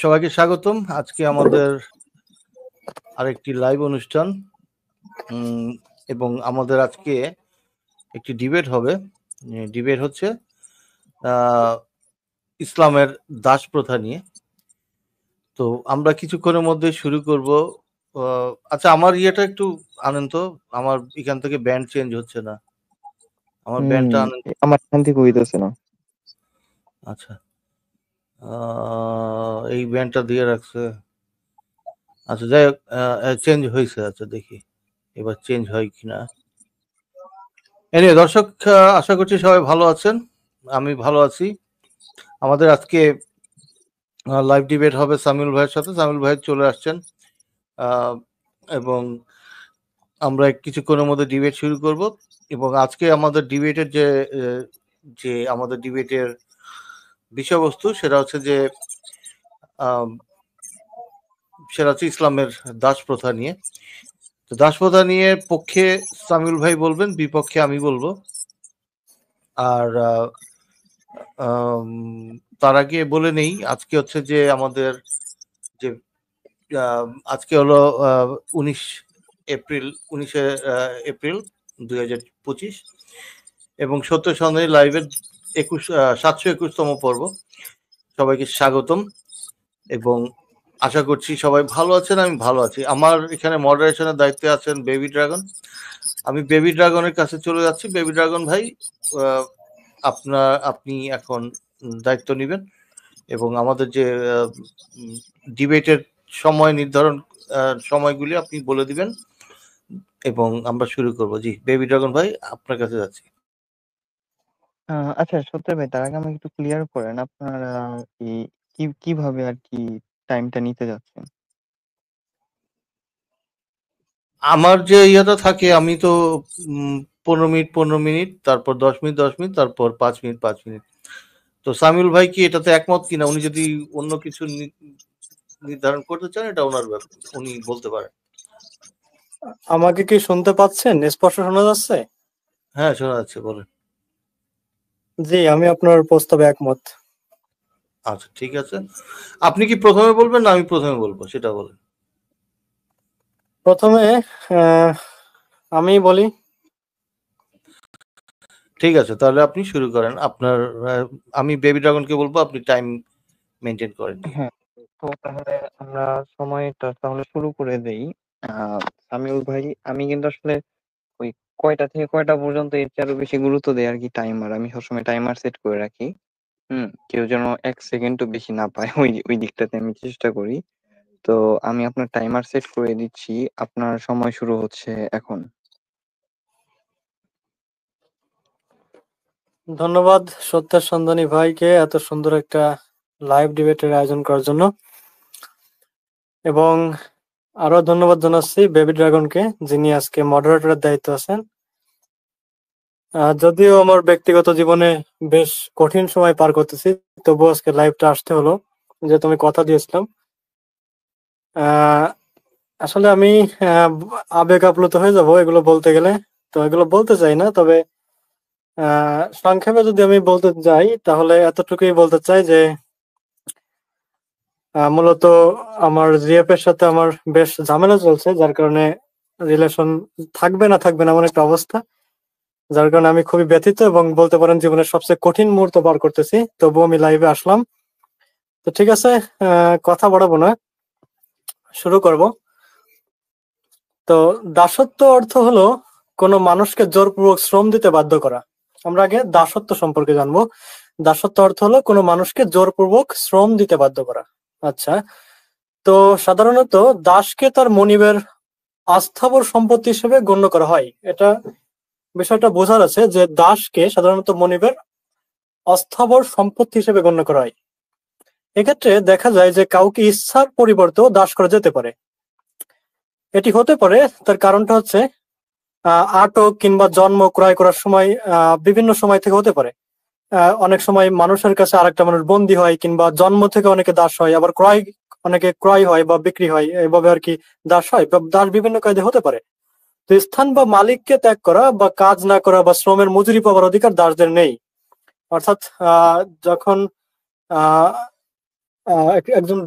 সবাইকে স্বাগতম। আজকে আমাদের আরেকটি লাইভ অনুষ্ঠান এবং আমাদের আজকে একটি ডিবেট হবে। ডিবেট হচ্ছে ইসলামের দাস প্রথা নিয়ে। তো আমরা কিছুক্ষণের মধ্যে শুরু করব। আচ্ছা, আমার ইয়েটা একটু আনেন তো, আমার এখান থেকে ব্যান্ড চেঞ্জ হচ্ছে না, আমার ব্যান্ডটা আনেন। আমার এখান থেকে হইতেছে না। আচ্ছা, এই ব্যান্ডটা দিয়ে রাখছে। আচ্ছা, যাই হোক, চেঞ্জ হয়েছে। আচ্ছা, দেখি এবার চেঞ্জ হয় কিনা। দর্শক, আশা করছি সবাই ভালো আছেন, আমি ভালো আছি। আমাদের আজকে লাইভ ডিবেট হবে সামিউল ভাইয়ের সাথে। সামিউল ভাই চলে আসছেন এবং আমরা কিছুক্ষণের মধ্যে ডিবেট শুরু করব। এবং আজকে আমাদের ডিবেটের যে আমাদের ডিবেটের বিষয়বস্তু সেটা হচ্ছে ইসলামের দাস প্রথা নিয়ে। তো দাস প্রথা নিয়ে পক্ষে সামিউল ভাই বলবেন, বিপক্ষে আমি বলবো। আর তার আগে বলে নেই, আজকে হচ্ছে যে আমাদের যে আজকে হলো 19শে এপ্রিল 2025 এবং সত্য সন্ধানী লাইভের 721তম পর্ব। সবাইকে স্বাগতম এবং আশা করছি সবাই ভালো আছেন, আমি ভালো আছি। আমার এখানে মডারেশনের দায়িত্বে আছেন বেবি ড্রাগন। আমি বেবি ড্রাগনের কাছে চলে যাচ্ছি। বেবি ড্রাগন ভাই, আপনি এখন দায়িত্ব নেবেন এবং আমাদের যে ডিবেটের সময় নির্ধারণ সময়গুলি আপনি বলে দিবেন এবং আমরা শুরু করব। জি, বেবি ড্রাগন ভাই, আপনার কাছে যাচ্ছি। আচ্ছা সত্যি ভাই, তার আগে আমাকে একটু ক্লিয়ার করেন আপনার কিভাবে আর কি টাইমটা নিতে যাচ্ছেন। আমার যে ইয়েটা থাকে, আমি তো 15 মিনিট 15 মিনিট, তারপর 10 মিনিট 10 মিনিট, তারপর 5 মিনিট 5 মিনিট। তো সামিউল ভাই কি এটাতে একমত কিনা? উনি যদি অন্য কিছু নির্ধারণ করতে চান, এটা ওনার ব্যাপার, উনি বলতে পারেন। আমাকে কি শুনতে পাচ্ছেন? স্পষ্ট শোনা যাচ্ছে? হ্যাঁ, শোনা যাচ্ছে, বলেন। জি, আমি আপনার প্রস্তাবে একমত। আচ্ছা, ঠিক আছে। আপনি কি প্রথমে বলবেন না আমি প্রথমে বলবো, সেটা বলেন। প্রথমে আমি বলি। ঠিক আছে, তাহলে আপনি শুরু করেন। আপনার আমি বেবি ড্রাগনকে বলবো, আপনি টাইম মেনটেন করেন। হ্যাঁ, তো তাহলে আমরা সময়টা তাহলে শুরু করে দেই। সামিউল ভাই, আমি কিন্তু আসলে ওই কয়টা থেকে কয়টা পর্যন্ত এর চেয়ে বেশি গুরুত্ব দেই আর কি টাইমার। আমি সবসময় টাইমার সেট করে রাখি। কেউ যেন 1 সেকেন্ডও বেশি না পায়, ওই দিকটাতে আমি চেষ্টা করি। তো আমি আপনার টাইমার সেট করে দিচ্ছি। আপনার সময় শুরু হচ্ছে এখন। ধন্যবাদ সত্যের সন্ধানী ভাইকে এত সুন্দর একটা লাইভ ডিবেটের আয়োজন করার জন্য, এবং আরো ধন্যবাদ জানাচ্ছি বেবি ড্রাগনকে, যিনি আজকে মডারেটরের দায়িত্ব আছেন। যদিও আমার ব্যক্তিগত জীবনে বেশ কঠিন সময় পার করতেছি, তবুও আজকে লাইভটা আসতে হলো, যেহেতু আমি কথা দিয়েছিলাম। আসলে আমি আবেগ আপ্লুত হয়ে যাব এগুলো বলতে গেলে, তো এগুলো বলতে চাই না। তবে সংক্ষেপে যদি আমি বলতে যাই, তাহলে এতটুকুই বলতে চাই যে মূলত আমার জিএফ এর সাথে আমার বেশ ঝামেলা চলছে, যার কারণে রিলেশন থাকবে না এমন একটা অবস্থা, যার কারণে আমি খুবই ব্যথিত এবং বলতে পারেন জীবনের সবচেয়ে কঠিন মুহূর্ত পার করতেছি। তবুও আমি লাইভে আসলাম। তো ঠিক আছে, কথা বাড়াবো না, শুরু করব। তো দাসত্ব অর্থ হলো কোনো মানুষকে জোরপূর্বক শ্রম দিতে বাধ্য করা। আমরা আগে দাসত্ব সম্পর্কে জানবো। দাসত্ব অর্থ হলো কোনো মানুষকে জোরপূর্বক শ্রম দিতে বাধ্য করা। আচ্ছা, তো সাধারণত দাসকে তার মনিবের আস্থাবর সম্পত্তি হিসেবে গণ্য করা হয়। এটা বিষয়টা বোঝার আছে যে দাসকে সাধারণত মনিবের অস্থাবর সম্পত্তি হিসেবে গণ্য করা হয়। এক্ষেত্রে দেখা যায় যে কাউকে ইচ্ছার পরিবর্তেও দাস করা যেতে পারে। এটি হতে পারে, তার কারণটা হচ্ছে আটক কিংবা জন্ম ক্রয় করার সময় বিভিন্ন সময় থেকে হতে পারে। অনেক সময় মানুষের কাছে আরেকটা মানুষ বন্দী হয়, কিংবা জন্ম থেকে অনেকে দাস হয়, আবার অনেকে ক্রয় হয় বা বিক্রি হয়, এইভাবে আর কি দাস হয় বা দাস বিভিন্ন কায়দে হতে পারে। তো স্থান বা মালিককে ত্যাগ করা বা কাজ না করা বা শ্রমের মজুরি পাওয়ার অধিকার দাসদের নেই। অর্থাৎ যখন একজন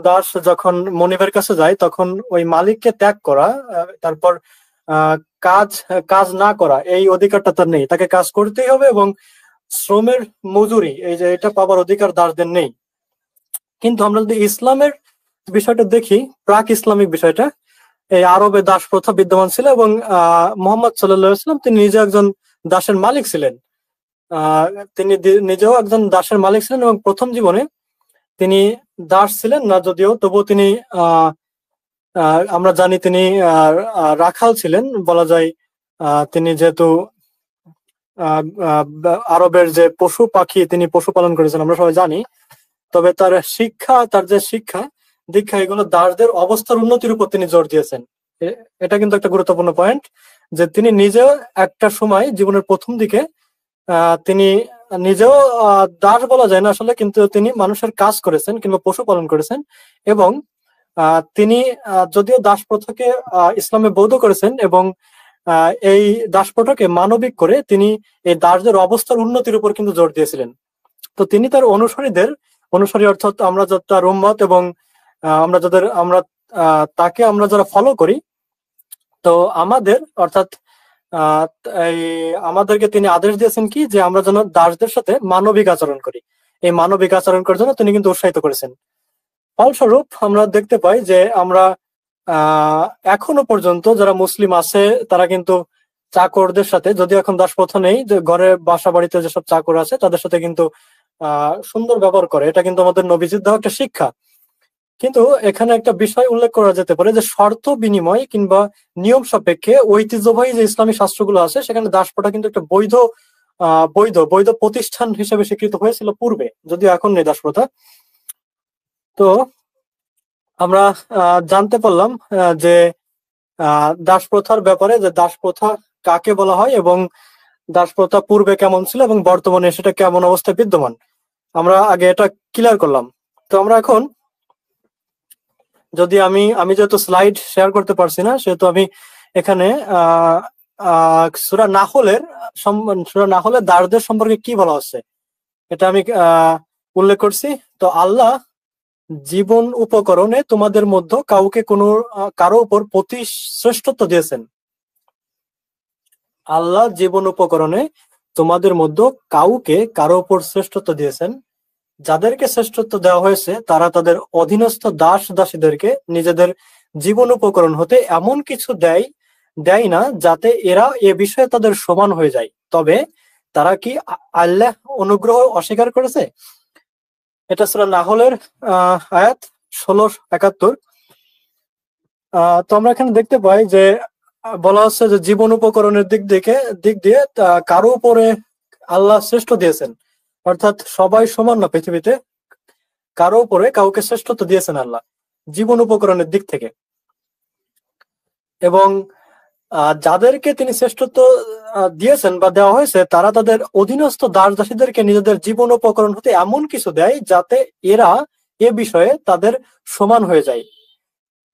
দাস যখন মনিবের কাছে যায় তখন ওই মালিককে ত্যাগ করা, তারপর আহ, কাজ কাজ না করা, এই অধিকারটা তার নেই। তাকে কাজ করতেই হবে এবং শ্রমের মজুরি এই যে এটা পাবার অধিকার দাসদের নেই। কিন্তু আমরা যদি ইসলামের বিষয়টা দেখি, প্রাক ইসলামিক বিষয়টা, এই আরবে দাস প্রথা বিদ্যমান ছিল এবং মোহাম্মদ সাল্লাল্লাহু আলাইহি ওয়াসাল্লাম তিনি নিজে একজন দাসের মালিক ছিলেন। আহ তিনি নিজেও একজন দাসের মালিক ছিলেন এবং প্রথম জীবনে তিনি দাস ছিলেন না যদিও, তবুও তিনি আমরা জানি তিনি রাখাল ছিলেন বলা যায়। তিনি যেহেতু আরবের যে পশু পাখি তিনি পশুপালন করেছেন আমরা সবাই জানি। তবে তার যে শিক্ষা দীক্ষা এগুলো দাসদের অবস্থার উন্নতির উপর তিনি জোর দিয়েছেন। এটা কিন্তু একটা গুরুত্বপূর্ণ পয়েন্ট যে তিনি নিজেও একটা সময় জীবনের প্রথম দিকে তিনি নিজেও দাস বলা যায় না আসলে, কিন্তু তিনি মানুষের কাজ করেছেন কিংবা পশুপালন করেছেন এবং তিনি যদিও দাস প্রথাকে ইসলামে বৌদ্ধ করেছেন এবং এই দাস প্রথাকে মানবিক করে তিনি এই দাসদের অবস্থার উন্নতির উপর কিন্তু জোর দিয়েছিলেন। তো তিনি তার অনুসারী অর্থাৎ আমরা তার উম্মত এবং আমরা তাকে আমরা যারা ফলো করি, তো আমাদের অর্থাৎ আমাদেরকে তিনি আদেশ দিয়েছেন কি যে আমরা যেন দাসদের সাথে মানবিক আচরণ করি। এই মানবিক আচরণ করার জন্য তিনি কিন্তু উৎসাহিত করেছেন। ফলস্বরূপ আমরা দেখতে পাই যে আমরা এখনো পর্যন্ত যারা মুসলিম আছে তারা কিন্তু চাকরদের সাথে, যদিও এখন দাস প্রথা নেই, যে ঘরে বাসা বাড়িতে যেসব চাকর আছে তাদের সাথে কিন্তু সুন্দর ব্যবহার করে। এটা কিন্তু আমাদের নবীজির দেওয়া একটা শিক্ষা। কিন্তু এখানে একটা বিষয় উল্লেখ করা যেতে পারে যে শর্ত বিনিময় কিংবা নিয়ম সাপেক্ষে ঐতিহ্যবাহী যে ইসলামী শাস্ত্রগুলো আছে সেখানে দাস প্রথা কিন্তু একটা বৈধ প্রতিষ্ঠান হিসেবে স্বীকৃত হয়েছিল পূর্বে, যদিও এখন নেই দাস প্রথা। তো আমরা জানতে পারলাম যে দাস প্রথার ব্যাপারে, যে দাস প্রথা কাকে বলা হয় এবং দাস প্রথা পূর্বে কেমন ছিল এবং বর্তমানে সেটা কেমন অবস্থায় বিদ্যমান, আমরা আগে এটা ক্লিয়ার করলাম। তো আমরা এখন যদি আমি যেহেতু স্লাইড শেয়ার করতে পারছি না সেহেতু আমি এখানে সূরা নাহলের দাসদের সম্পর্কে কি বলা হচ্ছে এটা আমি উল্লেখ করছি। তো আল্লাহ জীবন উপকরণে তোমাদের মধ্যে কারো উপর শ্রেষ্ঠত্ব দিয়েছেন। আল্লাহ জীবন উপকরণে তোমাদের মধ্যে কারো উপর শ্রেষ্ঠত্ব দিয়েছেন। যাদেরকে শ্রেষ্ঠত্ব দেওয়া হয়েছে তারা তাদের অধীনস্থ দাস দাসীদেরকে নিজেদের জীবন উপকরণ হতে এমন কিছু দেয় না যাতে এরা এ বিষয়ে তাদের সমান হয়ে যায়। তবে তারা কি আল্লাহ অনুগ্রহ অস্বীকার করেছে? এটা সূরা নাহলের আয়াত 1671। তো আমরা এখানে দেখতে পাই যে বলা হচ্ছে যে জীবন উপকরণের দিক দিয়ে কারো উপরে আল্লাহ শ্রেষ্ঠ দিয়েছেন, অর্থাৎ সবাই সমান না পৃথিবীতে, কারো উপরে কাউকে শ্রেষ্ঠত্ব দিয়েছেন আল্লাহ জীবন উপকরণের দিক থেকে। এবং যাদেরকে তিনি শ্রেষ্ঠত্ব দিয়েছেন বা দেওয়া হয়েছে তারা তাদের অধীনস্থ দাস দাসীদেরকে নিজেদের জীবন উপকরণ হতে এমন কিছু দেয় যাতে এরা এ বিষয়ে তাদের সমান হয়ে যায়।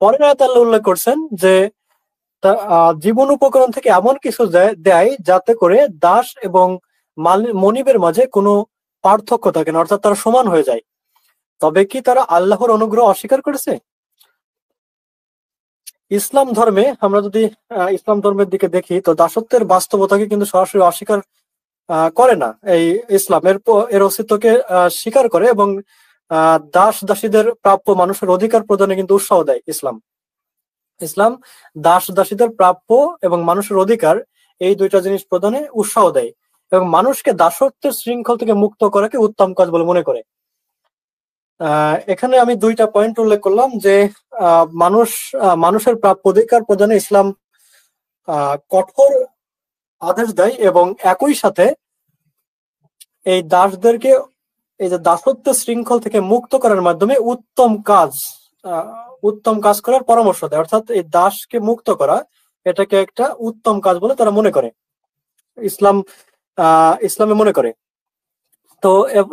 পরের আয়াতে আল্লাহ উল্লেখ করছেন যে জীবন উপকরণ থেকে এমন কিছু দেয় যাতে করে দাস এবং মনিবের মাঝে কোনো পার্থক্য থাকে না, অর্থাৎ তারা সমান হয়ে যায়। তবে কি তারা আল্লাহর অনুগ্রহ অস্বীকার করেছে? ইসলাম ধর্মে আমরা যদি ইসলাম ধর্মের দিকে দেখি তো দাসত্বের বাস্তবতাকে কিন্তু সরাসরি অস্বীকার করে না। এই ইসলাম এর অস্তিত্বকে স্বীকার করে এবং দাস দাসীদের প্রাপ্য মানুষের অধিকার প্রদানে কিন্তু উৎসাহ দেয়। ইসলাম দাস দাসীদের প্রাপ্য এবং মানুষের অধিকার এই দুইটা জিনিস প্রদানে উৎসাহ দেয় এবং মানুষকে দাসত্বের শৃঙ্খল থেকে মুক্ত করাকে উত্তম কাজ বলে মনে করে। এখানে আমি দুইটা পয়েন্ট উল্লেখ করলাম যে মানুষের প্রাপ্য অধিকার প্রদানে ইসলাম কঠোর আদেশ দেয় এবং একই সাথে এই দাসদেরকে এই যে দাসত্বের শৃঙ্খল থেকে মুক্ত করার মাধ্যমে উত্তম কাজ করার পরামর্শ দেয়। অর্থাৎ এই দাসকে মুক্ত করা এটাকে একটা উত্তম কাজ বলে তারা মনে করে, ইসলামে মনে করে। তো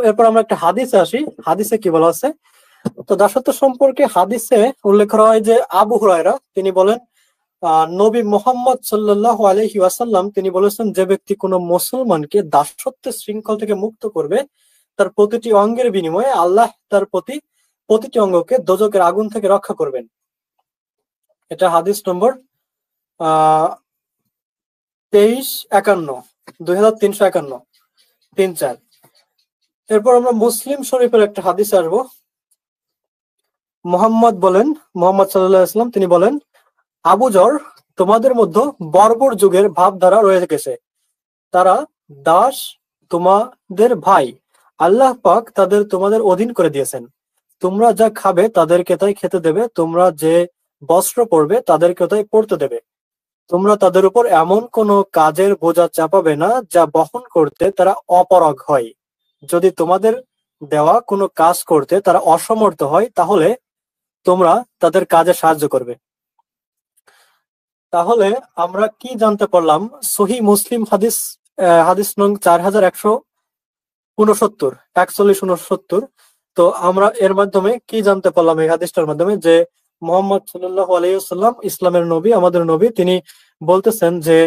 এরপর আমরা একটা হাদিসে আসি। হাদিসে কি বলা আছে? তো দাসত্ব সম্পর্কে হাদিসে উল্লেখ করা হয় যে আবু হুরায়রা তিনি বলেন নবী মুহাম্মদ সাল্লাল্লাহু আলাইহি ওয়াসাল্লাম তিনি বলেছেন যে ব্যক্তি কোনো মুসলমানকে দাসত্বের শৃঙ্খল থেকে মুক্ত করবে তার প্রতিটি অঙ্গের বিনিময়ে আল্লাহ তার প্রতিটি অঙ্গকে দোজকের আগুন থেকে রক্ষা করবেন। এটা হাদিস নম্বর 2351, 2351, 3-4। এরপর আমরা মুসলিম শরীফের একটা হাদিস আসবো। মোহাম্মদ সাল্লাল্লাহু আলাইহি ওয়াসাল্লাম তিনি বলেন, আবু যর, তোমাদের মধ্যে বর্বর যুগের ভাবধারা রয়ে গেছে, তারা দাস তোমাদের ভাই, আল্লাহ পাক তাদের তোমাদের অধীন করে দিয়েছেন। তোমরা যা খাবে তাদেরকে তাই খেতে দেবে, তোমরা যে বস্ত্র পরবে তাদেরকে তাই পরতে দেবে। তোমরা তাদের উপর এমন কোনো কাজের বোঝা চাপাবে না যা বহন করতে তারা অপারগ হয়। যদি তোমাদের দেওয়া কোনো কাজ করতে তারা অসমর্থ হয়, তাহলে তোমরা তাদের কাজে সাহায্য করবে। তাহলে আমরা কি জানতে পারলাম? সহিহ মুসলিম হাদিস নং 4169। তো আমরা এর মাধ্যমে কি জানতে পারলাম এই হাদিসটার মাধ্যমে? যে মুহাম্মদ সাল্লাল্লাহু আলাইহি ওয়াসাল্লাম, ইসলামের নবী, আমাদের নবী, তিনি বলতেছেন যে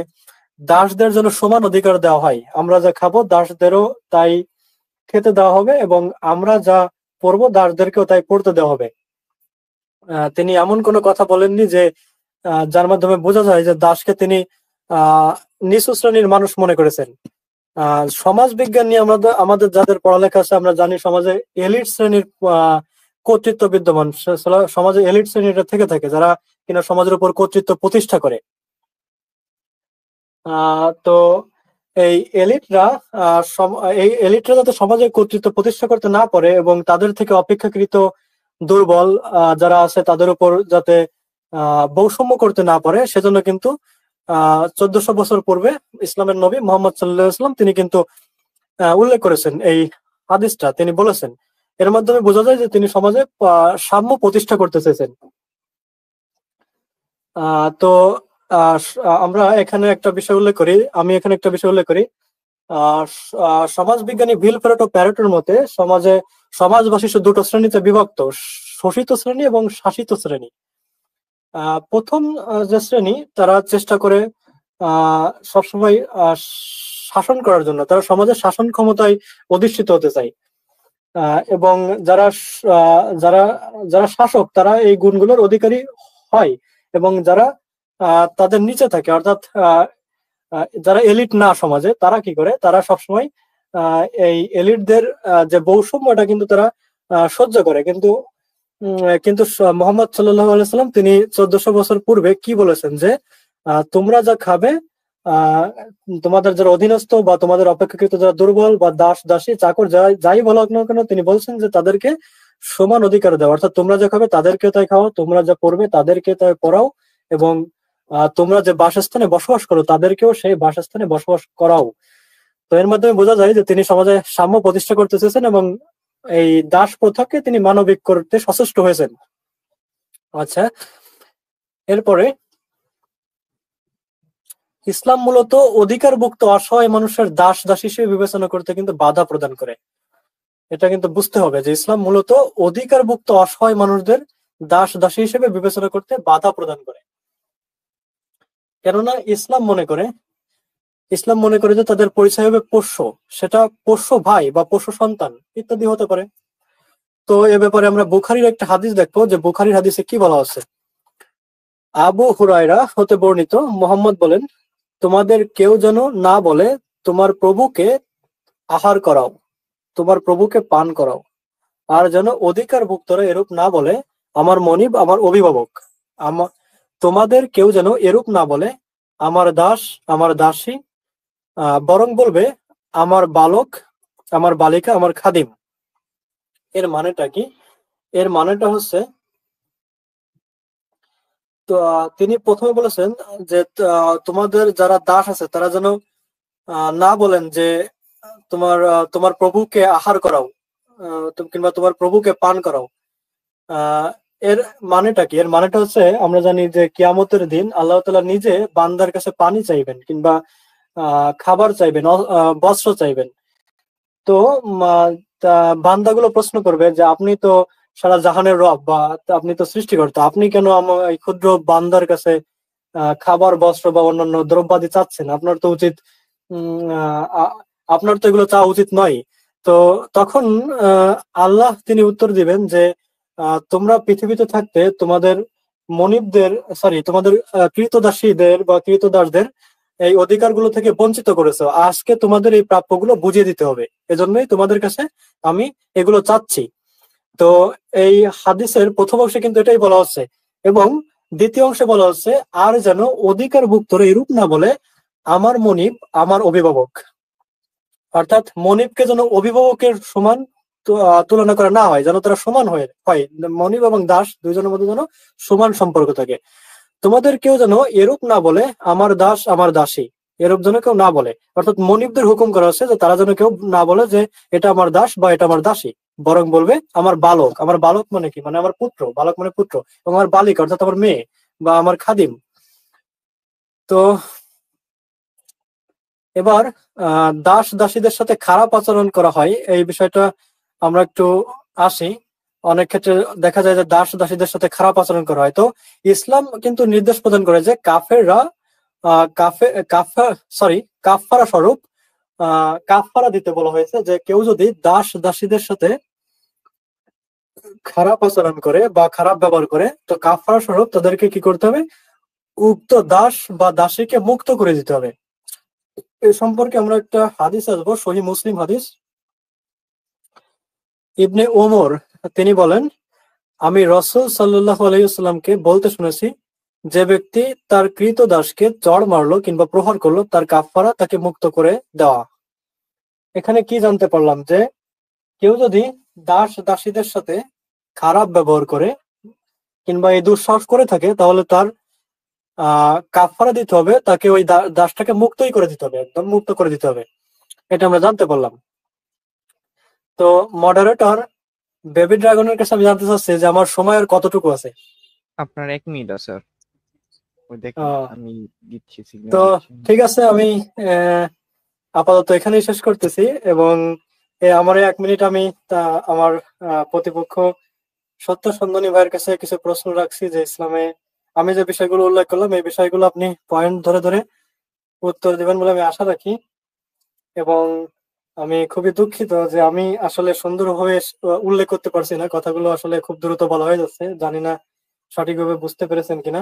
দাসদের জন্য সমান অধিকার দেওয়া হয়। আমরা যা খাবো দাসদেরও তাই খেতে দেওয়া হবে, এবং আমরা যা পড়বো দাসদেরকেও তাই পড়তে দেওয়া হবে। তিনি এমন কোনো কথা বলেননি যে যার মাধ্যমে বোঝা যায় যে দাসকে তিনি নিচু শ্রেণীর মানুষ মনে করেছেন। সমাজ বিজ্ঞান নিয়ে আমাদের যাদের পড়ালেখা আছে, আমরা জানি সমাজে এলিট শ্রেণীর কর্তৃত্ব বিদ্যমান। সমাজে এলিট শ্রেণীটা থেকে থাকে যারা কিনা সমাজের উপর কর্তৃত্ব প্রতিষ্ঠা করে। তো এই এলিটরা যাতে সমাজে কর্তৃত্ব প্রতিষ্ঠা করতে না পারে এবং তাদের থেকে অপেক্ষাকৃত দুর্বল যারা আছে তাদের উপর যাতে বৈষম্য করতে না পারে, সেজন্য কিন্তু 1400 বছর পূর্বে ইসলামের নবী মুহাম্মদ সাল্লাল্লাহু আলাইহি ওয়াসাল্লাম তিনি কিন্তু উল্লেখ করেছেন এই হাদিসটা। তিনি বলেছেন, এর মাধ্যমে বোঝা যায় যে তিনি সমাজে সাম্য প্রতিষ্ঠা করতে চেয়েছেন। তো আমরা এখানে একটা বিষয় উল্লেখ করি, সমাজ বিজ্ঞানী ভিলফ্রেড ও প্যারেটোর মতে সমাজবাসী দুটো শ্রেণীতে বিভক্ত, শোষিত শ্রেণী এবং শাসিত শ্রেণী। প্রথম যে শ্রেণী, তারা চেষ্টা করে সবসময় শাসন করার জন্য, তারা সমাজের শাসন ক্ষমতায় অধিষ্ঠিত হতে চায়, এবং যারা শাসক তারা এই গুণগুলোর অধিকারী হয়, এবং যারা তাদের নিচে থাকে, অর্থাৎ যারা এলিট না সমাজে, তারা কি করে, তারা সবসময় এই এলিটদের যে বৈষম্য এটা কিন্তু তারা সহ্য করে। কিন্তু মুহাম্মদ সাল্লাল্লাহু আলাইহি ওয়াসাল্লাম তিনি 1400 বছর পূর্বে কি বলেছেন? যে তোমরা যা খাবে, তোমাদের যারা অধীনস্থ বা তোমাদের অপেক্ষাকৃত যারা দুর্বল বা দাস দাসী চাকর যাই বলো না কেন, তিনি বলছেন যে তাদেরকে সমান অধিকার দাও। অর্থাৎ তোমরা যা খাবে তাদেরকে তাই খাও, তোমরা যা পড়বে তাদেরকে তাই পড়াও, এবং তোমরা যে বাসস্থানে বসবাস করো তাদেরকেও সেই বাসস্থানে বসবাস করাও। তো এর মাধ্যমে বোঝা যায় যে তিনি সমাজে সাম্য প্রতিষ্ঠা করতে চেয়েছেন এবং এই দাস প্রথাকে তিনি মানবিক করতে সচেষ্ট হয়েছেন। আচ্ছা, এরপরে ইসলাম মূলত অধিকারভুক্ত অসহায় মানুষের দাস দাসী হিসেবে বিবেচনা করতে কিন্তু বাধা প্রদান করে। এটা কিন্তু বুঝতে হবে যে ইসলাম মূলত অধিকারভুক্ত অসহায় মানুষদের দাস দাসী হিসেবে বিবেচনা করতে বাধা প্রদান করে। কেননা ইসলাম মনে করে যে তাদের পরিচয় হবে পোষ্য, সেটা পোষ্য ভাই বা পোষ্য সন্তান ইত্যাদি হতে পারে। তো এ ব্যাপারে আমরা বুখারীর একটা হাদিস দেখবো, যে বুখারীর হাদিসে কি বলা আছে। আবু হুরায়রা হতে বর্ণিত, মুহাম্মদ বলেন, তোমাদের কেউ যেন না বলে তোমার প্রভুকে আহার করাও, তোমার প্রভুকে পান করাও, আর যেন অধিকারভুক্তরা এরূপ না বলে আমার মনিব, আমার অভিভাবক। তোমাদের কেউ যেন এরূপ না বলে আমার দাস, আমার দাসী, বরং বলবে আমার বালক, আমার বালিকা, আমার খাদিম। এর মানেটা কি? এর মানেটা হচ্ছে, তো তিনি প্রথমে বলেছেন যে তোমাদের যারা দাস আছে তারা যেন না বলেন যে তোমার প্রভুকে আহার করাও, কিংবা তোমার প্রভুকে পান করাও। এর মানেটা কি? এর মানেটা হচ্ছে, আমরা জানি যে কিয়ামতের দিন আল্লাহ তাআলা নিজে বান্দার কাছে পানি চাইবেন, কিংবা খাবার চাইবেন, বস্ত্র চাইবেন। তো বান্দাগুলো প্রশ্ন করবে যে আপনি তো সারা জাহানের রব, বা আপনি তো সৃষ্টিকর্তা, আপনি কেন আমার এই ক্ষুদ্র বান্দার কাছে খাবার, বস্ত্র বা অন্যান্য দ্রব্যাদি চাচ্ছেন? আপনার তো এগুলো চাওয়া উচিত নয়। তো তখন আল্লাহ তিনি উত্তর দিবেন যে তোমরা পৃথিবীতে থাকতে তোমাদের মনিবদের, সরি, তোমাদের কৃতদাসীদের বা কৃতদাসদের এই অধিকারগুলো থেকে বঞ্চিত করেছো, আজকে তোমাদের এই প্রাপ্যগুলো বুঝিয়ে দিতে হবে, এজন্যই তোমাদের কাছে আমি এগুলো চাচ্ছি। তো এই হাদিসের প্রথম অংশে কিন্তু এটাই বলা হচ্ছে, এবং দ্বিতীয় অংশে বলা হচ্ছে আর যেন অধিকারভুক্তরা এরূপ না বলে আমার মনিব আমার অভিভাবক, অর্থাৎ মনিবকে যেন অভিভাবকের সমান তুলনা করা না হয়, যেন তারা সমান হয়, মনিব এবং দাস দুইজনের মধ্যে যেন সমান সম্পর্ক থাকে। তোমাদের কেউ যেন এরূপ না বলে আমার দাস আমার দাসী, এরূপ যেন কেউ না বলে, অর্থাৎ মনিবদের হুকুম করা হচ্ছে যে তারা যেন কেউ না বলে যে এটা আমার দাস বা এটা আমার দাসী, বরং বলবে আমার বালক। আমার বালক মানে কি, মানে আমার পুত্র, বালক মানে পুত্র, এবং আমার বালিকা অর্থাৎ আমার মেয়ে বা আমার খাদিম। তো এবার দাস দাসীদের সাথে খারাপ আচরণ করা হয় এই বিষয়টা আমরা একটু আসি। অনেক ক্ষেত্রে দেখা যায় যে দাস দাসীদের সাথে খারাপ আচরণ করা হয়। তো ইসলাম কিন্তু নির্দেশ প্রদান করে যে কাফেররা কাফারা স্বরূপ কাফারা দিতে বলা হয়েছে, যে কেউ যদি দাস দাসীদের সাথে খারাপ আচরণ করে বা খারাপ ব্যবহার করে, তো কাফারা স্বরূপ তাদেরকে কি করতে হবে, উক্ত দাস বা দাসীকে মুক্ত করে দিতে হবে। এ সম্পর্কে আমরা একটা হাদিস আসবো, সহিহ মুসলিম হাদিস। ইবনে ওমর তিনি বলেন, আমি রাসূল সাল্লাল্লাহু আলাইহি ওয়াসাল্লামকে বলতে শুনেছি, যে ব্যক্তি তার কৃতদাসকে চড় মারলো কিংবা প্রহার করলো, তার কাফফারা তাকে মুক্ত করে দেওয়া। এখানে কি জানতে পারলাম, যে কেউ যদি দাস দাসীদের সাথে খারাপ ব্যবহার করে কিংবা এই দুঃসাহস করে থাকে, তাহলে তার কাফফারা দিতে হবে, তাকে ওই দাসটাকে মুক্তই করে দিতে হবে, একদম মুক্ত করে দিতে হবে। এটা আমরা জানতে পারলাম। তো মডারেটর বেবি ড্রাগনের কাছে আমি জানতে চাচ্ছি যে আমার সময় আর কতটুকু আছে। আপনার 1 মিনিট আছে স্যার, ওই দেখেন আহ, আমি দিচ্ছি, সিগন্যাল তো দিচ্ছি। ঠিক আছে, আমি আপাতত এখানেই শেষ করতেছি, এবং আমার এই 1 মিনিট আমি আমার প্রতিপক্ষ সত্য সন্ধানী ভাইয়ের কাছে কিছু প্রশ্ন রাখছি, যে ইসলামে আমি যে বিষয়গুলো উল্লেখ করলাম এই বিষয়গুলো আপনি পয়েন্ট ধরে ধরে উত্তর দিবেন বলে আমি আশা রাখি। এবং আমি খুবই দুঃখিত যে আমি আসলে সুন্দরভাবে উল্লেখ করতে পারছি না, কথাগুলো আসলে খুব দ্রুত বলা হয়ে যাচ্ছে, জানি না সঠিকভাবে বুঝতে পেরেছেন কিনা।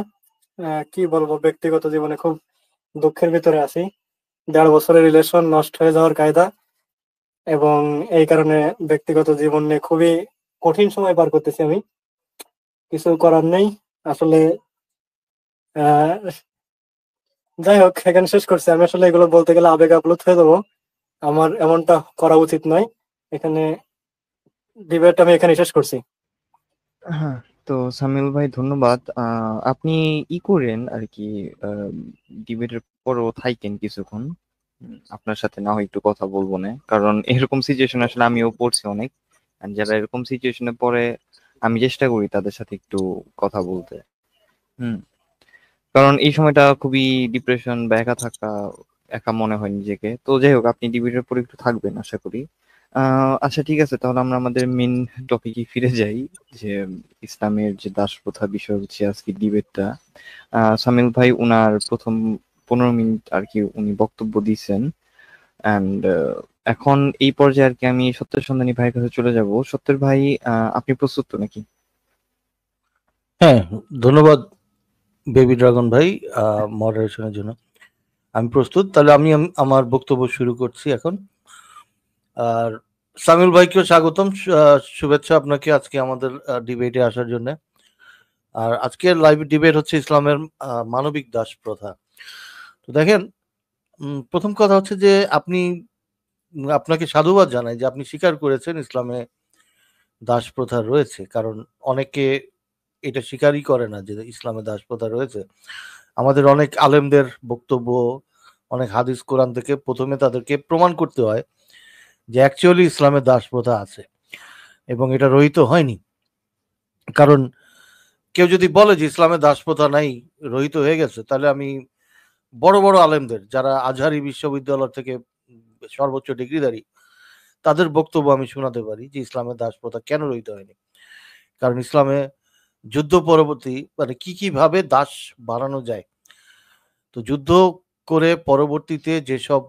কি বলবো, ব্যক্তিগত জীবনে খুব দুঃখের ভিতরে আছি, 1.5 বছরের রিলেশন নষ্ট হয়ে যাওয়ার কায়দা, এবং এই কারণে ব্যক্তিগত জীবন নিয়ে খুবই কঠিন সময় পার করতেছি আমি। কিছু করার নেই আসলে। আহ যাই হোক, এখানে শেষ করছি। আমি আসলে এগুলো বলতে গেলে আবেগ আপ্লুত হয়ে যাবো, আমার এমনটা করা উচিত নয়। এখানে ডিবেট আমি এখানে শেষ করছি। হ্যাঁ, তো সামিউল ভাই ধন্যবাদ। আপনি করেন আর কি, ডিবেটের পরও থাকেন কিছুক্ষণ। আপনার সাথে না হয় একটু কথা বলবো না, কারণ এরকম সিচুয়েশন আসলে আমিও পড়ছি অনেক। আর যারা এরকম সিচুয়েশনে পড়ে, আমি চেষ্টা করি তাদের সাথে একটু কথা বলতে। হুম, কারণ এই সময়টা খুবই ডিপ্রেশন বা একা থাকা, একা মনে হয় নিজেকে। তো যাই হোক, আপনি ডিবেটের পর একটু থাকবেন আশা করি। আচ্ছা, ঠিক আছে, তাহলে আমরা আমাদের মেন টপিকে ফিরে যাই, যে ইসলামের যে দাস প্রথা বিষয় হচ্ছে আজকে ডিবেটটা। সামিল ভাই উনার প্রথম 15 মিনিট আর কি উনি বক্তব্য দিয়েছেন। অ্যান্ড এখন এই পর্যায়ে আর কি আমি সত্যের সন্ধানী ভাইয়ের কাছে চলে যাব। সত্যের ভাই, আপনি প্রস্তুত তো নাকি? হ্যাঁ, ধন্যবাদ বেবি ড্রাগন ভাই মডারেশনের জন্য। আমি প্রস্তুত, তাহলে আমি আমার বক্তব্য শুরু করছি এখন। আর সামিউল ভাইকেও স্বাগতম, শুভেচ্ছা আপনাকে আজকে আমাদের ডিবেটে আসার জন্য। আর আজকের লাইভ ডিবেট হচ্ছে ইসলামের মানবিক দাস প্রথা। তো দেখেন, প্রথম কথা হচ্ছে যে আপনাকে সাধুবাদ জানাই যে আপনি স্বীকার করেছেন ইসলামে দাস প্রথা রয়েছে, কারণ অনেকে এটা স্বীকারই করে না যে ইসলামে দাস প্রথা রয়েছে। আমাদের অনেক আলেমদের বক্তব্য, অনেক হাদিস কোরআন থেকে প্রথমে তাদেরকে প্রমাণ করতে হয় যে অ্যাকচুয়ালি ইসলামে দাস প্রথা আছে এবং এটা রহিত হয়নি। কারণ কেউ যদি বলে যে ইসলামে দাস প্রথা নাই, রহিত হয়ে গেছে, তাহলে আমি বড় বড় আলেমদের, যারা আজহারি বিশ্ববিদ্যালয় থেকে সর্বোচ্চ ডিগ্রিধারী, তাদের বক্তব্য আমি শোনাতে পারি যে ইসলামে দাস প্রথা কেন রহিত হয়নি। কারণ ইসলামে যুদ্ধ পরবর্তী মানে কি ভাবে দাস বাড়ানো যায়, তো যুদ্ধ করে পরবর্তীতে যেসব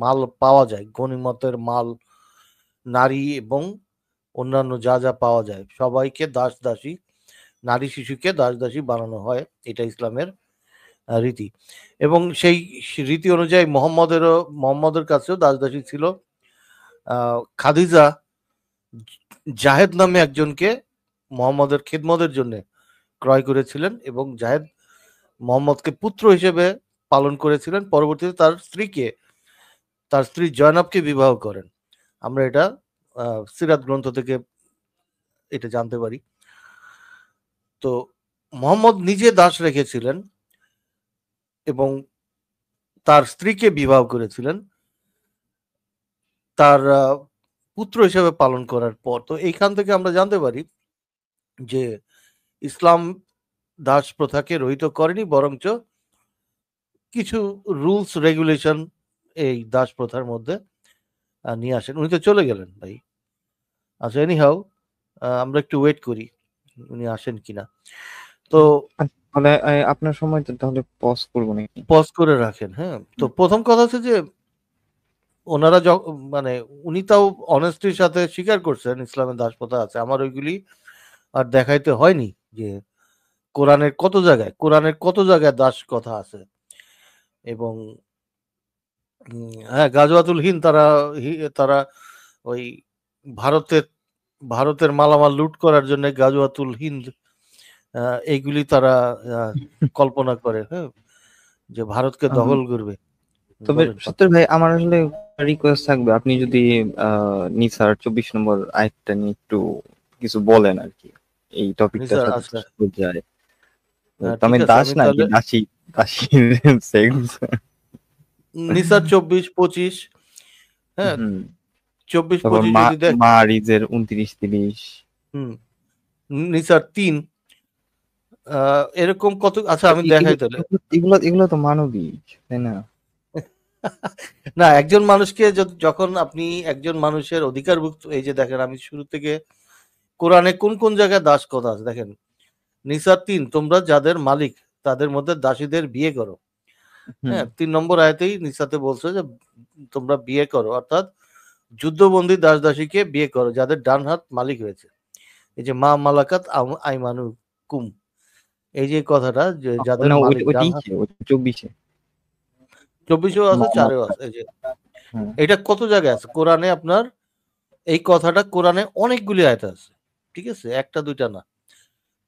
মাল পাওয়া যায়, গনিমতের মাল নারী এবং অন্যান্য যা যা পাওয়া যায় সবাইকে দাস দাসী, নারী শিশুকে দাস দাসী বানানো হয়, এটা ইসলামের রীতি। এবং সেই রীতি অনুযায়ী মোহাম্মদের কাছেও দাস দাসী ছিল। খাদিজা জাহেদ নামে একজনকে মোহাম্মদের খিদমতের জন্য ক্রয় করেছিলেন এবং জাহেদ মোহাম্মদকে পুত্র হিসেবে পালন করেছিলেন। পরবর্তীতে তার স্ত্রী জয়নবকে বিবাহ করেন। আমরা এটা সিরাত গ্রন্থ থেকে এটা জানতে পারি। তো মোহাম্মদ নিজে দাস রেখেছিলেন এবং তার স্ত্রীকে বিবাহ করেছিলেন তার পুত্র হিসেবে পালন করার পর। তো এইখান থেকে আমরা জানতে পারি যে ইসলাম দাস প্রথাকে রহিত করেনি, বরঞ্চ কিছু রুলস রেগুলেশন এই দাস প্রথার মধ্যে নিয়ে আসেন। উনি তো চলে গেলেন ভাই। আচ্ছা, এনিহাউ আমরা একটু ওয়েট করি উনি আসেন কিনা। তো তাহলে আপনার সময় তো তাহলে পজ করবো নাকি? পজ করে রাখেন। হ্যাঁ, তো প্রথম কথা হচ্ছে যে ওনারা মানে উনি তাও অনেস্টির সাথে স্বীকার করছেন ইসলামের দাস প্রথা আছে। আমার ওইগুলি আর দেখাইতে হয়নি যে কোরআনের কত জায়গায় দাস কথা আছে। এবং হ্যাঁ, গাজওয়াতুল হিন্দ তারা ওই ভারতের মালামাল লুট করার জন্য গাজওয়াতুল হিন্দ এইগুলি তারা কল্পনা করে, হ্যাঁ, যে ভারতকে দখল করবে। তবে সত্তর ভাই, আমার আসলে রিকোয়েস্ট থাকবে, আপনি যদি নিসার 24 নম্বর আয়াতটা নিয়ে একটু কিছু বলেন আর কি, এই টপিকটার সাথে যায়। আমি দাস না, কি দাসী সেক্স। নিসার 24-25, হ্যাঁ, 24-25 যদি দেখ, মারিজের 29-30, নিসার 3, এরকম কত। আচ্ছা, আমি দেখাই তাহলে। এগুলো তো মানবিক, তাই না? না, একজন মানুষকে যখন আপনি একজন মানুষের অধিকারভুক্ত, এই যে দেখেন আমি শুরু থেকে কোরআনে কোন কোন জায়গায় দাস কথা আছে দেখেন। নিসার 3, তোমরা যাদের মালিক তাদের মধ্যে দাসীদের বিয়ে করো। হ্যাঁ, 3 নম্বর আয়াতেই নিসাতে বলছে যে তোমরা বিয়ে করো, অর্থাৎ যুদ্ধবন্দী দাস দাসীকে বিয়ে করো যাদের ডান হাত মালিক হয়েছে। এই যে মা মালাকাত আইমানু কুম, এই যে কথাটা, যে যাদের মালিক ডান হাত। 24-এও আছে, 4-এও আছে। এই যে এটা কত জায়গায় আছে কোরআনে, আপনার এই কথাটা কোরআনে অনেকগুলি আয়াতে আছে, ঠিক আছে, একটা দুইটা না,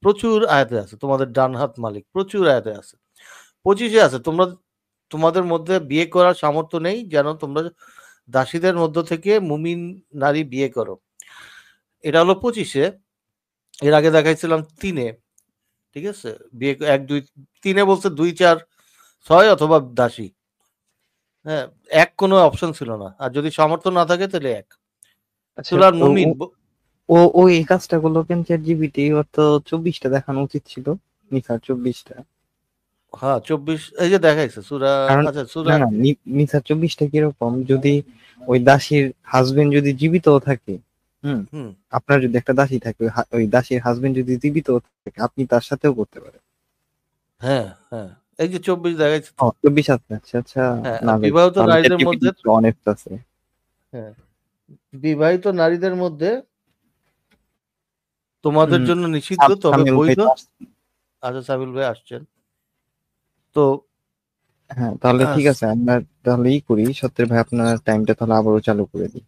প্রচুর আয়াতে আছে। তোমাদের ডান হাত মালিক প্রচুর আয়াতে আছে। 25-এ আছে তোমাদের মধ্যে বিয়ে করার সামর্থ্য নেই যেন তোমরা দাসীদের মধ্য থেকে মুমিন নারী বিয়ে করো, এটা হলো 25-এ। এর আগে দেখাইছিলাম 3-এ, ঠিক আছে, বিয়ে 1 2 3-এ বলছে 2 4 6 অথবা দাসী। হ্যাঁ, 1 কোনো অপশন ছিল না, আর যদি সামর্থ্য না থাকে তাহলে 1। সূরার মুমিন ও এই কাজটা করলো কেন? চ্যাটজিপিটি ওর তো 24টা দেখানো উচিত ছিল, নিসার 24টা। হ্যাঁ, 24 এই যে দেখাইছে সূরা। আচ্ছা, সূরা না, নিসার 24টা কিরকম, যদি ওই দাসীর হাজবেন্ড যদি জীবিত থাকে, আপনার যদি একটা দাসী থাকে, ওই দাসীর হাজবেন্ড যদি জীবিত থাকে, আপনি তার সাথেও করতে পারেন। হ্যাঁ হ্যাঁ, এই যে 24 দেখাইছে। 24 আছে। আচ্ছা আচ্ছা, না, বিবাহিত নারীদের মধ্যে অনেস্ট আছে। হ্যাঁ, বিবাহিত নারীদের মধ্যে তোমাদের জন্য নিষিদ্ধ, তবে বৈধ। আচ্ছা, সাবিল ভাই আসছেন তো। হ্যাঁ, তাহলে ঠিক আছে, আমরা তাহলে করি। সত্যি ভাই, আপনার টাইমটা তাহলে আবারও চালু করে দিই।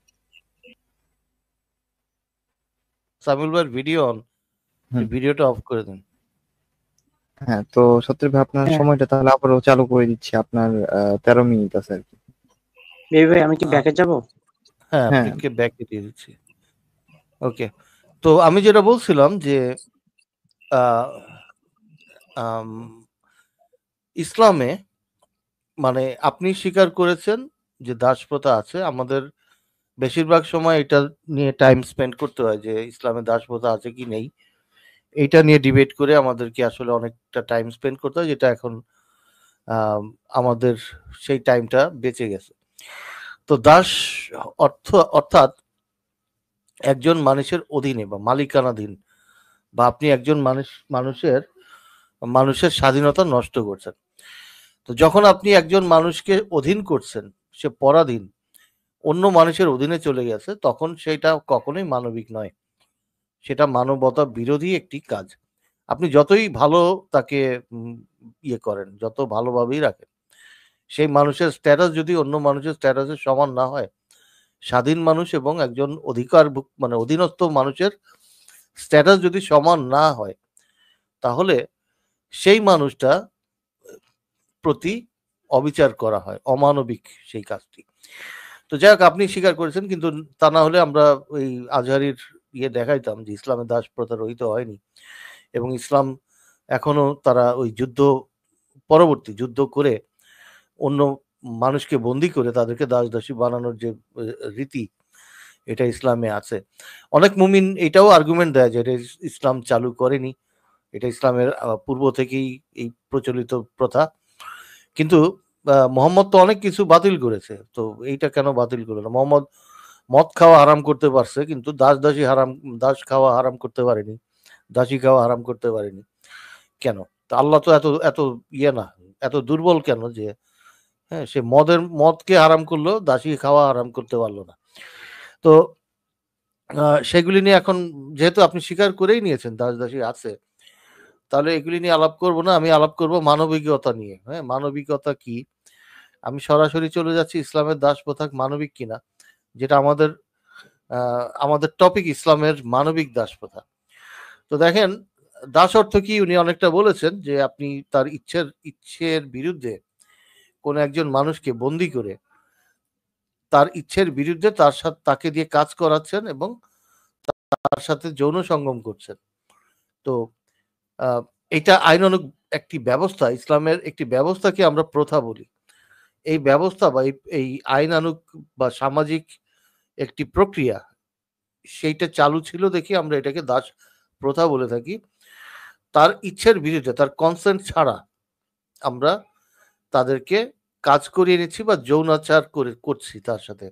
সাবিল ভাইয়ের ভিডিও অন, ভিডিওটা অফ করে দেন। হ্যাঁ, তো সত্যি ভাই, আপনার সময়টা তাহলে আবারও চালু করে দিচ্ছি। আপনার 13 মিনিট আছে আর কি। ভাই, আমি কি ব্যাকে যাব? হ্যাঁ, আপনাকে ব্যাকে দিয়ে দিচ্ছি। ওকে, তো আমি যেটা বলছিলাম যে ইসলামে মানে আপনি স্বীকার করেছেন যে দাস প্রথা আছে। আমাদের বেশিরভাগ সময় এটা নিয়ে টাইম স্পেন্ড করতে হয় যে ইসলামে দাস প্রথা আছে কি নেই, এইটা নিয়ে ডিবেট করে আমাদেরকে আসলে অনেকটা টাইম স্পেন্ড করতে হয়, যেটা এখন আমাদের সেই টাইমটা বেঁচে গেছে। তো দাস অর্থাৎ একজন মানুষের অধীনে বা মালিকানাধীন, বা আপনি একজন মানুষের স্বাধীনতা নষ্ট করছেন। তো যখন আপনি একজন মানুষকে অধীন করছেন, সে পরাধীন, অন্য মানুষের অধীনে চলে গেছে, তখন সেটা কখনোই মানবিক নয়, সেটা মানবতা বিরোধী একটি কাজ। আপনি যতই ভালো তাকে ইয়ে করেন, যত ভালোভাবেই রাখেন, সেই মানুষের স্ট্যাটাস যদি অন্য মানুষের স্ট্যাটাসের সমান না হয়, স্বাধীন মানুষ এবং একজন মানে অধীনস্থ মানুষের স্ট্যাটাস যদি সমান না হয়, তাহলে সেই মানুষটা প্রতি অবিচার করা হয়, অমানবিক সেই কাজটি। তো যাই হোক, আপনি স্বীকার করেছেন, কিন্তু তা না হলে আমরা ওই আজহারির ইয়ে দেখাইতাম যে ইসলামের দাস প্রথা রহিত হয়নি, এবং ইসলাম এখনো তারা ওই পরবর্তী যুদ্ধ করে অন্য মানুষকে বন্দি করে তাদেরকে দাস দাসী বানানোর যে রীতি, এটা ইসলামে আছে। অনেক মুমিন এটাও আর্গুমেন্ট দেয় যে এটা ইসলাম চালু করেনি, এটা ইসলামের পূর্ব থেকেই এই প্রচলিত প্রথা। কিন্তু মোহাম্মদ তো অনেক কিছু বাতিল করেছে, তো এইটা কেন বাতিল করলো না? মোহাম্মদ মদ খাওয়া হারাম করতে পারছে, কিন্তু দাস খাওয়া হারাম করতে পারেনি, দাসী খাওয়া হারাম করতে পারেনি কেন? তো আল্লাহ তো এত এত ইয়ে না, এত দুর্বল কেন যে হ্যাঁ সে মদকে হারাম করলো, দাসী খাওয়া হারাম করতে পারলো না? তো সেগুলি নিয়ে এখন যেহেতু আপনি স্বীকার করেই নিয়েছেন দাস দাসী আছে, তাহলে এগুলি নিয়ে আলাপ করব না, আমি আলাপ করব মানবিকতা নিয়ে। হ্যাঁ, মানবিকতা কি? আমি সরাসরি চলে যাচ্ছি ইসলামের দাস প্রথা মানবিক কিনা, যেটা আমাদের টপিক, ইসলামের মানবিক দাস প্রথা। তো দেখেন, দাস অর্থ কি উনি অনেকটা বলেছেন, যে আপনি তার ইচ্ছের বিরুদ্ধে কোন একজন মানুষকে বন্দি করে তার ইচ্ছের বিরুদ্ধে তাকে দিয়ে কাজ করাচ্ছেন এবং তার সাথে যৌন সঙ্গম করছেন। তো এটা আইনানুগ একটি ব্যবস্থা, ইসলামের একটি ব্যবস্থাকে আমরা প্রথা বলি। এই ব্যবস্থা বা এই আইনানুগ বা সামাজিক একটি প্রক্রিয়া, সেইটা চালু ছিল দেখি আমরা এটাকে দাস প্রথা বলে থাকি। তার ইচ্ছের বিরুদ্ধে, তার কনসেন্ট ছাড়া আমরা তাদেরকে কাজ করিয়ে নিচ্ছি বা যৌনাচার করছি তার সাথে।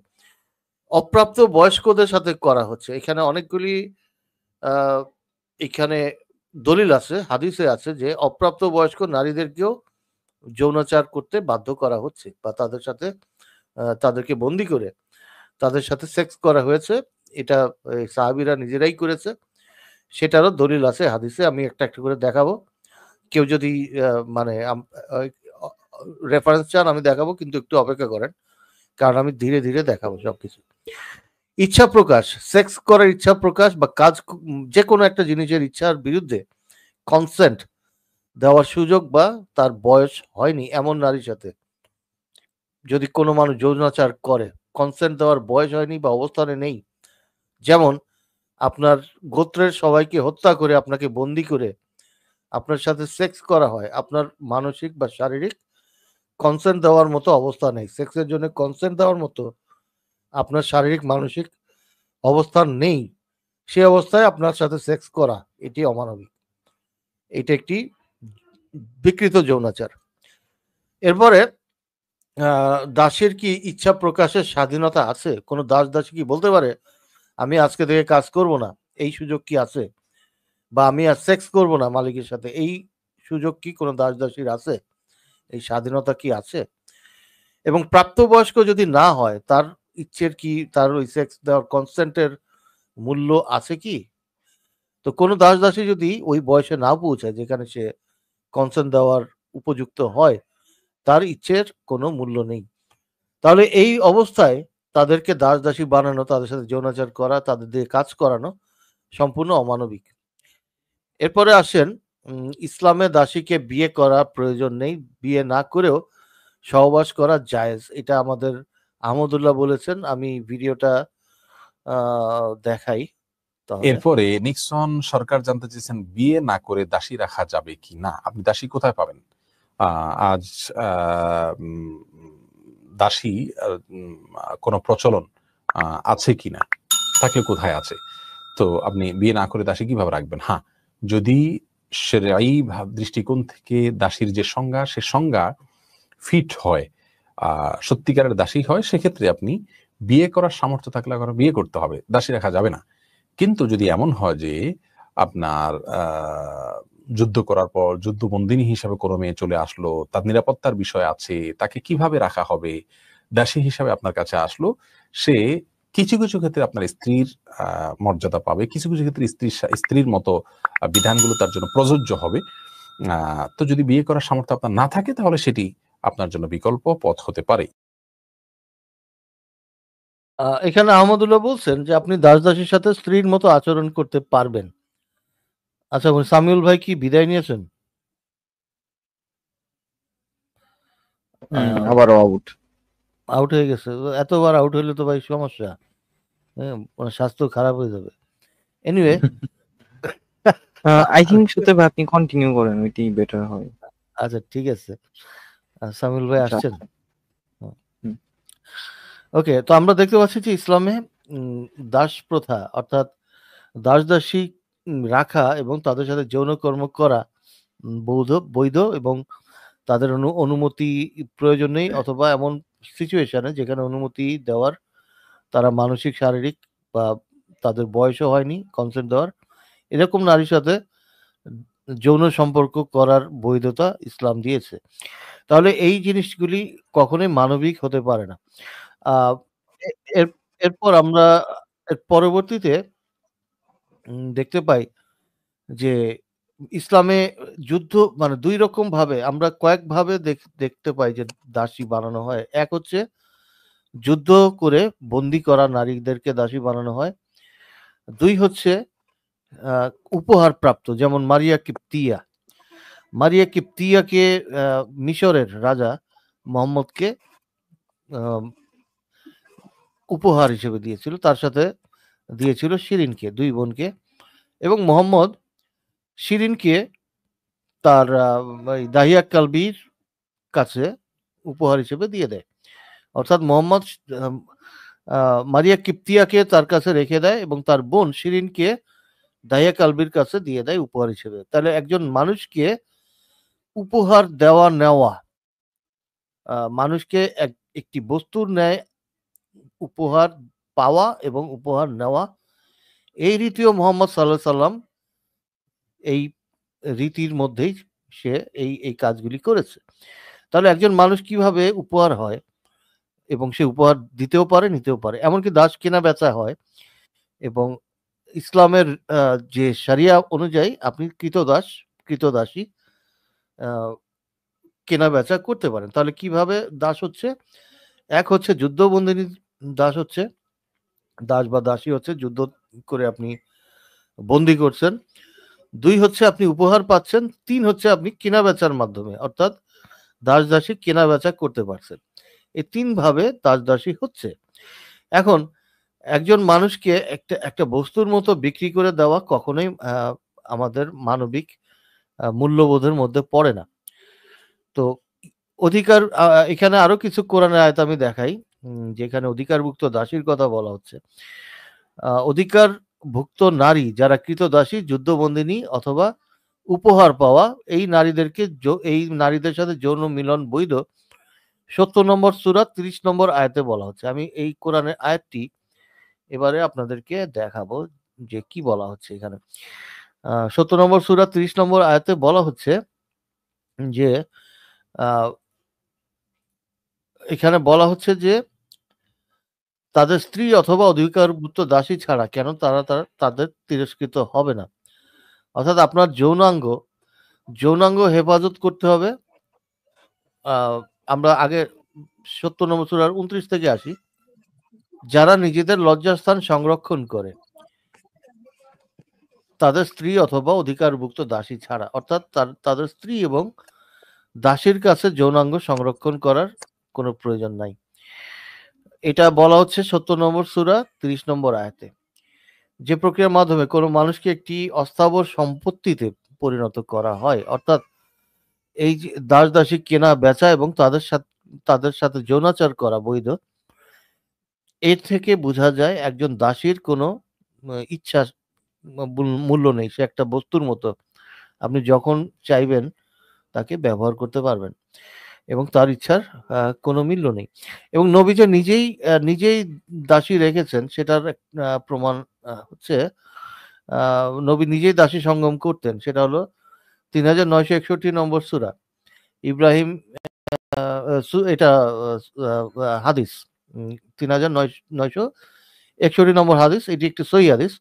অপ্রাপ্ত বয়স্কদের সাথে করা হচ্ছে। এখানে অনেকগুলি এখানে দলিল আছে, হাদিসে আছে যে অপ্রাপ্ত বয়স্ক নারীদেরকেও যৌনাচার করতে বাধ্য করা হচ্ছে, বা তাদেরকে বন্দি করে তাদের সাথে সেক্স করা হয়েছে। এটা সাহাবীরা নিজেরাই করেছে, সেটারও দলিল আছে হাদিসে। আমি একটা একটা করে দেখাবো, কেউ যদি মানে রেফারেন্স চান আমি দেখাবো, কিন্তু একটু অপেক্ষা করেন, কারণ আমি ধীরে ধীরে দেখাবো সবকিছু। ইচ্ছা প্রকাশ, সেক্স করার ইচ্ছা প্রকাশ বা কাজ, যে কোনো একটা জিনিসের ইচ্ছার বিরুদ্ধে কনসেন্ট দেওয়ার সুযোগ বা তার বয়স হয়নি এমন নারীর সাথে যদি কোনো মানুষ যৌনাচার করে, কনসেন্ট দেওয়ার বয়স হয়নি বা অবস্থানে নেই, যেমন আপনার গোত্রের সবাইকে হত্যা করে আপনাকে বন্দি করে আপনার সাথে সেক্স করা হয়, আপনার মানসিক বা শারীরিক কনসেন্ট দেওয়ার মতো অবস্থা নেই, সেক্সের জন্য কনসেন্ট দেওয়ার মতো আপনার শারীরিক মানসিক অবস্থান নেই, সে অবস্থায় আপনার সাথে সেক্স করা এটি অমানবিক, এটা একটি বিকৃত যৌনাচার। এরপরে দাসের কি ইচ্ছা প্রকাশের স্বাধীনতা আছে? কোনো দাসী কি বলতে পারে আমি আজকে থেকে কাজ করব না? এই সুযোগ কি আছে? বা আমি আর সেক্স করব না মালিকের সাথে, এই সুযোগ কি কোনো দাসীর আছে? এই স্বাধীনতা কি আছে? এবং প্রাপ্তবয়স্ক যদি না হয়, তার ইচ্ছের কি, তার ওই সেক্স দেওয়ার কনসেন্টের মূল্য আছে কি? তো কোনো দাসী যদি ওই বয়সে না পৌঁছায় যেখানে সে কনসেন্ট দেওয়ার উপযুক্ত হয়, তার ইচ্ছের কোনো মূল্য নেই। তাহলে এই অবস্থায় তাদেরকে দাসী বানানো, তাদের সাথে যৌনাচার করা, তাদের দিয়ে কাজ করানো সম্পূর্ণ অমানবিক। এরপরে আসেন, ইসলামে দাসীকে বিয়ে করা প্রয়োজন নেই, বিয়ে না করেও সহবাস করা জায়েজ, এটা আমাদের আহমদুল্লাহ বলেছেন। আমি ভিডিওটা দেখাই। এরপরে নিক্সন সরকার জানতে চেয়েছেন বিয়ে না করে দাসী রাখা যাবে কি না। আপনি দাসী কোথায় পাবেন? আজ দাসী কোনো প্রচলন আছে কিনা, থাকলে কোথায় আছে? তো আপনি বিয়ে না করে দাসী কিভাবে রাখবেন? হ্যাঁ, যদি শরঈ দৃষ্টিকোণ থেকে দাসীর যে সংজ্ঞা, সে সংজ্ঞা ফিট হয়, সত্যিকারের দাসী হয়, সেক্ষেত্রে আপনি বিয়ে করার সামর্থ্য থাকলে বিয়ে করতে হবে, দাসী রাখা যাবে না। কিন্তু যদি এমন হয় যে আপনার যুদ্ধ করার পর যুদ্ধবন্দিনী হিসাবে কোনো মেয়ে চলে আসলো, তার নিরাপত্তার বিষয় আছে, তাকে কিভাবে রাখা হবে, দাসী হিসাবে আপনার কাছে আসলো, সে কিছু কিছু ক্ষেত্রে আপনার স্ত্রীর মর্যাদা পাবে, কিছু কিছু ক্ষেত্রে স্ত্রীর মতো বিধানগুলো তার জন্য প্রযোজ্য হবে। তো যদি বিয়ে করার সামর্থ্য আপনার না থাকে, তাহলে সেটি আপনার জন্য বিকল্প পথ হতে পারে। এখানে আহমদুল্লাহ বলছেন যে আপনি দাস-দাসীর সাথে স্ত্রীর মতো আচরণ করতে পারবেন। আচ্ছা, সামিউল ভাই কি বিদায় নিয়েছেন? আবারও আউট। আউট হয়ে গেছে? এতবার আউট হইলে তো ভাই সমস্যা। হ্যাঁ, স্বাস্থ্য খারাপ হয়ে যাবে। এনিওয়ে আই থিংক সুতে ভাই আপনি কন্টিনিউ করেন, ওইটাই বেটার হয়। আচ্ছা, ঠিক আছে। সামিউল ভাই আচ্ছা, আসছেন? হুম। ওকে, তো আমরা দেখতে পাচ্ছি যে ইসলামে দাস প্রথা অর্থাৎ দাস-দাসী রাখা এবং তাদের সাথে যৌনকর্ম করা বৈধ এবং তাদের অনুমতি প্রয়োজন নেই, অথবা এমন সিচুয়েশনে যেখানে অনুমতি দেওয়ার তারা মানসিক, শারীরিক বা তাদের বয়সও হয়নি কনসেন্ট দেওয়ার, এরকম নারীর সাথে যৌন সম্পর্ক করার বৈধতা ইসলাম দিয়েছে। তাহলে এই জিনিসগুলি কখনোই মানবিক হতে পারে না। এরপর আমরা পরবর্তীতে দেখতে পাই যে ইসলামে যুদ্ধ মানে দুই রকম ভাবে আমরা কয়েকভাবে দেখতে পাই যে দাসী বানানো হয়। এক হচ্ছে যুদ্ধ করে বন্দি করা নারীদেরকে দাসী বানানো হয়। দুই হচ্ছে উপহার প্রাপ্ত, যেমন মারিয়া কিপ্তিয়াকে মিশরের রাজা মোহাম্মদকে উপহার হিসেবে দিয়েছিল, তার সাথে দিয়েছিল শিরিনকে, দুই বোনকে, এবং মোহাম্মদ শিরিনকে তার দাহিয়া কালবির কাছে উপহার হিসেবে দিয়ে দেয়। অর্থাৎ মোহাম্মদ মারিয়া কিপ্তিয়াকে তার কাছে রেখে দেয় এবং তার বোন শিরিনকে দাহিয়া কালবির কাছে দিয়ে দেয় উপহার হিসেবে। তাহলে একজন মানুষকে উপহার দেওয়া নেওয়া, মানুষকে একটি বস্তুর ন্যায় উপহার পাওয়া এবং উপহার নেওয়া, এই রীতিও মোহাম্মদ সাল্লাল্লাহু আলাইহি সাল্লাম এই রীতির মধ্যেই সে এই কাজগুলি করেছে। তাহলে একজন মানুষ কিভাবে উপহার হয় এবং সে উপহার দিতেও পারে, নিতেও পারে, এমনকি দাস কেনা বেচা হয়। এবং ইসলামের যে শরিয়া অনুযায়ী আপনি কৃতদাসী কেনা বেচা করতে পারেন। তাহলে কিভাবে দাস হচ্ছে? এক হচ্ছে যুদ্ধবন্দিনী দাস হচ্ছে, দাস বা দাসী হচ্ছে যুদ্ধ করে আপনি বন্দি করছেন। দুই হচ্ছে আপনি উপহার পাচ্ছেন। তিন হচ্ছে আপনি কেনা বেচার মাধ্যমে, অর্থাৎ দাস দাসী কেনা বেচা করতে পারছেন। এই তিন ভাবে দাস দাসী হচ্ছে। এখন একজন মানুষকে একটা বস্তুর মতো বিক্রি করে দেওয়া কখনোই আমাদের মানবিক মূল্যবোধের মধ্যে পড়ে না। তো অধিকার, এখানে আরো কিছু কোরআনের আয়াত আমি দেখাই যেখানে অধিকারভুক্ত দাসীর কথা বলা হচ্ছে। অধিকারভুক্ত নারী যারা কৃতদাসী, যুদ্ধবন্দিনী অথবা উপহার পাওয়া, এই নারীদের সাথে যৌন মিলন বৈধ ৭০ নম্বর সূরা ৩০ নম্বর আয়াতে বলা হচ্ছে। আমি এই কোরআনের আয়াতটি এবারে আপনাদেরকে দেখাবো যে কি বলা হচ্ছে এখানে। ৭০ নম্বর সূরা ৩০ নম্বর আয়াতে বলা হচ্ছে যে এখানে বলা হচ্ছে যে তাদের স্ত্রী অথবা অধিকারভুক্ত দাসী ছাড়া কেন তাদের তিরস্কৃত হবে না। অর্থাৎ আপনার যৌনাঙ্গ হেফাজত করতে হবে। আমরা আগে ৭০ নম্বর সূরার ২৯ থেকে আসি। যারা নিজেদের লজ্জাস্থান সংরক্ষণ করে তাদের স্ত্রী অথবা অধিকারভুক্ত দাসী ছাড়া, অর্থাৎ তাদের স্ত্রী এবং দাসীর কাছে যৌনাঙ্গ সংরক্ষণ করার কোনো প্রয়োজন নাই। এটা বলা হচ্ছে ৭০ নম্বর সূরা ৩০ নম্বর আয়াতে। যে প্রক্রিয়ার মাধ্যমে কোনো মানুষকে একটি অস্থাবর সম্পত্তিতে পরিণত করা হয়, অর্থাৎ এই যে দাস দাসী কেনা বেচা এবং তাদের সাথে যৌনাচার করা বৈধ, এর থেকে বোঝা যায় একজন দাসীর কোনো ইচ্ছা মূল্য নেই। সে একটা বস্তুর মতো, আপনি যখন চাইবেন তাকে ব্যবহার করতে পারবেন এবং তার ইচ্ছার কোনো মূল্য নেই। এবং নবী যে নিজেই দাসী রেখেছেন সেটার প্রমাণ হচ্ছে নবী নিজেই দাসী সঙ্গম করতেন। সেটা হলো ৩৯৬১ নম্বর সূরা। ইব্রাহিম এটা হাদিস 3961 নম্বর হাদিস। এটি একটি সহিহ হাদিস,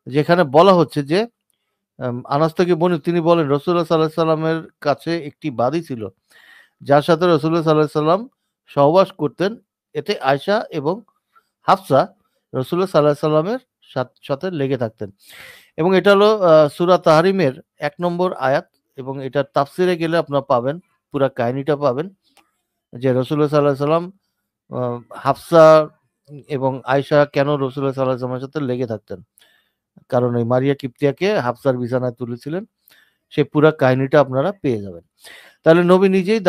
যেখানে বলা হচ্ছে যে আনাস থেকে বর্ণিত, তিনি বলেন রাসূলুল্লাহ সাল্লাল্লাহু আলাইহি সাল্লামের কাছে একটি বাদী ছিল যার সাথে রাসূলুল্লাহ সাল্লাল্লাহু আলাইহি সাল্লাম সহবাস করতেন। এতে আয়েশা এবং হাফসা রাসূলুল্লাহ সাল্লাল্লাহু আলাইহি সাল্লামের সাথে লেগে থাকতেন। এবং এটা হলো সূরা তাহরিমের 1 নম্বর আয়াত, এবং এটার তাফসিরে গেলে আপনারা পাবেন, পুরা কাহিনীটা পাবেন যে রাসূলুল্লাহ সাল্লাল্লাহু আলাইহি সাল্লাম হাফসা এবং আয়েশা কেন রাসূলুল্লাহ সাল্লাল্লাহু আলাইহি সাল্লামের সাথে লেগে থাকতেন, কারণ ওই মারিয়া কিপ্তিয়াকে হাফসার বিছানায় তুলেছিলেন। সেই পুরা কাহিনীটা আপনারা পেয়ে যাবেন। তাহলে নবী নিজেই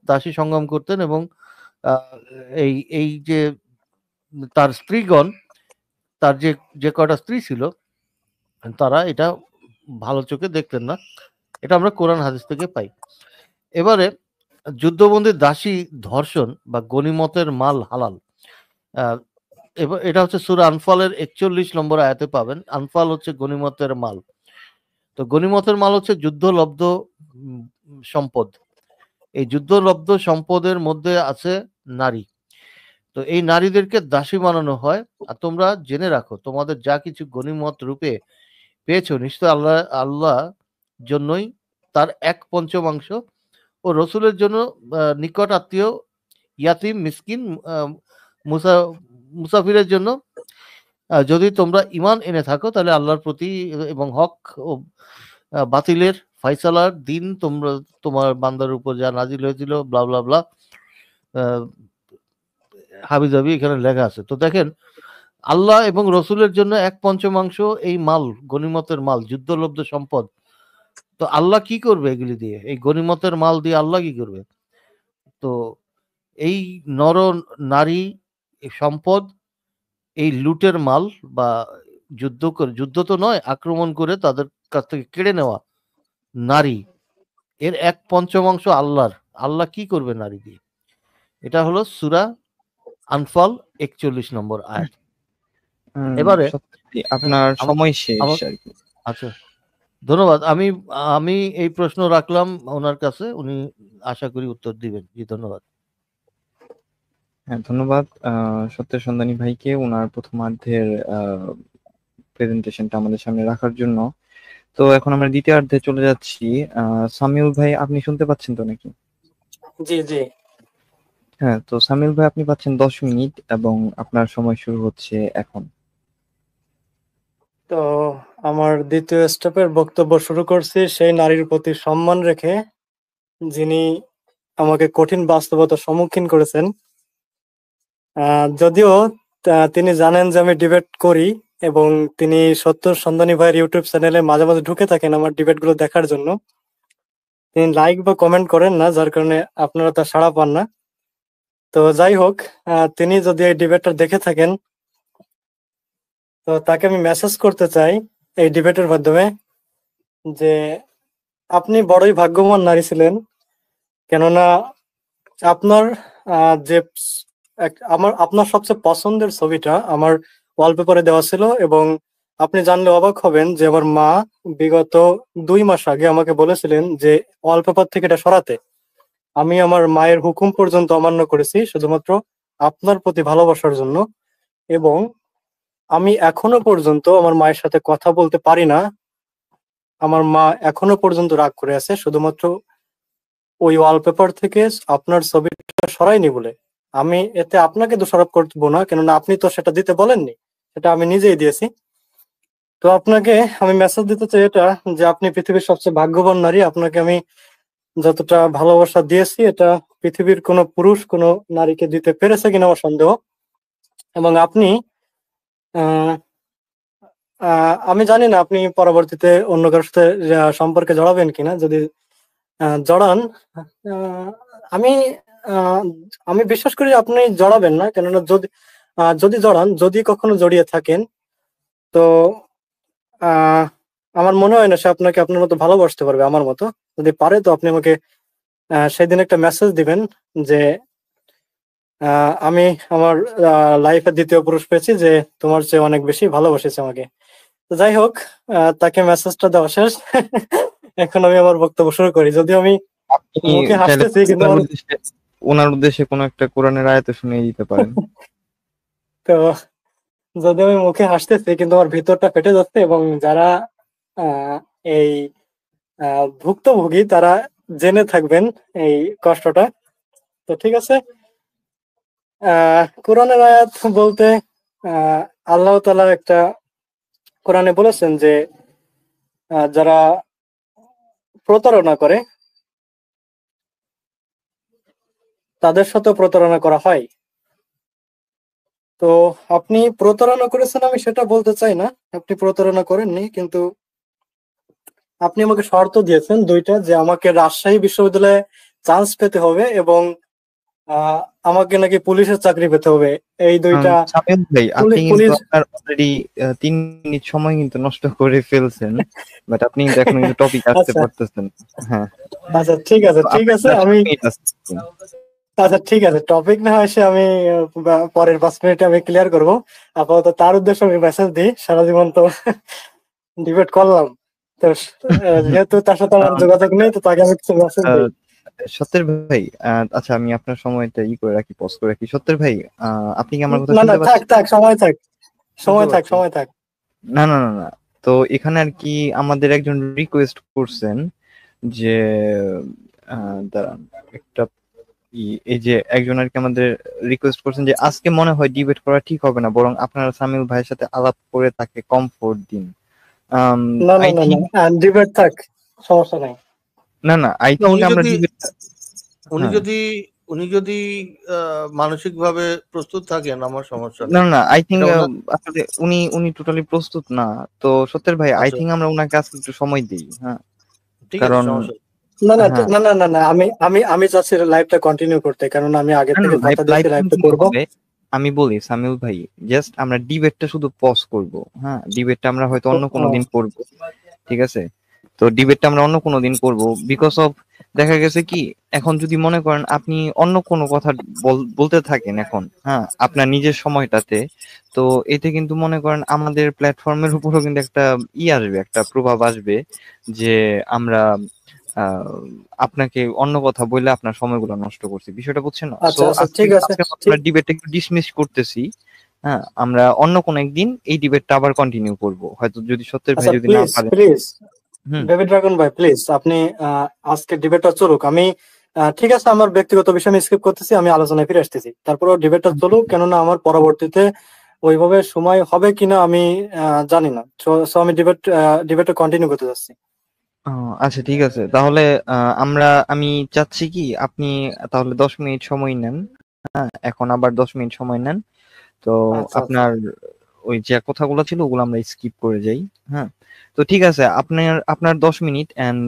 দাসী সঙ্গম করতেন, এবং এই এই যে তার স্ত্রীগণ, তার যে কয়টা স্ত্রী ছিল, তারা এটা ভালো চোখে দেখতেন না। এটা আমরা কোরআন হাদিস থেকে পাই। এবারে যুদ্ধবন্দী দাসী ধর্ষণ বা গনিমতের মাল হালাল, এবার এটা হচ্ছে সূরা আনফালের 41 নম্বর আয়াতে পাবেন। আনফাল হচ্ছে গনিমতের মাল। তো গনিমতের মাল হচ্ছে যুদ্ধলব্ধ সম্পদ। এই যুদ্ধলব্ধ সম্পদের মধ্যে আছে নারী। তো এই নারীদেরকে দাসী বানানো হয়। আর তোমরা জেনে রাখো, তোমাদের যা কিছু গনিমত রূপে পেয়েছো, নিশ্চয় আল্লাহ জন্যই তার 1/5 ও রসুলের জন্য নিকট আত্মীয়, ইয়াতিম, মিসকিন, মুসাফিরের জন্য, যদি তোমরা ঈমান এনে থাকো, তাহলে আল্লাহর প্রতি এবং হক ও বাতিলের ফায়সালার দিন তোমার বান্দার উপর যা নাজিল হয়েছিল, ব্লা ব্লা ব্লা, হাবিজাবি এখানে লেখা আছে। তো দেখেন, আল্লাহ এবং রসুলের জন্য 1/5 এই মাল, গনিমতের মাল, যুদ্ধলব্ধ সম্পদ। তো আল্লাহ কি করবে এগুলি দিয়ে? এই গনিমতের মাল দিয়ে আল্লাহ কি করবে? তো এই নর নারী সম্পদ, এই লুটের মাল বা যুদ্ধ তো নয়, আক্রমণ করে তাদের কাছ থেকে কেড়ে নেওয়া নারী, এর 1/5 আল্লাহর। আল্লাহ কি করবে নারী দিয়ে? এটা হলো সূরা আনফাল 41 নম্বর আয়াত। এবারে আপনার সময় শেষ আর কি। আচ্ছা, ধন্যবাদ। আমি এই প্রশ্ন রাখলাম ওনার কাছে, উনি আশা করি উত্তর দিবেন। জি, ধন্যবাদ। হ্যাঁ, ধন্যবাদ সত্য সন্ধানী ভাইকে ওনার প্রথমার্ধের প্রেজেন্টেশনটা আমাদের সামনে রাখার জন্য। তো এখন আমরা দ্বিতীয়ার্ধে চলে যাচ্ছি। সামিউল ভাই, আপনি শুনতে পাচ্ছেন তো নাকি? জি জি। হ্যাঁ, তো সামিউল ভাই, আপনি পাচ্ছেন 10 মিনিট এবং আপনার সময় শুরু হচ্ছে এখন। তো আমার দ্বিতীয় স্টেপের বক্তব্য শুরু করছি সেই নারীর প্রতি সম্মান রেখে, যিনি আমাকে কঠিন বাস্তবতার সম্মুখীন করেছেন। যদিও তিনি জানেন যে আমি ডিবেট করি, এবং তিনি সত্য সন্ধানী ভাইয়ের ইউটিউব চ্যানেলে মাঝে মাঝে ঢুকে থাকেন আমার ডিবেট গুলো দেখার জন্য। তিনি লাইক বা কমেন্ট করেন না, যার কারণে আপনারা তার সাড়া পান না। তো যাই হোক, তিনি যদি এই ডিবেটটা দেখে থাকেন, তো তাকে আমি মেসেজ করতে চাই এই ডিবেটের মাধ্যমে যে আপনি বড়ই ভাগ্যবান নারী ছিলেন, কেননা আপনার যে আপনার সবচেয়ে পছন্দের ছবিটা আমার ওয়ালপেপারে দেওয়া ছিল, এবং আপনি জানলে অবাক হবেন যে আমার মা বিগত 2 মাস আগে আমাকে বলেছিলেন যে ওয়ালপেপার থেকে এটা সরাতে। আমি আমার মায়ের হুকুম পর্যন্ত অমান্য করেছি শুধুমাত্র আপনার প্রতি ভালোবাসার জন্য, এবং আমি এখনো পর্যন্ত আমার মায়ের সাথে কথা বলতে পারি না। আমার মা এখনো পর্যন্ত রাগ করে আছে শুধুমাত্র ওই ওয়ালপেপার থেকে আপনার ছবিটা সরাইনি বলে। আমি এতে আপনাকে দোষারোপ করবো না, কেননা আপনি তো সেটা দিতে বলেননি, সেটা আমি নিজেই দিয়েছি। তো আপনাকে আমি মেসেজ দিতে চাই এটা, যে আপনি পৃথিবীর সবচেয়ে ভাগ্যবান নারী। আপনাকে আমি যতটা ভালোবাসা দিয়েছি, এটা পৃথিবীর কোনো পুরুষ কোনো নারীকে দিতে পেরেছে কিনা আমার সন্দেহ। এবং আপনি আমি জানি না আপনি পরবর্তীতে অন্য কারোর সাথে সম্পর্কে জড়াবেন কিনা। যদি জড়ান, আমি আমি বিশ্বাস করি আপনি জড়াবেন না, কেননা যদি জড়ান, যদি কখনো জড়িয়ে থাকেন, তো আমার মনে হয় না সে আপনাকে আপনার মতো ভালোবাসতে পারবে আমার মতো। যদি পারে তো আপনি আমাকে সেদিন একটা মেসেজ দিবেন যে আমি আমার লাইফে দ্বিতীয় পুরুষ পেয়েছি যে তোমার চেয়ে অনেক বেশি ভালোবাসেছে আমাকে। তো যাই হোক, তাকে মেসেজটা দেওয়া শেষ। এখন আমি আমার বক্তব্য শুরু করি। যদিও আমি আপনি মুখে চাইলে হাসতেছি কিন্তু ওনার আমার উদ্দেশ্যে ওনার উদ্দেশ্যে কোনো একটা কোরআনের আয়াত শুনিয়ে দিতে পারেন। তো যদি আমি মুখে হাসতেছি কিন্তু আমার ভিতরটা ফেটে যাচ্ছে, এবং যারা আহ, এই ভুক্তভোগী তারা জেনে থাকবেন এই কষ্টটা। তো ঠিক আছে, কোরআনের আয়াত বলতে আল্লাহ তাআলা একটা কোরআনে বলেছেন যে যারা প্রতারণা করে তাদের সাথে প্রতারণা করা হয়। তো আপনি প্রতারণা করেছেন আমি সেটা বলতে চাই না, আপনি প্রতারণা করেননি, কিন্তু আপনি আমাকে শর্ত দিয়েছেন দুইটা, যে আমাকে রাজশাহী বিশ্ববিদ্যালয়ে চান্স পেতে হবে এবং আমাকে নাকি পুলিশের চাকরি পেতে হবে। এই দুইটা সামিউল ভাই, আপনি কিন্তু পুলিশ। আপনার অলরেডি 3 মিনিট সময় কিন্তু নষ্ট করে ফেলছেন, বাট আপনি কিন্তু এখন কিন্তু টপিক আসতে আচ্ছা পারতেছেন। হ্যাঁ, আচ্ছা ঠিক আছে, তো ঠিক আপনার আছে, আর আমি 7 মিনিট আছে। আচ্ছা ঠিক আছে, টপিক না হয় সে আমি পরের 5 মিনিটে আমি ক্লিয়ার করব। আপাতত তার উদ্দেশ্যে আমি মেসেজ দিই, সারা জীবন তো ডিবেট করলাম, তো যেহেতু তার সাথে আমার আম, যোগাযোগ নেই, তো তাকে আমি কিছু মেসেজ আহ, দিই। সত্যের ভাই, আচ্ছা আমি আপনার সময়টা করে রাখি, পজ করে রাখি। সত্যের ভাই, আপনি কি আমার কথা না না, শুনতে থাক পাচ্ছেন? থাক, সময় থাক, শুনতে সময় থাক, পাচ্ছি। সময় থাক। না না না না, তো এখানে আর কি আমাদের একজন রিকোয়েস্ট করছেন যে দাঁড়ান একটা এই যে একজন আর কি আমাদের রিকোয়েস্ট করছেন যে আজকে মনে হয় ডিবেট করা ঠিক হবে না, বরং আপনারা সামিউল ভাইয়ের সাথে আলাপ করে তাকে কমফোর্ট দিন। না না আই না না, থিঙ্ক ডিবেট থাক, সমস্যা নাই। না না, আই না, থিঙ্ক আমরা ডিবেট, উনি হ্যাঁ যদি উনি যদি মানসিকভাবে প্রস্তুত থাকেন, আমার সমস্যা না নেই। না, আই থিঙ্ক এটা ওনার। আসলে উনি উনি টোটালি প্রস্তুত না। তো সত্যের ভাই, আই আচ্ছা, থিঙ্ক আমরা ওনাকে আজকে একটু সময় দিই। হ্যাঁ, ঠিক আছে, কারণ সমস্যা নেই। না না হ্যাঁ, না না না না, আমি চাচ্ছি লাইভটা কন্টিনিউ করতে, কারণ আমি আগে না না, থেকে লাইভ কথা লাইভ দিয়েছি লাইভটা কন্টিনিউ করব। হবে। আমি বলি সামিউল ভাই, জাস্ট আমরা ডিবেটটা শুধু পজ করব। হ্যাঁ, ডিবেটটা আমরা হয়তো অন্য কোনো দিন করব, ঠিক আছে? তো ডিবেটটা আমরা অন্য কোনো দিন করব, বিকজ অফ দেখা গেছে কি, এখন যদি মনে করেন আপনি অন্য কোনো কথা বলতে থাকেন এখন, হ্যাঁ, আপনার নিজের সময়টাতে, তো এতে কিন্তু মনে করেন আমাদের প্ল্যাটফর্মের উপরও কিন্তু একটা আসবে, একটা প্রভাব আসবে যে আমরা আহ, আপনাকে অন্য কথা বললে আপনার সময়গুলো নষ্ট করছি, বিষয়টা বুঝছেন না? সো আচ্ছা আচ্ছা, আজকে ঠিক আছে, আজকে ঠিক। আমরা ডিবেটটা একটু ডিসমিস করতেছি। হ্যাঁ, আমরা অন্য কোনো একদিন এই ডিবেটটা আবার কন্টিনিউ করব, হয়তো যদি সত্যের ভাই আচ্ছা যদি না প্লিজ পারে। Please, hmm. বেবি ড্রাগন ভাই প্লিজ, আপনি আজকে ডিবেটটা চলুক। আমি ঠিক আছে, আমার ব্যক্তিগত বিষয় আমি স্কিপ করতেছি, আমি আলোচনায় ফিরে আসতেছি, তারপরেও ডিবেটটা চলুক, কেননা আমার পরবর্তীতে ওইভাবে সময় হবে কিনা আমি জানি না। সো আমি ডিবেটটা কন্টিনিউ করতে যাচ্ছি। আচ্ছা ঠিক আছে, তাহলে আমি চাচ্ছি কি আপনি তাহলে 10 মিনিট সময় নেন। হ্যাঁ, এখন আবার 10 মিনিট সময় নেন। তো আচ্ছা আচ্ছা আপনার ওই যে কথাগুলো ছিল ওগুলো আমরা স্কিপ করে যাই। হ্যাঁ, তো ঠিক আছে, আপনার আপনার 10 মিনিট, এন্ড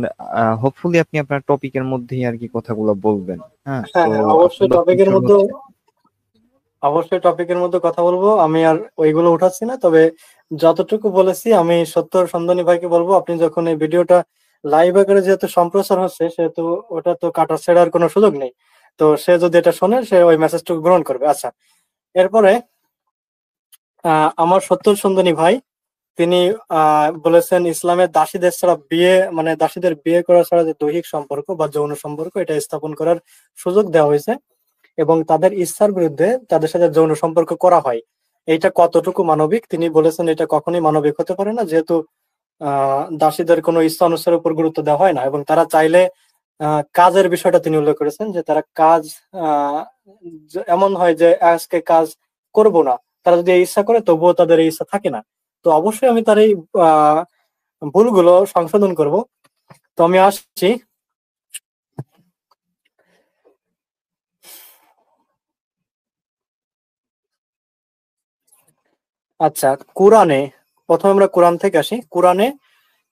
হোপফুলি আপনি আপনার টপিকের মধ্যেই আর কি কথাগুলো বলবেন। হ্যাঁ, হ্যাঁ তো হ্যাঁ, আপনার অবশ্যই 10 মিনিট টপিকের শুরু মধ্যে, হচ্ছে। কথা বলবো। আমি আর ওইগুলো উঠাচ্ছি না, তবে যতটুকু বলেছি আমি সত্তর সন্ধানী ভাইকে বলবো, আপনি যখন এই ভিডিওটা লাইভ আকারে যেহেতু সম্প্রচার হচ্ছে, সেহেতু ওটা তো কাটা ছেড়ার কোনো সুযোগ নেই। তো সে যদি এটা শোনে, সে ওই মেসেজটুকু গ্রহণ করবে। আচ্ছা, এরপরে আমার সত্তর সন্ধানী ভাই, তিনি বলেছেন ইসলামের দাসীদের ছাড়া বিয়ে, মানে দাসীদের বিয়ে করা ছাড়া যে দৈহিক সম্পর্ক বা যৌন সম্পর্ক, এটা স্থাপন করার সুযোগ দেওয়া হয়েছে এবং তাদের ইচ্ছার বিরুদ্ধে তাদের সাথে যৌন সম্পর্ক করা হয়। এইটা কতটুকু মানবিক? তিনি বলেছেন এটা কখনোই মানবিক হতে পারে না, যেহেতু দাসীদের কোনো ইচ্ছা অনুসারের উপর গুরুত্ব দেওয়া হয় না, এবং তারা চাইলে কাজের বিষয়টা তিনি উল্লেখ করেছেন যে তারা কাজ এমন হয় যে আজকে কাজ করব না, তারা যদি এই ইচ্ছা করে তবুও তাদের এই ইচ্ছা থাকে না। তো অবশ্যই আমি তার এই আহ ভুলগুলো সংশোধন করব। তো আমি আসছি। আচ্ছা, কোরআনে, প্রথমে আমরা কোরআন থেকে আসি। কোরআনে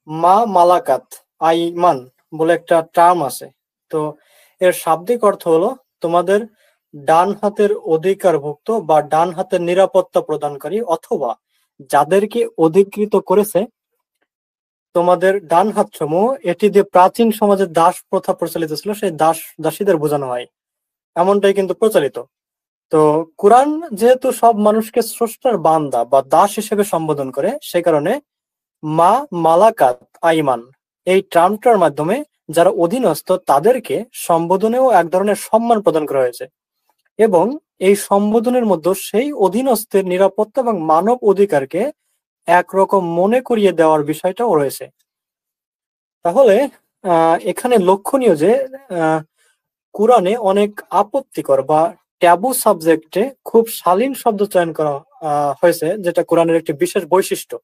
মা মালাকাত আইমান বলে একটা টার্ম আছে। তো এর শাব্দিক অর্থ হলো তোমাদের ডান হাতের অধিকারভুক্ত বা ডান হাতের নিরাপত্তা প্রদানকারী, অথবা যাদেরকে অধিকৃত করেছে তোমাদের ডান হাত সমূহ। এটি দিয়ে প্রাচীন সমাজে দাস প্রথা প্রচলিত ছিল, সেই দাসীদের বোঝানো হয়, এমনটাই কিন্তু প্রচলিত। তো কোরআন যেহেতু সব মানুষকে স্রষ্টার বান্দা বা দাস হিসেবে সম্বোধন করে, সে কারণে মা মালাকাত আইমান এই টার্মটার মাধ্যমে যারা অধীনস্থ তাদেরকে সম্বোধনেও এক ধরনের সম্মান প্রদান করা হয়েছে, এবং এই সম্বোধনের মধ্যে সেই অধীনস্থের নিরাপত্তা এবং মানব অধিকারকে একরকম মনে করিয়ে দেওয়ার বিষয়টাও রয়েছে। তাহলে এখানে লক্ষণীয় যে কোরআনে অনেক আপত্তিকর বা ট্যাবু সাবজেক্টে খুব শালীন শব্দ চয়ন করা হয়েছে, যেটা কোরআনের একটি বিশেষ বৈশিষ্ট্য।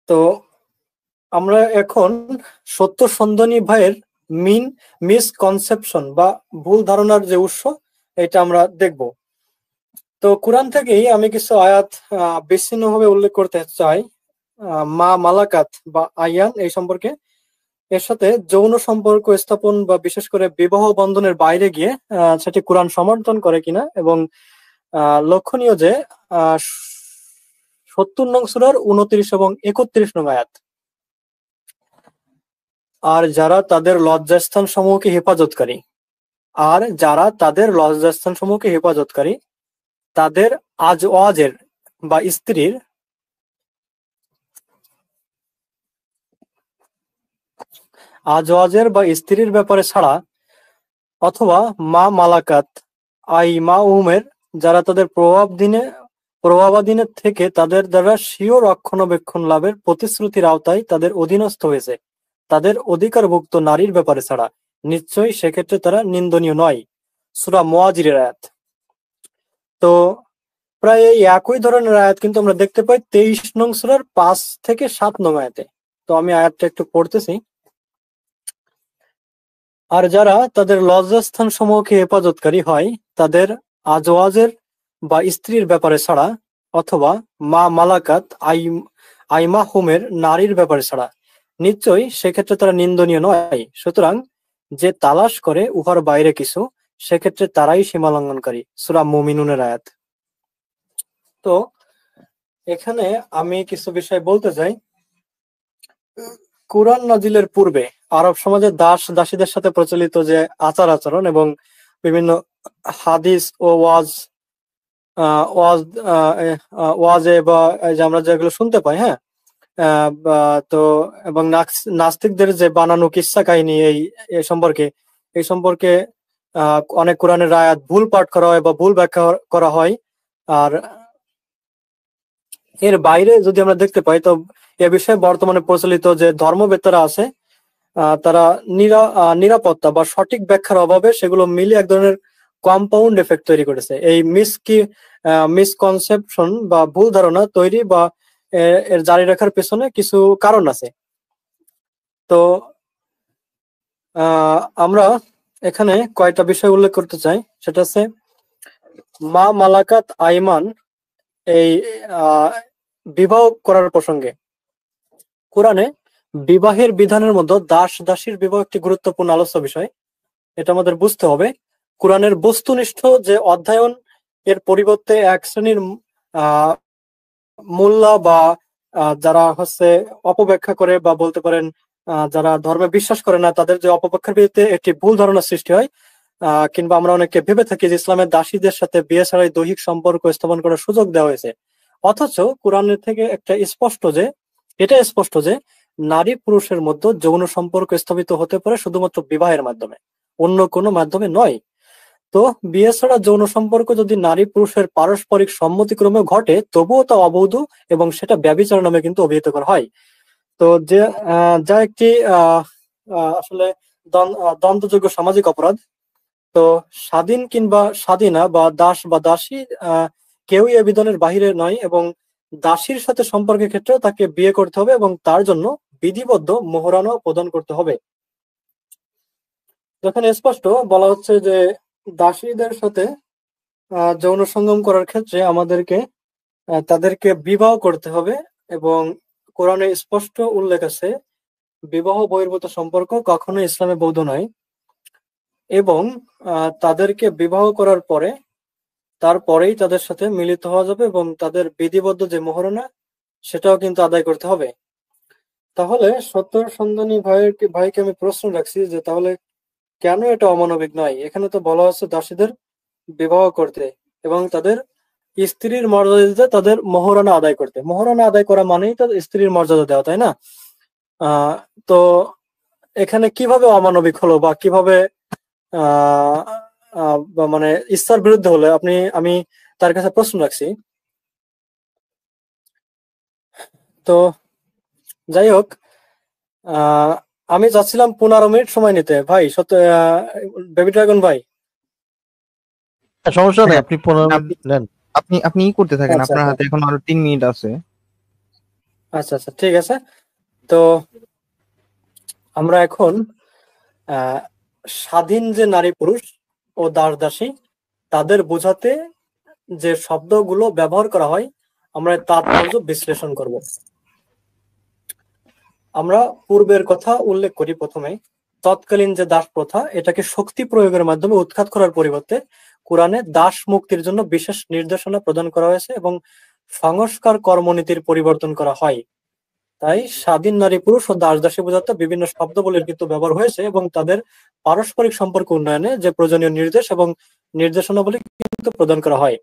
তো আমরা এখন সত্য সন্ধানী ভাইয়ের মিসকনসেপশন বা ভুল ধারণার যে উৎস, এটা আমরা দেখব। তো কোরআন থেকেই আমি কিছু আয়াত বিচ্ছিন্নভাবে উল্লেখ করতে চাই মা মালাকাত বা আয়ান এই সম্পর্কে। এর সাথে যৌন সম্পর্ক স্থাপন বা বিশেষ করে বিবাহ বন্ধনের বাইরে গিয়ে সেটি কোরআন সমর্থন করে কিনা, এবং লক্ষণীয় যে ৭০ নং সূরার ২৯ এবং ৩১ নং আয়াত, আর যারা তাদের লজ্জাস্থান সমূহকে হেফাজতকারী তাদের আজওয়াজের বা স্ত্রীর ব্যাপারে ছাড়া, অথবা মা মালাকাত আইমাউহুমের যারা তাদের প্রভাবাধীনে থেকে তাদের দ্বারা স্বীয় রক্ষণাবেক্ষণ লাভের প্রতিশ্রুতির আওতায় তাদের অধীনস্থ হয়েছে, তাদের অধিকারভুক্ত নারীর ব্যাপারে ছাড়া, নিশ্চয়ই সেক্ষেত্রে তারা নিন্দনীয় নয়। সূরা মুআজিরের আয়াত। তো প্রায় এই একই ধরনের আয়াত কিন্তু আমরা দেখতে পাই ২৩ নং সূরার ৫ থেকে ৭ নং আয়াতে। তো আমি আয়াতটা একটু পড়তেছি। আর যারা তাদের লজ্জাস্থান সমূহকে হেফাজতকারী হয় তাদের আজওয়াজের বা স্ত্রীর ব্যাপারে ছাড়া, অথবা মা মালাকাত আইমাহুমের নারীর ব্যাপারে ছাড়া, নিশ্চয়ই সেক্ষেত্রে তারা নিন্দনীয় নয়। সুতরাং যে তালাশ করে উহার বাইরে কিছু, সেক্ষেত্রে তারাই সীমালঙ্ঘনকারী। সূরা মুমিনুনের আয়াত। তো এখানে আমি কিছু বিষয় বলতে চাই। কুরআন নাজিলের পূর্বে আরব সমাজে দাস দাসীদের সাথে প্রচলিত যে আচার আচরণ এবং বিভিন্ন হাদিস ও ওয়াজে বা যে আমরা যেগুলো শুনতে পাই, হ্যাঁ, তো এবং নাস্তিকদের যে বানানো কিস্সা কাহিনী এই সম্পর্কে অনেক কোরআনের আয়াত ভুল পাঠ করা হয় বা ভুল ব্যাখ্যা করা হয়। আর এর বাইরে যদি আমরা দেখতে পাই, তো এ বিষয়ে বর্তমানে প্রচলিত যে ধর্মবেত্তারা আছে, তারা নিরাপত্তা বা সঠিক ব্যাখ্যার অভাবে সেগুলো মিলিয়ে এক ধরনের কম্পাউন্ড এফেক্ট তৈরি করেছে। এই মিসকনসেপশন বা ভুল ধারণা তৈরি বা এর জারি রাখার পেছনে কিছু কারণ আছে। তো আমরা এখানে কয়েকটা বিষয় উল্লেখ করতে চাই। সেটা হচ্ছে মা মালাকাত আইমান এই বিবাহ করার প্রসঙ্গে কোরআনে বিবাহের বিধানের মধ্যে দাস দাসীর বিবাহ একটি গুরুত্বপূর্ণ আলোচ্য বিষয়। এটা আমাদের বুঝতে হবে। কোরআনের বস্তুনিষ্ঠ যে অধ্যয়ন এর পরিবর্তে এক শ্রেণীর মোল্লা বা যারা হচ্ছে অপব্যাখ্যা করে বা বলতে পারেন যারা ধর্মে বিশ্বাস করে না, তাদের যে অপব্যাখ্যার বিরুদ্ধে একটি ভুল ধারণার সৃষ্টি হয়। কিংবা আমরা অনেকে ভেবে থাকি যে ইসলামের দাসীদের সাথে বিয়ে ছাড়াই দৈহিক সম্পর্ক স্থাপন করার সুযোগ দেওয়া হয়েছে। অথচ কোরআনের থেকে এটা স্পষ্ট যে নারী পুরুষের মধ্যে যৌন সম্পর্ক স্থাপিত হতে পারে শুধুমাত্র বিবাহের মাধ্যমে, অন্য কোনো মাধ্যমে নয়। তো বিয়ে ছাড়া যৌন সম্পর্ক যদি নারী পুরুষের পারস্পরিক সম্মতিক্রমে ঘটে, তবুও তা অবৈধ এবং সেটা ব্যভিচার নামে কিন্তু অভিহিত করা হয়। তো যা একটি আসলে দণ্ডযোগ্য সামাজিক অপরাধ। তো স্বাধীন কিংবা স্বাধীনা বা দাস বা দাসী কেউই এ বিধানের বাহিরে নয়, এবং দাসীর সাথে সম্পর্কের ক্ষেত্রেও তাকে বিয়ে করতে হবে এবং তার জন্য বিধিবদ্ধ মোহরানা প্রদান করতে হবে। যেখানে স্পষ্ট বলা হচ্ছে যে দাসীদের সাথে যৌন সঙ্গম করার ক্ষেত্রে আমাদেরকে তাদেরকে বিবাহ করতে হবে, এবং কোরআনে স্পষ্ট উল্লেখ আছে বিবাহ বহির্ভূত সম্পর্ক কখনো ইসলামে বৈধ নয়, এবং তাদেরকে বিবাহ করার তারপরেই তাদের সাথে মিলিত হওয়া যাবে এবং তাদের বিধিবদ্ধ যে মোহরানা সেটাও কিন্তু আদায় করতে হবে। তাহলে সত্য সন্ধানী ভাইকে আমি প্রশ্ন রাখছি যে তাহলে কেন এটা অমানবিক নয়? এখানে তো বলা হচ্ছে দাসীদের বিবাহ করতে এবং তাদের স্ত্রীর মর্যাদা দিতে, তাদের মোহরানা আদায় করতে। মোহরানা আদায় করা মানেই তো স্ত্রীর মর্যাদা দেওয়া, তাই না? তো এখানে কিভাবে অমানবিক হলো বা কিভাবে বা মানে ইচ্ছার বিরুদ্ধে হলো আমি তার কাছে প্রশ্ন রাখছি। তো যাই হোক, আমি চাচ্ছিলাম 15 মিনিট সময় নিতে ভাই, সত্য বেবি ড্রাগন ভাই। সমস্যা নেই, হ্যাঁ, আপনি 15 মিনিট আপনি নেন। আপনি ই করতে থাকেন, আচ্ছা আপনার আচ্ছা হাতে এখন আরো 3 মিনিট আছে। আচ্ছা আচ্ছা, ঠিক আছে। তো আমরা এখন আহ স্বাধীন যে নারী পুরুষ ও দাস দাসী তাদের বোঝাতে যে শব্দগুলো ব্যবহার করা হয়, আমরা এর তাৎপর্য বিশ্লেষণ করব। আমরা পূর্বের কথা উল্লেখ করি প্রথমে। তৎকালীন যে দাস প্রথা, এটাকে শক্তি প্রয়োগের মাধ্যমে উৎখাত করার পরিবর্তে কোরআনে দাস মুক্তির জন্য বিশেষ নির্দেশনা প্রদান করা হয়েছে এবং সংস্কার কর্মনীতির পরিবর্তন করা হয়। তাই স্বাধীন নারী পুরুষ ও দাস দাসী বোঝাতে বিভিন্ন শব্দবলীর কিন্তু ব্যবহার হয়েছে এবং তাদের পারস্পরিক সম্পর্ক উন্নয়নে যে প্রয়োজনীয় নির্দেশ এবং নির্দেশনাবলী কিন্তু প্রদান করা হয়।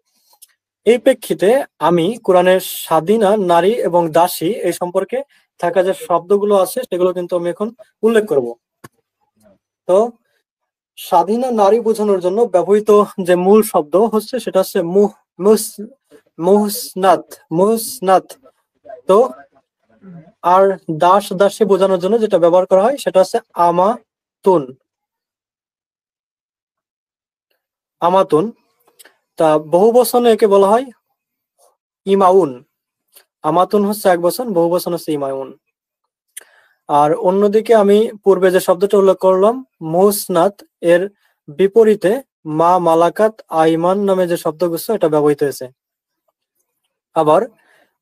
এই প্রেক্ষিতে আমি কোরআনের স্বাধীনা নারী এবং দাসী এই সম্পর্কে থাকা যে শব্দগুলো আছে সেগুলো কিন্তু আমি এখন উল্লেখ করব। তো স্বাধীনা নারী বোঝানোর জন্য ব্যবহৃত যে মূল শব্দ হচ্ছে সেটা হচ্ছে মুহসনাত মুহসনাত। তো আর দাস দাসী বোঝানোর জন্য যেটা ব্যবহার করা হয় সেটা হচ্ছে আমাতুন আমাতুন। তা বহু বচনে একে বলা হয় ইমাউন। আমাতুন হচ্ছে এক বচন, বহু বচন হচ্ছে ইমাউন। আর অন্যদিকে আমি পূর্বে যে শব্দটা উল্লেখ করলাম মুহসনাত, এর বিপরীতে মা মালাকাত আইমান নামে যে শব্দগুচ্ছ এটা ব্যবহৃত হয়েছে। আবার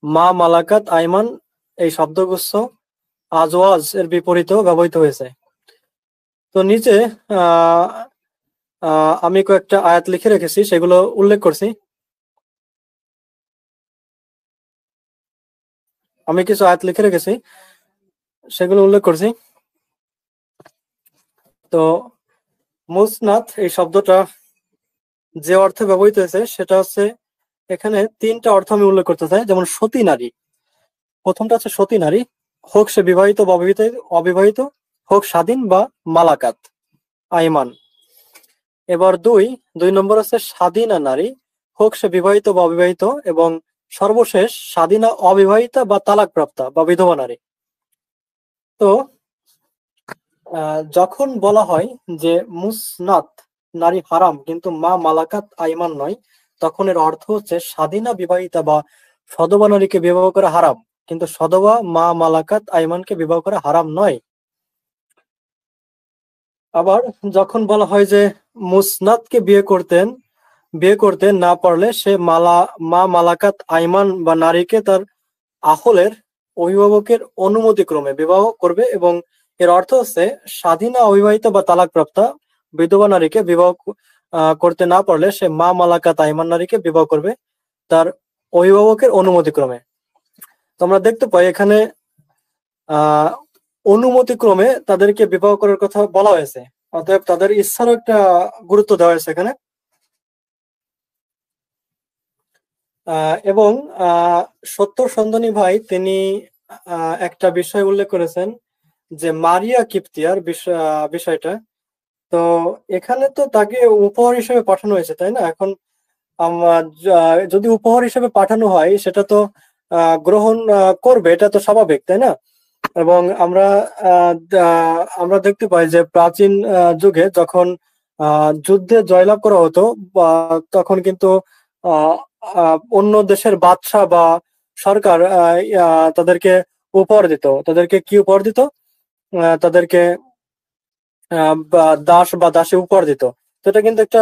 মা মালাকাত আইমান এই শব্দগুচ্ছ আজওয়াজ এর বিপরীতেও ব্যবহৃত হয়েছে। তো নিচে আহ আমি কয়েকটা আয়াত লিখে রেখেছি, সেগুলো উল্লেখ করছি। আমি কিছু আয়াত লিখে রেখেছি, সেগুলো উল্লেখ করছি। তো মুসনাত এই শব্দটা যে অর্থে ব্যবহৃত হয়েছে সেটা হচ্ছে, এখানে 3টা অর্থ আমি উল্লেখ করতে চাই। যেমন সতী নারী, প্রথমটা হচ্ছে সতী নারী, হোক সে বিবাহিত বা অবিবাহিত, হোক স্বাধীন বা মালাকাত আইমান। এবার দুই নম্বর হচ্ছে স্বাধীনা নারী, হোক সে বিবাহিত বা অবিবাহিত, এবং সর্বশেষ স্বাধীনা অবিবাহিতা বা তালাকপ্রাপ্তা বা বিধবা নারী। তো যখন বলা হয় যে মুসনাত নারী হারাম কিন্তু মা মালাকাত আইমান নয়, তখন এর অর্থ হচ্ছে স্বাধীনা বিবাহিতা বা সধবা নারীকে বিবাহ করা হারাম, কিন্তু সধবা মা মালাকাত আইমানকে বিবাহ করা হারাম নয়। আবার যখন বলা হয় যে মুসনাতকে বিয়ে করতে না পারলে সে মা মালাকাত আইমান বা নারীকে তার আহলের অভিভাবকের অনুমতি ক্রমে বিবাহ করবে, এবং এর অর্থ হচ্ছে স্বাধীনা অবিবাহিতা বা তালাকপ্রাপ্তা বিধবা নারীকে বিবাহ করতে না পারলে সে মা মালাকাত আইমান নারীকে বিবাহ করবে তার অভিভাবকের অনুমতি ক্রমে। তো আমরা দেখতে পাই এখানে আহ অনুমতি ক্রমে তাদেরকে বিবাহ করার কথা বলা হয়েছে, অতএব তাদের ইচ্ছারও একটা গুরুত্ব দেওয়া হয়েছে এখানে। এবং সত্য সন্ধানী ভাই তিনি একটা বিষয় উল্লেখ করেছেন যে মারিয়া কিপ্তিয়ার বিষয়টা। তো এখানে তো তাকে উপহার হিসেবে পাঠানো হয়েছে, তাই না? এখন যদি উপহার হিসেবে পাঠানো হয় সেটা তো গ্রহণ করবে, এটা তো স্বাভাবিক, তাই না? এবং আমরা দেখতে পাই যে প্রাচীন যুগে যখন যুদ্ধে জয়লাভ করা হতো, তখন কিন্তু অন্য দেশের বাদশা বা সরকার তাদেরকে উপহার দিত। তাদেরকে কি উপহার দিত? তাদেরকে দাস বা দাসী উপহার দিত। তো এটা কিন্তু একটা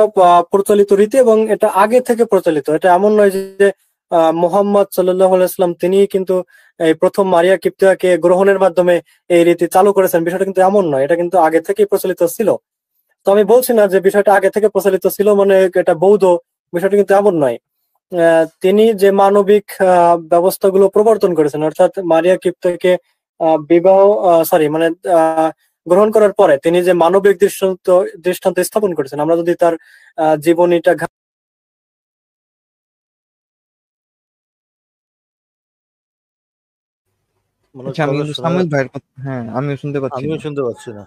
প্রচলিত রীতি এবং এটা আগে থেকে প্রচলিত। এটা এমন নয় যে মুহাম্মদ সাল্লাল্লাহু আলাইহি ওয়াসাল্লাম তিনি কিন্তু এই প্রথম মারিয়া কিপ্তিয়াকে গ্রহণের মাধ্যমে এই রীতি চালু করেছেন, বিষয়টা কিন্তু এমন নয়। এটা কিন্তু আগে থেকেই প্রচলিত ছিল। তো আমি বলছি না যে বিষয়টা আগে থেকে প্রচলিত ছিল মানে এটা বৈধ, বিষয়টা কিন্তু এমন নয়। তিনি যে মানবিক ব্যবস্থাগুলো প্রবর্তন করেছেন, অর্থাৎ মারিয়া কিপ্তিয়াকে বিবাহ মানে গ্রহণ করার পরে তিনি যে মানবিক দৃষ্টান্ত স্থাপন করেছেন, আমরা যদি তার জীবনীটা মনে আচ্ছা, হচ্ছে আমি কথা কিন্তু শোনা সাময়িক যাচ্ছে। ভাইয়ের কথা, হ্যাঁ আমিও শুনতে পাচ্ছি আমিও না। শুনতে পাচ্ছি না।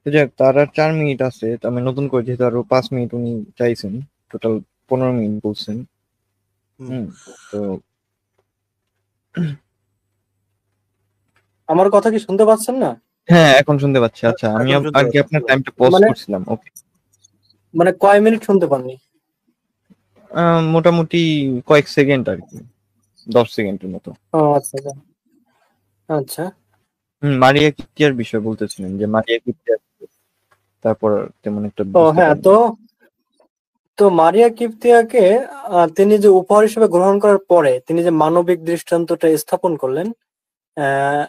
তো যাক, তার আর 4 মিনিট আছে, তো আমি নতুন করে যেহেতু আরো 5 মিনিট উনি চাইছেন, টোটাল 15 মিনিট বলছেন। হুম। তো আমার কথা কি শুনতে পাচ্ছেন না? হ্যাঁ, এখন শুনতে পাচ্ছি। আচ্ছা, আমি এখন শুনতে আগে পাচ্ছি। আপনার টাইমটা পজ মানে করছিলাম। ওকে, মানে কয় মিনিট শুনতে পাননি? মোটামুটি কয়েক সেকেন্ড আর কি, 10 সেকেন্ডের মতো। ও আচ্ছা আচ্ছা। আচ্ছা মারিয়া কিপ্টিয়ার বিষয় বলতেছিলেন, যে মারিয়া কিপ্টিয়ার, তারপর তেমন একটা ও বুঝতে হ্যাঁ, পারিনি। তো তো মারিয়া কিপ্তিয়াকে তিনি যে উপহার হিসেবে গ্রহণ করার পরে তিনি যে মানবিক দৃষ্টান্তটা স্থাপন করলেন, আহ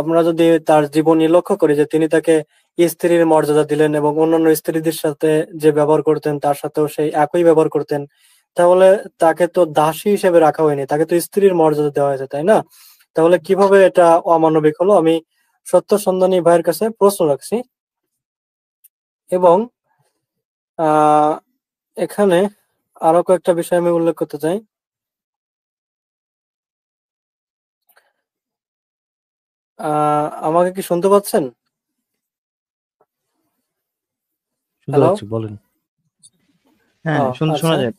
আমরা যদি তার জীবনী লক্ষ্য করি যে তিনি তাকে স্ত্রীর মর্যাদা দিলেন এবং অন্যান্য স্ত্রীদের সাথে যে ব্যবহার করতেন তার সাথেও সেই একই ব্যবহার করতেন, তাহলে তাকে তো দাসী হিসেবে রাখা হয়নি, তাকে তো স্ত্রীর মর্যাদা দেওয়া হয়েছে, তাই না? তাহলে কিভাবে এটা অমানবিক হলো? আমি সত্য সন্ধানী ভাইয়ের কাছে প্রশ্ন রাখছি। এবং আহ এখানে আরো কয়েকটা বিষয় আমি উল্লেখ করতে চাই। আমাকে কি শুনতে পাচ্ছেন? শুনতে হ্যালো? পাচ্ছি, বলেন। হ্যাঁ, শোনা আচ্ছা যায়।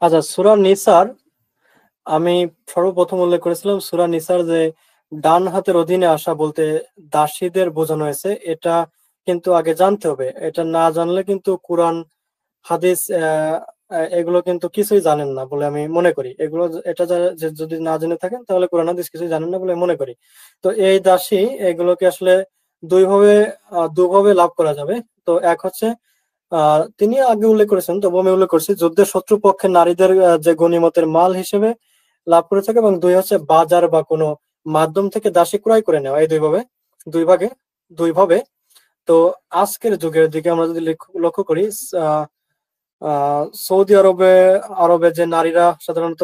আচ্ছা, সূরা নিসার আমি সর্বপ্রথম উল্লেখ করেছিলাম, সূরা নিসার যে ডান হাতের অধীনে আসা বলতে দাসীদের বোঝানো হয়েছে, এটা কিন্তু আগে জানতে হবে। এটা না জানলে কিন্তু কোরআন হাদিস এগুলো কিন্তু কিছুই জানেন না বলে আমি মনে করি। এগুলো এটা যদি না জেনে থাকেন তাহলে কোরআন হাদিস কিছুই জানেন না বলে মনে করি। তো এই দাসী এগুলোকে আসলে দুভাবে লাভ করা যাবে। তো এক হচ্ছে, তিনি আগে উল্লেখ করেছেন, তবু আমি উল্লেখ করছি, যুদ্ধের শত্রুপক্ষের নারীদের যে গনিমতের মাল হিসেবে লাভ করে থাকে, এবং দুই হচ্ছে বাজার বা কোনো মাধ্যম থেকে দাসী ক্রয় করে নেওয়া। এই দুই ভাবে। তো আজকের যুগের দিকে আমরা যদি লক্ষ্য করি, আহ সৌদি আরবে যে নারীরা সাধারণত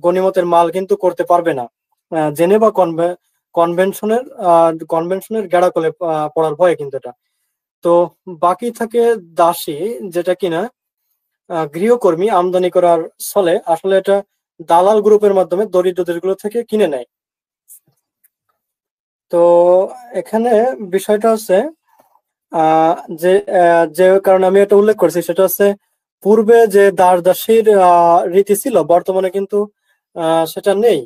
গনিমতের মাল কিন্তু করতে পারবে না, জেনেভা কনভেনশনের গ্যাড়াকলে পড়ার ভয়ে কিন্তু এটা। তো বাকি থাকে দাসী, যেটা কিনা গৃহকর্মী আমদানি করার ছলে আসলে এটা দালাল গ্রুপের মাধ্যমে দরিদ্র দেশগুলো থেকে কিনে নেয়। তো এখানে বিষয়টা হচ্ছে, আহ যে যে কারণে আমি এটা উল্লেখ করছি সেটা হচ্ছে, পূর্বে যে দাস দাসীর রীতি ছিল বর্তমানে কিন্তু সেটা নেই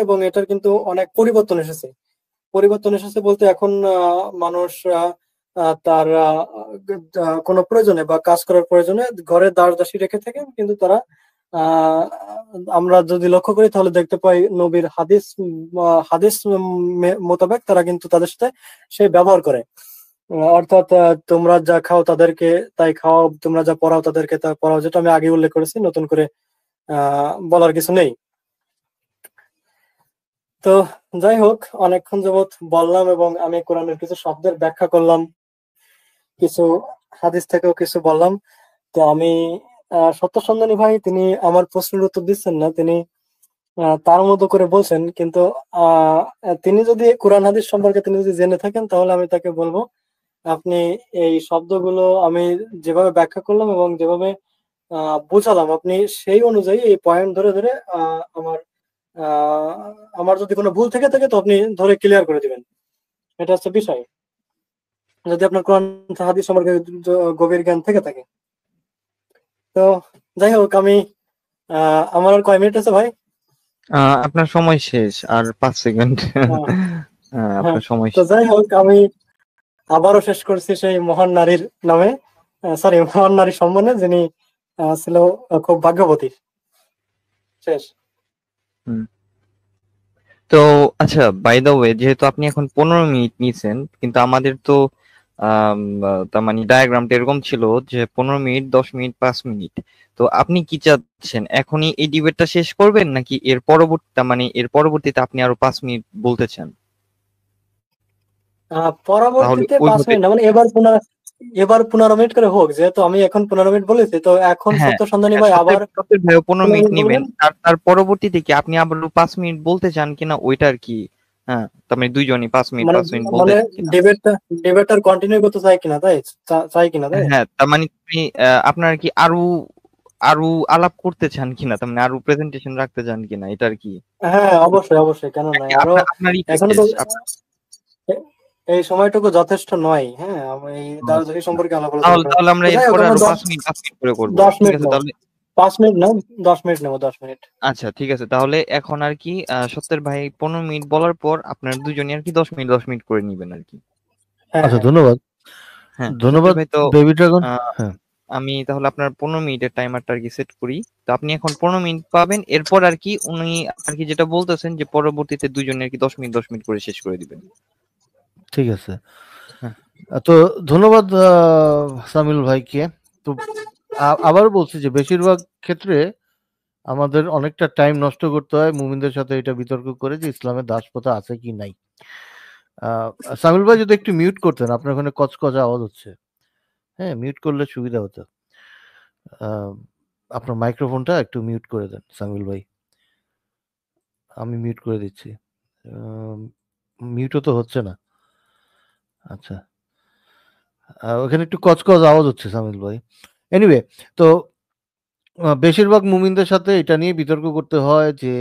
এবং এটার কিন্তু অনেক পরিবর্তন এসেছে বলতে এখন মানুষ তার কোনো প্রয়োজনে বা কাজ করার প্রয়োজনে ঘরে দাস দাসী রেখে থাকে, কিন্তু তারা আহ আমরা যদি লক্ষ্য করি তাহলে দেখতে পাই নবীর হাদিস মোতাবেক তারা কিন্তু তাদের সাথে সে ব্যবহার করে। অর্থাৎ তোমরা যা খাও তাদেরকে তাই খাওয়াও, তোমরা যা পড়াও তাদেরকে তা পড়াও, যেটা আমি আগে উল্লেখ করেছি, নতুন করে বলার কিছু নেই। তো যাই হোক, অনেকক্ষণ যাবৎ বললাম এবং আমি কোরআনের কিছু শব্দের ব্যাখ্যা করলাম, কিছু হাদিস থেকেও কিছু বললাম। তো আমি সত্য সন্ধানী ভাই তিনি আমার প্রশ্নের উত্তর দিচ্ছেন না, তিনি তার মতো করে বলছেন, কিন্তু আহ তিনি যদি কোরআন হাদিস সম্পর্কে তিনি যদি জেনে থাকেন তাহলে আমি তাকে বলবো, আপনি এই শব্দগুলো আমি যেভাবে ব্যাখ্যা করলাম এবং যেভাবে বুঝালাম, আপনি সেই অনুযায়ী এই পয়েন্ট ধরে ধরে আহ, আমার যদি কোনো ভুল থেকে থাকে তো আপনি ধরে ক্লিয়ার করে দিবেন। এটা হচ্ছে বিষয়, যদি আপনার কোরআন হাদিস সম্পর্কে গভীর জ্ঞান থেকে থাকে। তো যাই হোক, আমি আমার আর কয় মিনিট আছে ভাই? আপনার সময় শেষ, আর 5 সেকেন্ড। আহ, হ্যাঁ, আপনার সময় তো যাই হোক, আমি আবারও শেষ করছি সেই মহান নারীর নামে, সরি, মহান নারী সম্মানে, যিনি ছিল খুব ভাগ্যবতী। শেষ। হুম। তো আচ্ছা, বাই দ্য ওয়ে, যেহেতু আপনি এখন 15 মিনিট নিয়েছেন, কিন্তু আমাদের তো তার মানে ডায়াগ্রামটা এরকম ছিল যে 15 মিনিট, 10 মিনিট, 5 মিনিট। তো আপনি কি চাচ্ছেন, এখনই এই ডিবেটটা শেষ করবেন নাকি এর পরবর্তীতে আপনি আরো 5 মিনিট বলতে চান? তাহলে পরবর্তীতে 5 ওইভাবে, মিনিট না, মানে এবার 15 মিনিট করে হোক, যেহেতু আমি এখন 15 মিনিট বলেছি, তো এখন হ্যাঁ, সত্য সন্ধানী হ্যাঁ, ভাই আবার সত্যের ভাইও 15 মিনিট 15 মিনিট নেবেন, বলবেন। তার পরবর্তীতে কি আপনি আবার 5 মিনিট বলতে চান কিনা ওইটা আর কি। হ্যাঁ, তার মানে দুইজনই 5 মিনিট মানে 5 মিনিট বলতে মানে চান কিনা। ডিবেটটা কন্টিনিউ করতে চাই কিনা, তাই? চাই কিনা, তাই? হ্যাঁ, তার মানে তুমি আপনার কি আরো আরো আলাপ করতে চান কিনা, তার মানে আরো প্রেজেন্টেশন রাখতে চান কিনা, এটা আর কি হ্যাঁ, অবশ্যই অবশ্যই, কেন নয়, আরো আপনারই এখনো তো প্র্যাকটিস। এই সময়টুকু যথেষ্ট নয়। হ্যাঁ, আমি এই দারুজারি সম্পর্কে আলাপ আলোচনা তাহলে করা। তাহলে আমরা তো যাই হোক, এরপরে আমরা আরো 5 মিনিট করে করবো, 10 ঠিক মিনিট আছে নেবো, তাহলে। 5 মিনিট না, 10 মিনিট নেবো, 10 মিনিট। আচ্ছা ঠিক আছে, তাহলে এখন আর কি সত্যের ভাই 15 মিনিট বলার পর আপনার দুজনই আর কি 10 মিনিট করে নিবেন আর কি। হ্যাঁ আচ্ছা, হ্যাঁ, ধন্যবাদ হ্যাঁ তো সত্যের ধন্যবাদ ভাই, তো বেবি ড্রাগন। হ্যাঁ, আমি তাহলে আপনার 15 মিনিটের টাইমারটা আর কি সেট করি। তো আপনি এখন 15 মিনিট পাবেন, এরপর আর কি উনি আর কি যেটা বলতেছেন যে পরবর্তীতে দুজনে আর কি 10 মিনিট করে শেষ করে দিবেন। ঠিক আছে। হ্যাঁ। তো ধন্যবাদ সামিল ভাইকে। তো আবার বলছি যে বেশিরভাগ ক্ষেত্রে আমাদের অনেকটা টাইম নষ্ট করতে হয় মুমিনদের সাথে এটা বিতর্ক করে যে ইসলামের দাসপ্রথা আছে কি নাই। সামিল ভাই যদি একটু মিউট করতেন, আপনার ওখানে কচকচ আওয়াজ হচ্ছে। হ্যাঁ, মিউট করলে সুবিধা হতো। আপনার মাইক্রোফোনটা একটু মিউট করে দেন সামিল ভাই। আমি মিউট করে দিচ্ছি। মিউটও তো হচ্ছে না। আচ্ছা, ওখানে একটু কচকচ আওয়াজ হচ্ছে সামিল ভাই। এনিওয়ে, তো বেশিরভাগ মুমিনদের সাথে এটা নিয়ে বিতর্ক করতে হয় যে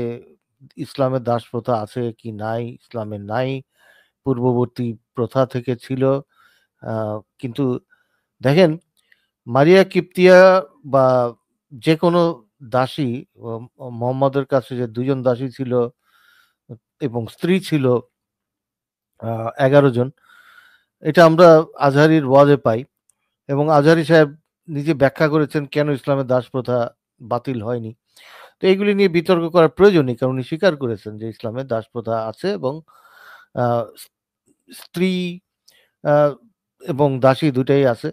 ইসলামের দাসপ্রথা আছে কি নাই। ইসলামে নাই, পূর্ববর্তী প্রথা থেকে ছিল। কিন্তু দেখেন, মারিয়া কিপ্তিয়া বা যে কোনো দাসী, মোহাম্মদের কাছে যে 2জন দাসী ছিল এবং স্ত্রী ছিল 11 জন, এটা আমরা আজহারির ওয়াজে পাই। এবং আজহারি সাহেব নিজে ব্যাখ্যা করেছেন কেন ইসলামের দাসপ্রথা বাতিল হয়নি। তো এইগুলি নিয়ে বিতর্ক করার প্রয়োজন নেই, কারণ উনি স্বীকার করেছেন যে ইসলামের দাসপ্রথা আছে এবং আহ, স্ত্রী আহ, এবং দাসী দুটাই আছে।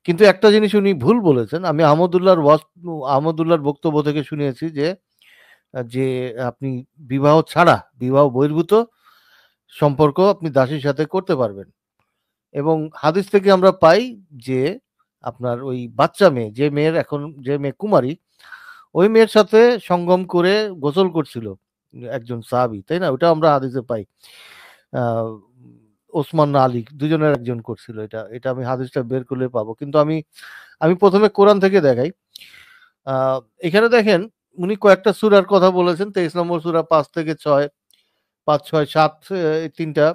কিন্তু একটা জিনিস উনি ভুল বলেছেন। আমি আহমদুল্লাহর বক্তব্য থেকে শুনিয়েছি যে যে আপনি বিবাহ ছাড়া, বিবাহ বহির্ভূত সম্পর্ক আপনি দাসীর সাথে করতে পারবেন। এবং হাদিস থেকে আমরা পাই যে আপনার ওই বাচ্চা মেয়ে, যে মেয়ে কুমারী, ওই মেয়ের সাথে সঙ্গম করে গোসল করছিল একজন সাহাবী, তাই না? ওটা আমরা হাদিসে পাই। আহ, ওসমান না আলী, দুজনের একজন করছিল। এটা এটা আমি হাদিসটা বের করলে পাবো, কিন্তু আমি আমি প্রথমে কোরআন থেকে দেখাই। আহ, এখানে দেখেন, উনি কয়েকটা সূরার কথা বলেছেন। 23 নম্বর সূরা 5 থেকে 6, 5, 6, 7, এই তিনটা।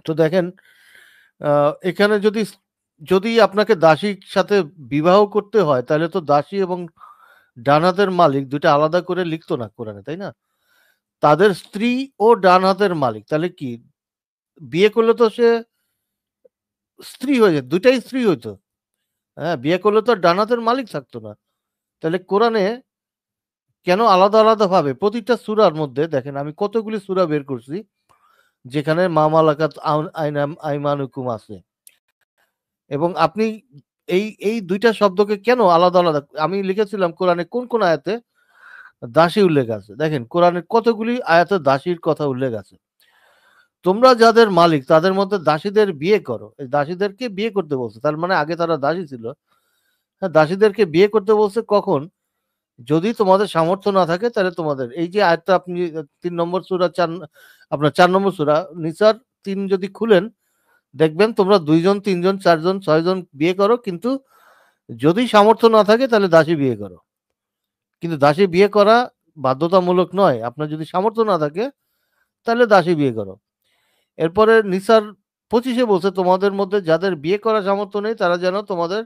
তো দেখেন, এখানে যদি যদি আপনাকে দাসীর সাথে বিবাহ করতে হয়, তাহলে তো দাসী এবং ডান হাতের মালিক দুইটা আলাদা করে লিখতো না কোরআনে, তাই না? তাদের স্ত্রী ও ডান হাতের মালিক, তাহলে কি বিয়ে করলে তো সে স্ত্রী হয়ে যেত, দুইটাই স্ত্রী হইতো। হ্যাঁ, বিয়ে করলে তো আর ডান হাতের মালিক থাকতো না। তাহলে কোরআনে কেন আলাদা আলাদা ভাবে প্রতিটা সূরার মধ্যে দেখেন, আমি কতগুলি সূরা বের করছি যেখানে মা মালাকাত আইমানুকুম আছে। এবং আপনি এই এই দুইটা শব্দকে কেন আলাদা আলাদা, আমি লিখেছিলাম কোরআনে কোন কোন আয়াতে দাসী উল্লেখ আছে। দেখেন, কোরআনের কতগুলি আয়াতে দাসীর কথা উল্লেখ আছে। তোমরা যাদের মালিক তাদের মধ্যে দাসীদের বিয়ে করো। এই দাসীদেরকে বিয়ে করতে বলছে, তার মানে আগে তারা দাসী ছিল। হ্যাঁ, দাসীদেরকে বিয়ে করতে বলছে কখন? যদি তোমাদের সামর্থ্য না থাকে, তাহলে তোমাদের এই যে আয়াতটা আপনি 3 নম্বর সূরা, আপনার 4 নম্বর সূরা নিসার 3 যদি খুলেন, দেখবেন তোমরা 2 জন, 3 জন, 4 জন, 6 জন বিয়ে করো, কিন্তু যদি সামর্থ্য না থাকে তাহলে দাসী বিয়ে করো। কিন্তু দাসী বিয়ে করা বাধ্যতামূলক নয়। আপনার যদি সামর্থ্য না থাকে তাহলে দাসী বিয়ে করো। এরপরে নিসার 25-এ বলছে, তোমাদের মধ্যে যাদের বিয়ে করার সামর্থ্য নেই তারা যেন তোমাদের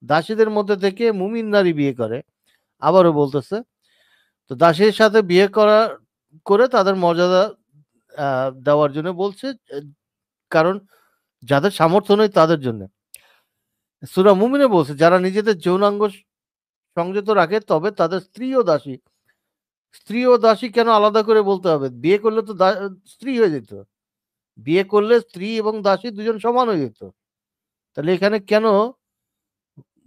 দাসীদের মধ্যে থেকে মুমিন নারী বিয়ে করে। আবারও বলতেছে, তো দাসীর সাথে বিয়ে করে তাদের মর্যাদা দেওয়ার জন্য বলছে, কারণ যাদের সামর্থ্য নেই তাদের জন্য। সূরা মুমিনে বলছে, যারা নিজেদের যৌনাঙ্গ সংযত রাখে তবে তাদের স্ত্রী ও দাসী কেন আলাদা করে বলতে হবে? বিয়ে করলে তো স্ত্রী হয়ে যেত। বিয়ে করলে স্ত্রী এবং দাসী দুজন সমান হয়ে যেত। তাহলে এখানে কেন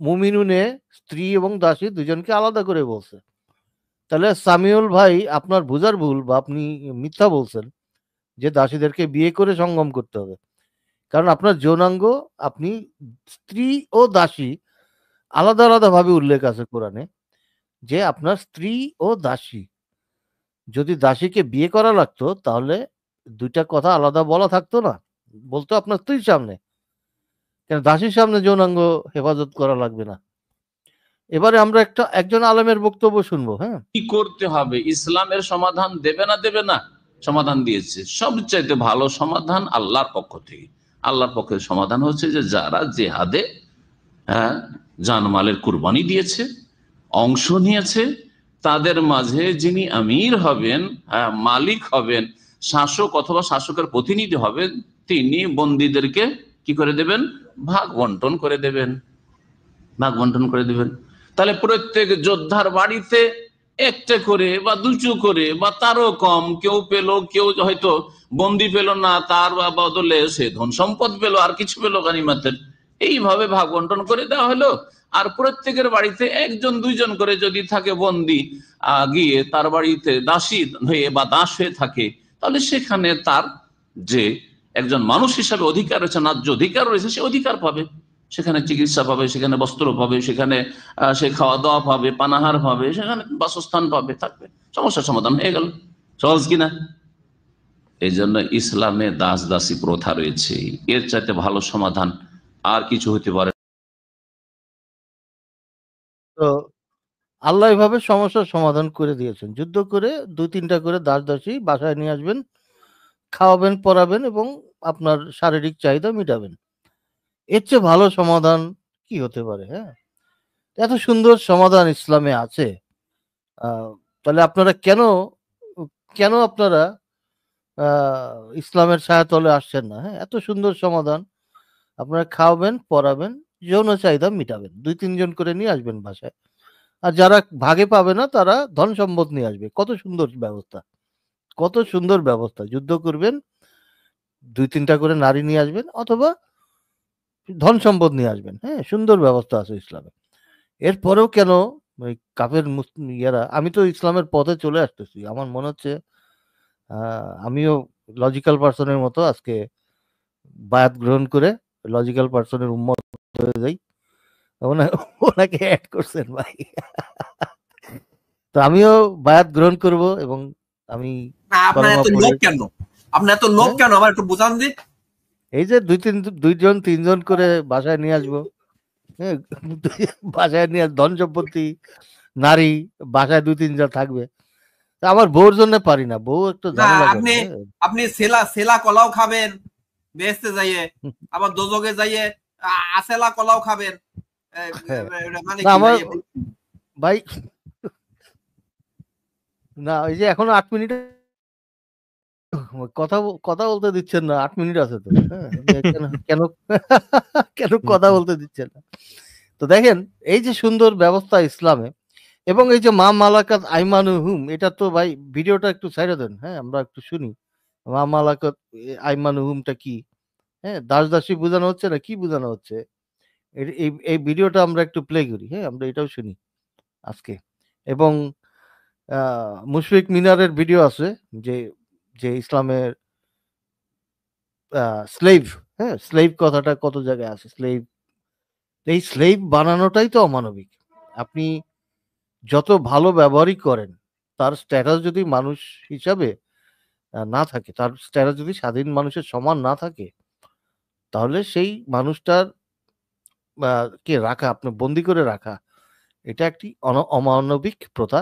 মুমিনুনে স্ত্রী এবং দাসী দুজনকে আলাদা করে বলছে? তাহলে সামিউল ভাই, আপনার বুঝার ভুল, বা আপনি মিথ্যা বলছেন যে দাসীদেরকে বিয়ে করে সঙ্গম করতে হবে। কারণ আপনার যৌনাঙ্গ, আপনি স্ত্রী ও দাসী আলাদা আলাদা ভাবে উল্লেখ আছে কোরআনে, যে আপনার স্ত্রী ও দাসী। যদি দাসীকে বিয়ে করা লাগতো তাহলে দুইটা কথা আলাদা বলা থাকতো না, বলতো আপনার স্ত্রীর সামনে। কেন দাসীর সামনে যৌনাঙ্গ হেফাজত করা লাগবে না? এবারে আমরা একজন আলেমের বক্তব্য শুনবো। হ্যাঁ, কি করতে হবে, ইসলামের সমাধান দেবে না, সমাধান দিয়েছে। সবচাইতে ভালো সমাধান আল্লাহর পক্ষ থেকে। আল্লাহর পক্ষের সমাধান হচ্ছে যে যারা জেহাদে জানমালের কুরবানি দিয়েছে, অংশ নিয়েছে, তাদের মাঝে যিনি আমির হবেন, মালিক হবেন, শাসক অথবা শাসকের প্রতিনিধি হবেন, তিনি বন্দীদেরকে কি করে দেবেন? ভাগ বন্টন করে দেবেন। তাহলে প্রত্যেক যোদ্ধার বাড়িতে একটা করে বা দুটো করে বা তারও কম, কেউ পেল, কেউ হয়তো বন্দি পেল না, তার বদলে সে ধন সম্পদ পেল, আর কিছু পেল গানিমাতের। এইভাবে ভাগ বন্টন করে দেওয়া হলো। আর প্রত্যেকের বাড়িতে একজন দুইজন করে যদি থাকে বন্দি, গিয়ে তার বাড়িতে দাসী হয়ে বা দাস হয়ে থাকে, তাহলে সেখানে তার যে একজন মানুষ হিসাবে অধিকার রয়েছে, ন্যায্য অধিকার রয়েছে, সে অধিকার পাবে। সেখানে চিকিৎসা পাবে, সেখানে বস্ত্র পাবে, সেখানে সে খাওয়া দাওয়া পাবে, পানাহার পাবে, সেখানে বাসস্থান পাবে, থাকবে। সমস্যার সমাধান হয়ে গেল। সহজ কিনা? এই জন্য ইসলামে দাস দাসী প্রথা রয়েছে, এর চাইতে ভালো সমাধান আর কিছু হতে পারে। তো আল্লাহ এভাবে সমস্যার সমাধান করে দিয়েছেন। যুদ্ধ করে 2-3টা করে দাস দাসী বাসায় নিয়ে আসবেন, খাওয়াবেন, পরাবেন এবং আপনার শারীরিক চাহিদা মিটাবেন। এর চেয়ে ভালো সমাধান কি হতে পারে? হ্যাঁ, এত সুন্দর সমাধান ইসলামে আছে। তাহলে আপনারা কেন আপনারা ইসলামের ছায়াতলে আসছেন না? হ্যাঁ, এত সুন্দর সমাধান। আপনারা খাওয়াবেন, পরাবেন, যৌন চাহিদা মিটাবেন, 2-3 জন করে নিয়ে আসবেন বাসায়। আর যারা ভাগে পাবে না তারা ধন সম্পদ নিয়ে আসবে। কত সুন্দর ব্যবস্থা, কত সুন্দর ব্যবস্থা। যুদ্ধ করবেন, 2-3টা করে নারী নিয়ে আসবেন অথবা ধন সম্পদ নিয়ে আসবেন। হ্যাঁ, সুন্দর ব্যবস্থা আছে ইসলামে। এরপরেও কেন ওই কাফের ইয়ারা, আমি তো ইসলামের পথে চলে আসতেছি, আমার মনে হচ্ছে আমিও লজিক্যাল পার্সনের মতো আজকে বায়াত গ্রহণ করে লজিক্যাল পার্সনের উম্মত হয়ে যাই। ওনাকে অ্যাড করছেন ভাই। তো আমিও বায়াত গ্রহণ করব এবং আমি আপনার এত লোক কেন? আপনার এত লোক কেন? আমার একটু বুঝান দি। এই যে 2-3জন করে বাসায় নিয়ে আসবো। হ্যাঁ, বাসায় নিয়ে ধন সম্পত্তি, নারী বাসায় 2-3 জন থাকবে। আমার বউর জন্য পারি না, বউ একটু ঝামেলা করে। আপনি সেলা কলাও খাবেন বেহেশতে যাইয়ে, আবার দোজকে যাইয়ে আসেলা কলাও খাবেন। মানে আমার ভাই না, ওই যে এখনো 8 মিনিট কথা বলতে দিচ্ছেন না। 8 মিনিট আছে তো। হ্যাঁ, কেন কেন কথা বলতে দিচ্ছেন না? তো দেখেন, এই যে সুন্দর ব্যবস্থা ইসলামে, এবং এই যে মা মালাকাত আইমানুহুম, এটা তো ভাই ভিডিওটা একটু ছাইড়া দেন। হ্যাঁ, আমরা একটু শুনি মা মালাকাত আইমানুহুমটা কি। হ্যাঁ, দাস দাসী বোঝানো হচ্ছে না, কি বোঝানো হচ্ছে? এই ভিডিওটা আমরা একটু প্লে করি। হ্যাঁ, আমরা এটাও শুনি আজকে। এবং মুশফিক মিনারের ভিডিও আছে যে ইসলামের স্লেভ, হ্যাঁ, স্লেভ কথাটা কত জায়গায় আছে। স্লেভ, এই স্লেভ বানানোটাই তো অমানবিক। আপনি যত ভালো ব্যবহারই করেন, তার স্ট্যাটাস যদি মানুষ হিসাবে না থাকে, তার স্ট্যাটাস যদি স্বাধীন মানুষের সমান না থাকে, তাহলে সেই মানুষটার কে রাখা, আপনি বন্দি করে রাখা, এটা একটি অমানবিক প্রথা।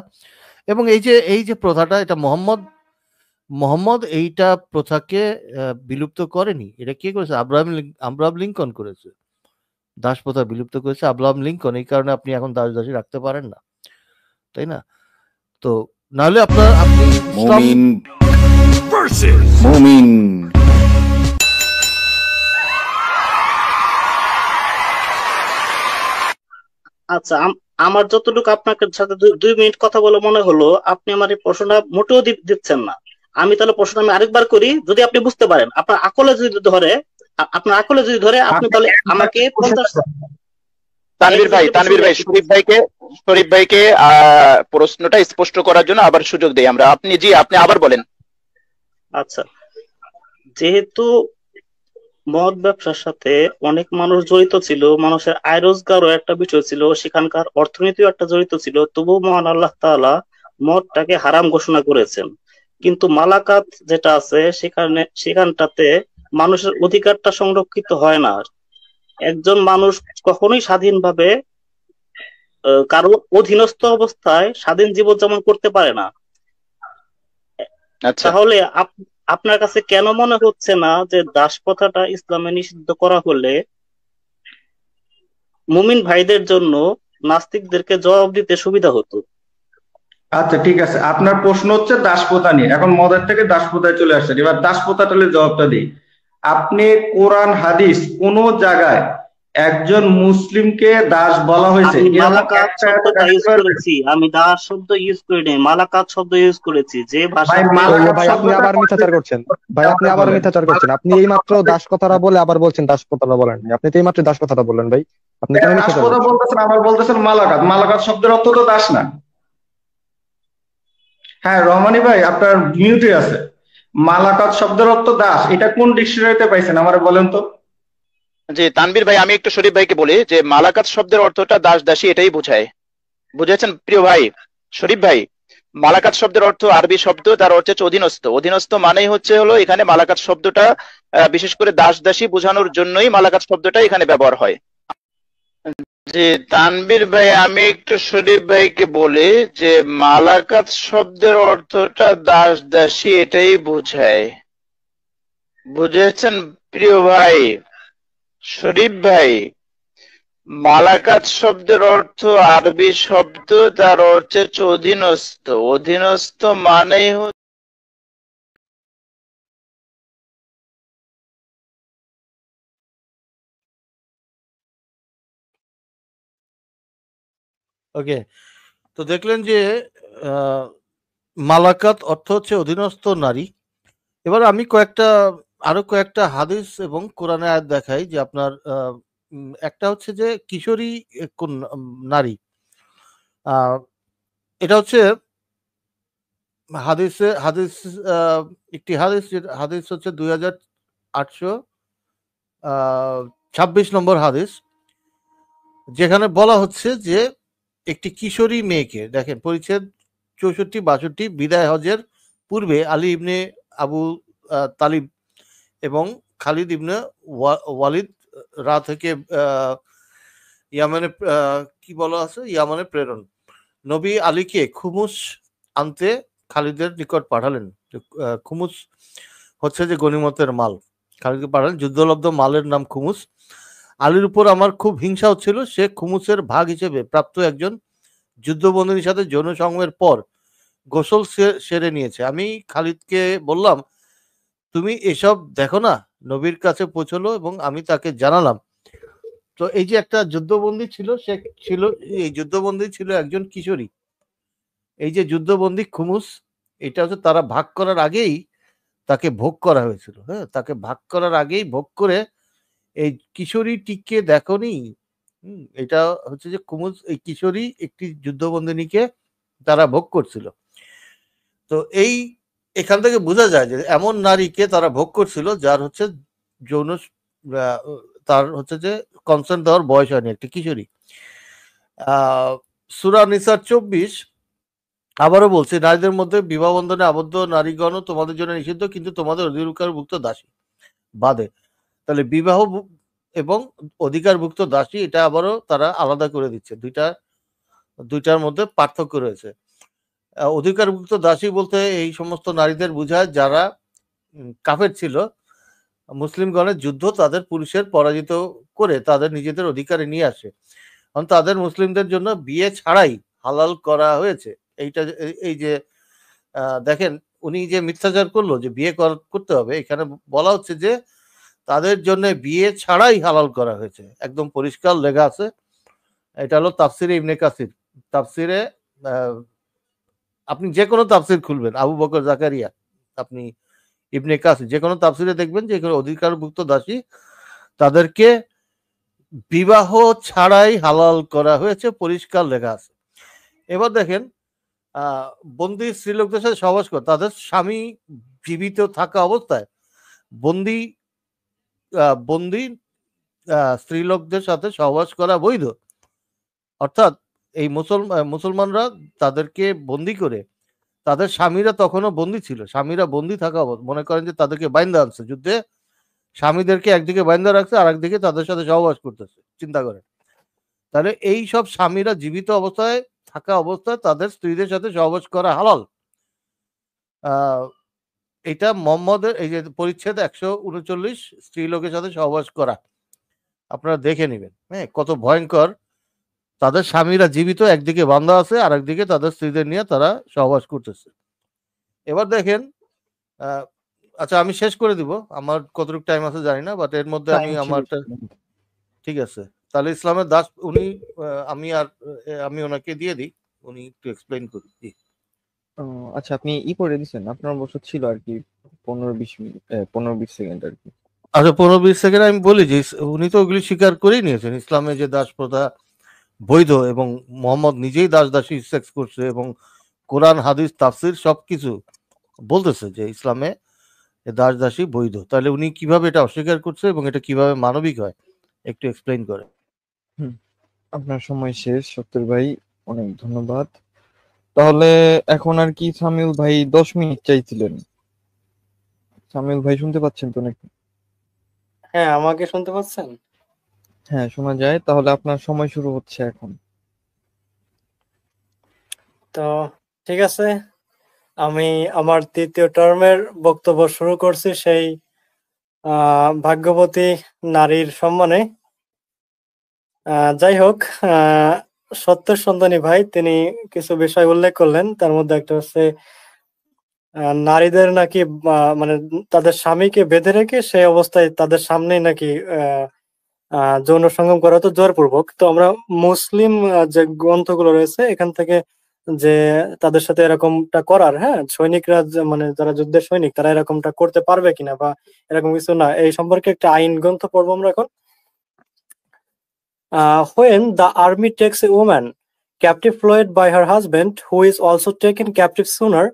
এবং এই যে প্রথাটা, এটা মোহাম্মদ এইটা প্রথাকে বিলুপ্ত করেনি। এটা কে করেছে? আব্রাহাম লিঙ্কন করেছে। দাস প্রথা বিলুপ্ত করেছে আব্রাহাম লিঙ্কন। এই কারণে আপনি এখন দাস দাসী রাখতে পারেন না, তাই না? তো নাহলে আপনি মুমিন আচ্ছা, আমার যতটুকু আপনাকে সাথে 2 মিনিট কথা বলে মনে হলো, আপনি আমার এই প্রশ্নটা মোটেও দিচ্ছেন না। আমি তাহলে প্রশ্নটা আমি আরেকবার করি, যদি আপনি বুঝতে পারেন। আপনার আকলে যদি ধরে আপনি তাহলে আমাকে 50। তানভীর ভাই শরীফ ভাইকে প্রশ্নটা স্পষ্ট করার জন্য আবার সুযোগ দেই আমরা। আপনি আবার বলেন। আচ্ছা, যেহেতু মদ ব্যবসার সাথে অনেক মানুষ জড়িত ছিল, মানুষের আয় রোজগারও একটা বিষয় ছিল, সেখানকার অর্থনীতিও একটা জড়িত ছিল, তবু মহান আল্লাহ তাআলা মদটাকে হারাম ঘোষণা করেছেন। কিন্তু মালাকাত যেটা আছে সেখানটাতে মানুষের অধিকারটা সংরক্ষিত হয় না। একজন মানুষ কখনোই স্বাধীনভাবে কারো অধীনস্থ অবস্থায় স্বাধীন জীবন যাপন করতে পারে না। আচ্ছা, তাহলে আপনার কাছে কেন মনে হচ্ছে না যে দাস প্রথাটা ইসলামে নিষিদ্ধ করা হলে মুমিন ভাইদের জন্য নাস্তিকদেরকে জবাব দিতে সুবিধা হতো? আচ্ছা ঠিক আছে, আপনার প্রশ্ন হচ্ছে দাসপ্রথা নিয়ে, এখন মদের থেকে দাসপ্রথায় চলে আসছেন, এবার দাসপ্রথাটালে জবাবটা দিই। আপনি কোরআন হাদিস কোন জায়গায় একজন মুসলিমকে দাস বলা হয়েছে আমি এরকম মালাকাত একটা শব্দটা দেখাতে ইউজ পারবেন? করেছি, আমি দাস শব্দ ইউজ করি নাই, মালাকাত শব্দ ইউজ করেছি। যে ভাই ভাষাতে মালাকাত ভাই আপনি শব্দটা আবার মিথ্যাচার করছেন, ভাই আপনি আবার বলেন। মিথ্যাচার করছেন। আপনি এই মাত্র দাস কথাটা বলে আবার বলছেন দাস কথাটা বলেন নাই। আপনি তো এই মাত্র দাস কথাটা বললেন ভাই, আপনি কেন মিথ্যাচার দাসপ্রথা করছেন? বলতেছেন, আবার বলতেছেন মালাকাত। মালাকাত শব্দের অর্থ তো দাস না। হ্যাঁ রহমানি ভাই আপনার মিউটে আছে। মালাকাত শব্দের অর্থ দাস, এটা কোন ডিকশনারিতে পাইছেন আমারে বলেন তো? যে তানভীর ভাই, আমি একটু শরীফ ভাইকে বলি যে মালাকাত শব্দের অর্থটা দাস দাসী এটাই বোঝায়, বুঝেছেন প্রিয় ভাই শরীফ ভাই? মালাকাত শব্দের অর্থ আরবি শব্দ, তার অর্থ হচ্ছে অধীনস্থ। অধীনস্থ মানেই হচ্ছে হলো এখানে মালাকাত শব্দটা বিশেষ করে দাস দাসী বোঝানোর জন্যই মালাকাত শব্দটা এখানে ব্যবহার হয়। যে তানভীর ভাই, আমি একটু শরীফ ভাইকে বলি যে মালাকাত শব্দের অর্থটা দাস দাসী এটাই বোঝায়, বুঝেছেন প্রিয় ভাই শরীফ ভাই? মালাকাত শব্দের অর্থ আরবি শব্দ, তার অর্থ হচ্ছে অধীনস্থ। অধীনস্থ মানেই ওকে, তো দেখলেন যে মালাকাত অর্থ হচ্ছে অধীনস্থ নারী। এবার আমি আরো কয়েকটা হাদিস এবং কোরআনের আয়াত দেখাই যে আপনার একটা হচ্ছে যে কিশোরী কোন নারী, এটা হচ্ছে হাদিস একটি হাদিস হচ্ছে 2826 নম্বর হাদিস, যেখানে বলা হচ্ছে যে একটি কিশোরী মেয়েকে, দেখেন পরিচ্ছেদ 64-62, বিদায় হজের পূর্বে আলী ইবনে আবু তালিব এবং খালিদ ইবনে ওয়ালিদ থেকে ইয়ামানে কি বলা আছে, ইয়ামানে প্রেরণ। নবী আলীকে খুমুস আনতে খালিদের নিকট পাঠালেন। খুমুস হচ্ছে যে গনিমতের মাল, খালিদকে পাঠালেন। যুদ্ধলব্ধ মালের নাম খুমুস। আলীর উপর আমার খুব হিংসা হচ্ছিল, সে খুমুসের ভাগ হিসেবে প্রাপ্ত একজন যুদ্ধবন্দিনীর সাথে যৌন সংগমের পর গোসল সেরে নিয়েছে। আমি খালিদকে বললাম, তুমি এসব দেখো না? নবীর কাছে পৌঁছলো এবং আমি তাকে জানালাম। তো এই যে একটা যুদ্ধবন্দী ছিল, এই যুদ্ধবন্দী ছিল একজন কিশোরী। এই যে যুদ্ধবন্দী খুমুস, এটা হচ্ছে তারা ভাগ করার আগেই তাকে ভোগ করা হয়েছিল। হ্যাঁ, তাকে ভাগ করার আগেই ভোগ করে এই কিশোরীটিকে দেখনি। এটা হচ্ছে যে খুমুস, এই কিশোরী একটি যুদ্ধবন্দিনীকে তারা ভোগ করছিল। তো এখান থেকে বোঝা যায় যে এমন নারীকে তারা ভোগ করছিল যার হচ্ছে যৌন, তার হচ্ছে যে কনসেন্ট দেওয়ার বয়স হয়নি, একটি কিশোরী। সূরা নিসা 24 আবারও বলছে, নারীদের মধ্যে বিবাহ বন্ধনে আবদ্ধ নারীগণও তোমাদের জন্য নিষিদ্ধ, কিন্তু তোমাদের অধিকারভুক্ত দাসী বাদে। তাহলে বিবাহ এবং অধিকারভুক্ত দাসী, এটা আবারও তারা আলাদা করে দিচ্ছে, দুইটার মধ্যে পার্থক্য রয়েছে। অধিকারভুক্ত দাসী বলতে এই সমস্ত নারীদের বোঝায় যারা কাফের ছিল, মুসলিমগণের যুদ্ধ তাদের পুরুষের পরাজিত করে তাদের নিজেদের অধিকারে নিয়ে আসে, কারণ তাদের মুসলিমদের জন্য বিয়ে ছাড়াই হালাল করা হয়েছে। এই যে দেখেন, উনি যে মিথ্যাচার করলো যে বিয়ে করতে হবে, এখানে বলা হচ্ছে যে তাদের জন্য বিয়ে ছাড়াই হালাল করা হয়েছে, একদম পরিষ্কার লেখা আছে। এটা হলো তাফসিরে ইবনে কাসির। তাফসিরে আপনি যে কোনো তাফসির খুলবেন, আবু বকর জাকারিয়া, আপনি ইবনে কাসির, যে কোনো তাফসিরে দেখবেন যে এখানে অধিকারভুক্ত দাসী তাদেরকে বিবাহ ছাড়াই হালাল করা হয়েছে, পরিষ্কার লেখা আছে। এবার দেখেন, বন্দী স্ত্রীলোকদের সাথে সহবাস করে, তাদের স্বামী জীবিত থাকা অবস্থায় বন্দী স্ত্রীলোকদের সাথে সহবাস করা বৈধ। অর্থাৎ এই মুসলমানরা তাদেরকে বন্দী করে, তাদের স্বামীরা তখনও বন্দী ছিল, স্বামীরা বন্দী থাকা অবস্থা, মনে করেন যে তাদেরকে বাইন্দা আনছে যুদ্ধে, স্বামীদেরকে একদিকে বাইন্দা রাখছে আর একদিকে তাদের সাথে সহবাস করতেছে, চিন্তা করেন। তাহলে এই সব স্বামীরা জীবিত অবস্থায় থাকা অবস্থায় তাদের স্ত্রীদের সাথে সহবাস করা হালাল। এটা মোহাম্মদের এই যে পরিচ্ছেদ 139 স্ত্রী লোকের সাথে সহবাস করা, আপনারা দেখে নেবেন। হ্যাঁ, কত ভয়ঙ্কর। তাদের স্বামীরা জীবিত, একদিকে বান্ধা আছে আর একদিকে তাদের স্ত্রীদের নিয়ে তারা সহবাস করতেছে। এবার দেখেন, আচ্ছা আমি শেষ করে দিব, আমার কতটুকু টাইম আছে জানি না, বাট এর মধ্যে আমি আমারটা ঠিক আছে। তাহলে ইসলামের দাস উনি, আমি ওনাকে দিয়ে দিই, উনি একটু এক্সপ্লেইন করি। আচ্ছা, আপনি করে দিচ্ছেন, আপনার অবশ্য ছিল আর কি 15-20 মিনিট, 15-20 সেকেন্ড আর কি। আচ্ছা 15-20 সেকেন্ড আমি বলি যে উনি তো ওগুলি স্বীকার করেই নিয়েছেন, ইসলামে যে দাস প্রথা বৈধ এবং মোহাম্মদ নিজেই দাস দাসী সেক্স করছে এবং কোরআন হাদিস তাফসির সবকিছু বলতেছে যে ইসলামে দাস দাসী বৈধ। তাহলে উনি কিভাবে এটা অস্বীকার করছে এবং এটা কিভাবে মানবিক হয় একটু এক্সপ্লেইন করে। আপনার সময় শেষ সত্তর ভাই, অনেক ধন্যবাদ। তাহলে এখন আর কি সামিউল ভাই 10 মিনিট চাইছিলেন। সামিউল ভাই শুনতে পাচ্ছেন তো নাকি? হ্যাঁ, আমাকে শুনতে পাচ্ছেন? হ্যাঁ, শোনা যায়। তাহলে আপনার সময় শুরু হচ্ছে এখন। তো ঠিক আছে, আমি আমার তৃতীয় টার্মের বক্তব্য শুরু করছি সেই ভাগ্যবতী নারীর সম্মানে। যাই হোক, সত্যের সন্ধানী ভাই তিনি কিছু বিষয় উল্লেখ করলেন, তার মধ্যে একটা হচ্ছে নারীদের নাকি মানে তাদের স্বামীকে বেঁধে রেখে সেই অবস্থায় তাদের সামনেই নাকি যৌন সঙ্গম করা হতো জোরপূর্বক। তো আমরা মুসলিম যে গ্রন্থগুলো রয়েছে এখান থেকে যে তাদের সাথে এরকমটা করার, হ্যাঁ, সৈনিকরা মানে যারা যুদ্ধের সৈনিক তারা এরকমটা করতে পারবে কিনা বা এরকম কিছু না, এই সম্পর্কে একটা আইন গ্রন্থ পড়বো আমরা এখন। When the army takes a woman captive fled by her husband, who is also taken captive sooner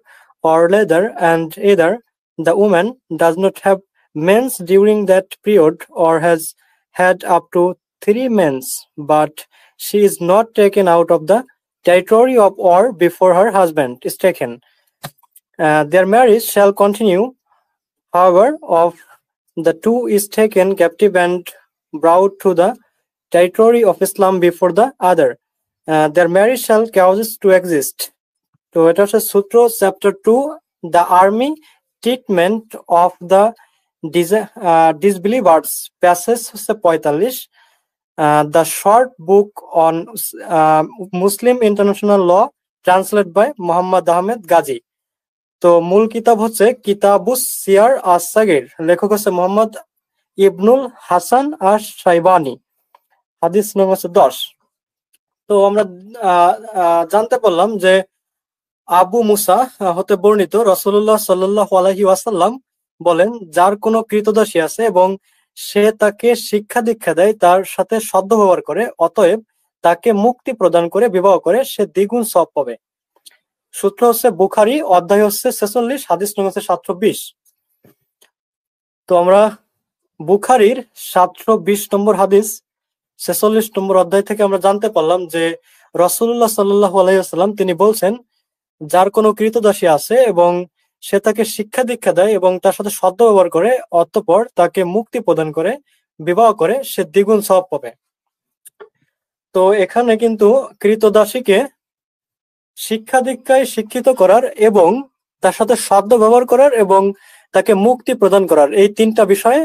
or later, and either the woman does not have mens during that period or has had up to 3 mens, but she is not taken out of the territory of or before her husband is taken, their marriage shall continue. However, of the two is taken captive and brought to the territory of Islam before the other, their marriage shall causes to exist. তো এটা হচ্ছে সূত্র chapter 2, the army treatment of the disbelievers, passage হচ্ছে 45, the short book on Muslim international law translated by Mohammad Ahmed Gazi. তো মূল কিতাব হচ্ছে কিতাবুস সিয়ার আস-সাগীর, লেখক হচ্ছে মোহাম্মদ ইবনুল হাসান আশ-শাইবানী, হাদিস নম্বর 10। তো আমরা জানতে পারলাম যে আবু মুসা হতে বর্ণিত রাসূলুল্লাহ সাল্লাল্লাহু আলাইহি ওয়াসাল্লাম বলেন, যার কোনো কৃতদাসী আছে এবং সে তাকে শিক্ষা দীক্ষা দেয়, তার সাথে সদ্ব্যবহার করে, অতএব তাকে মুক্তি প্রদান করে বিবাহ করে, সে দ্বিগুণ সওয়াব পাবে। সূত্র হচ্ছে বুখারী, অধ্যায় হচ্ছে 46, হাদিস নম্বর 720। তো আমরা বুখারীর 720 নম্বর হাদিস 46 নম্বর অধ্যায় থেকে আমরা জানতে পারলাম যে রাসূলুল্লাহ সাল্লাল্লাহু আলাইহি ওয়াসাল্লাম তিনি বলছেন, যার কোনো কৃতদাসী আছে এবং সে তাকে শিক্ষা দীক্ষা দেয় এবং তার সাথে সদ্ব্যবহার করে, অতঃপর তাকে মুক্তি প্রদান করে বিবাহ করে, সে দ্বিগুণ সওয়াব পাবে। তো এখানে কিন্তু কৃতদাসীকে শিক্ষা দীক্ষায় শিক্ষিত করার এবং তার সাথে সদ্ব্যবহার করার এবং তাকে মুক্তি প্রদান করার, এই 3টা বিষয়ে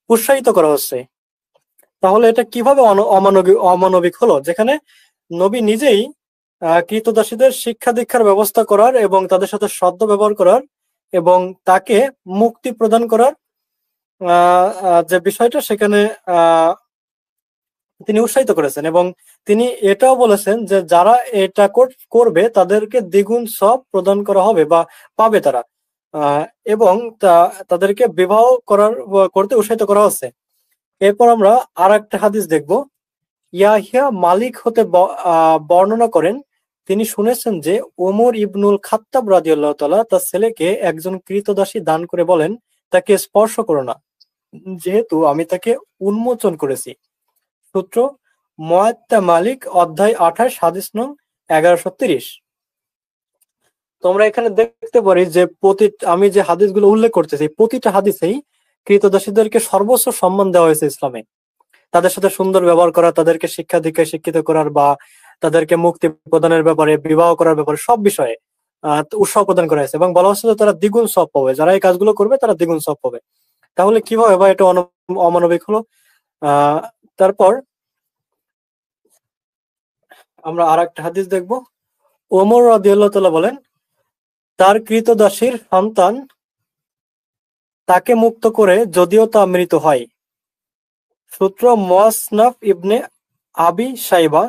উৎসাহিত করা হচ্ছে। তাহলে এটা কিভাবে অমানবিক হলো, যেখানে নবী নিজেই কৃতদাসীদের শিক্ষা দীক্ষার ব্যবস্থা করার এবং তাদের সাথে সদ্ব্যবহার করার এবং তাকে মুক্তি প্রদান করার যে বিষয়টা সেখানে তিনি উৎসাহিত করেছেন, এবং তিনি এটাও বলেছেন যে যারা এটা করবে তাদেরকে দ্বিগুণ সওয়াব প্রদান করা হবে বা পাবে তারা, এবং তাদেরকে বিবাহ করতে উৎসাহিত করা হচ্ছে। এরপর আমরা আর একটা হাদিস দেখব। ইয়াহিয়া মালিক হতে বর্ণনা করেন, তিনি শুনেছেন যে ওমর ইবনুল খাত্তাব রাদিয়াল্লাহু তাআলা তার ছেলেকে একজন কৃতদাসী দান করে বলেন, তাকে স্পর্শ করো না, যেহেতু আমি তাকে উন্মোচন করেছি। সূত্র মুয়াত্তা মালিক, অধ্যায় 28, হাদিস নং 1130। তোমরা এখানে দেখতে পারি যে আমি যে হাদিসগুলো উল্লেখ করতেছি প্রতিটা হাদিসেই কৃতদাসীদেরকে সর্বোচ্চ সম্মান দেওয়া হয়েছে ইসলামে। তাদের সাথে সুন্দর ব্যবহার করা, তাদেরকে শিক্ষা দীক্ষায় শিক্ষিত করার বা তাদেরকে মুক্তি প্রদানের ব্যাপারে, বিবাহ করার ব্যাপারে সব বিষয়ে উৎসাহ প্রদান করা হয়েছে এবং বলা হচ্ছে যে তারা দ্বিগুণ সওয়াব পাবে, যারা এই কাজগুলো করবে তারা দ্বিগুণ সওয়াব পাবে। তাহলে কিভাবে বা এটা অমানবিক হলো? তারপর আমরা আর একটা হাদিস দেখবো। ওমর রাদিয়াল্লাহু তাআলা বলেন, তার কৃতদাসীর সন্তান তাকে মুক্ত করে যদিও তা মৃত হয়। সূত্র মুসনাফ ইবনে আবি শাইবা,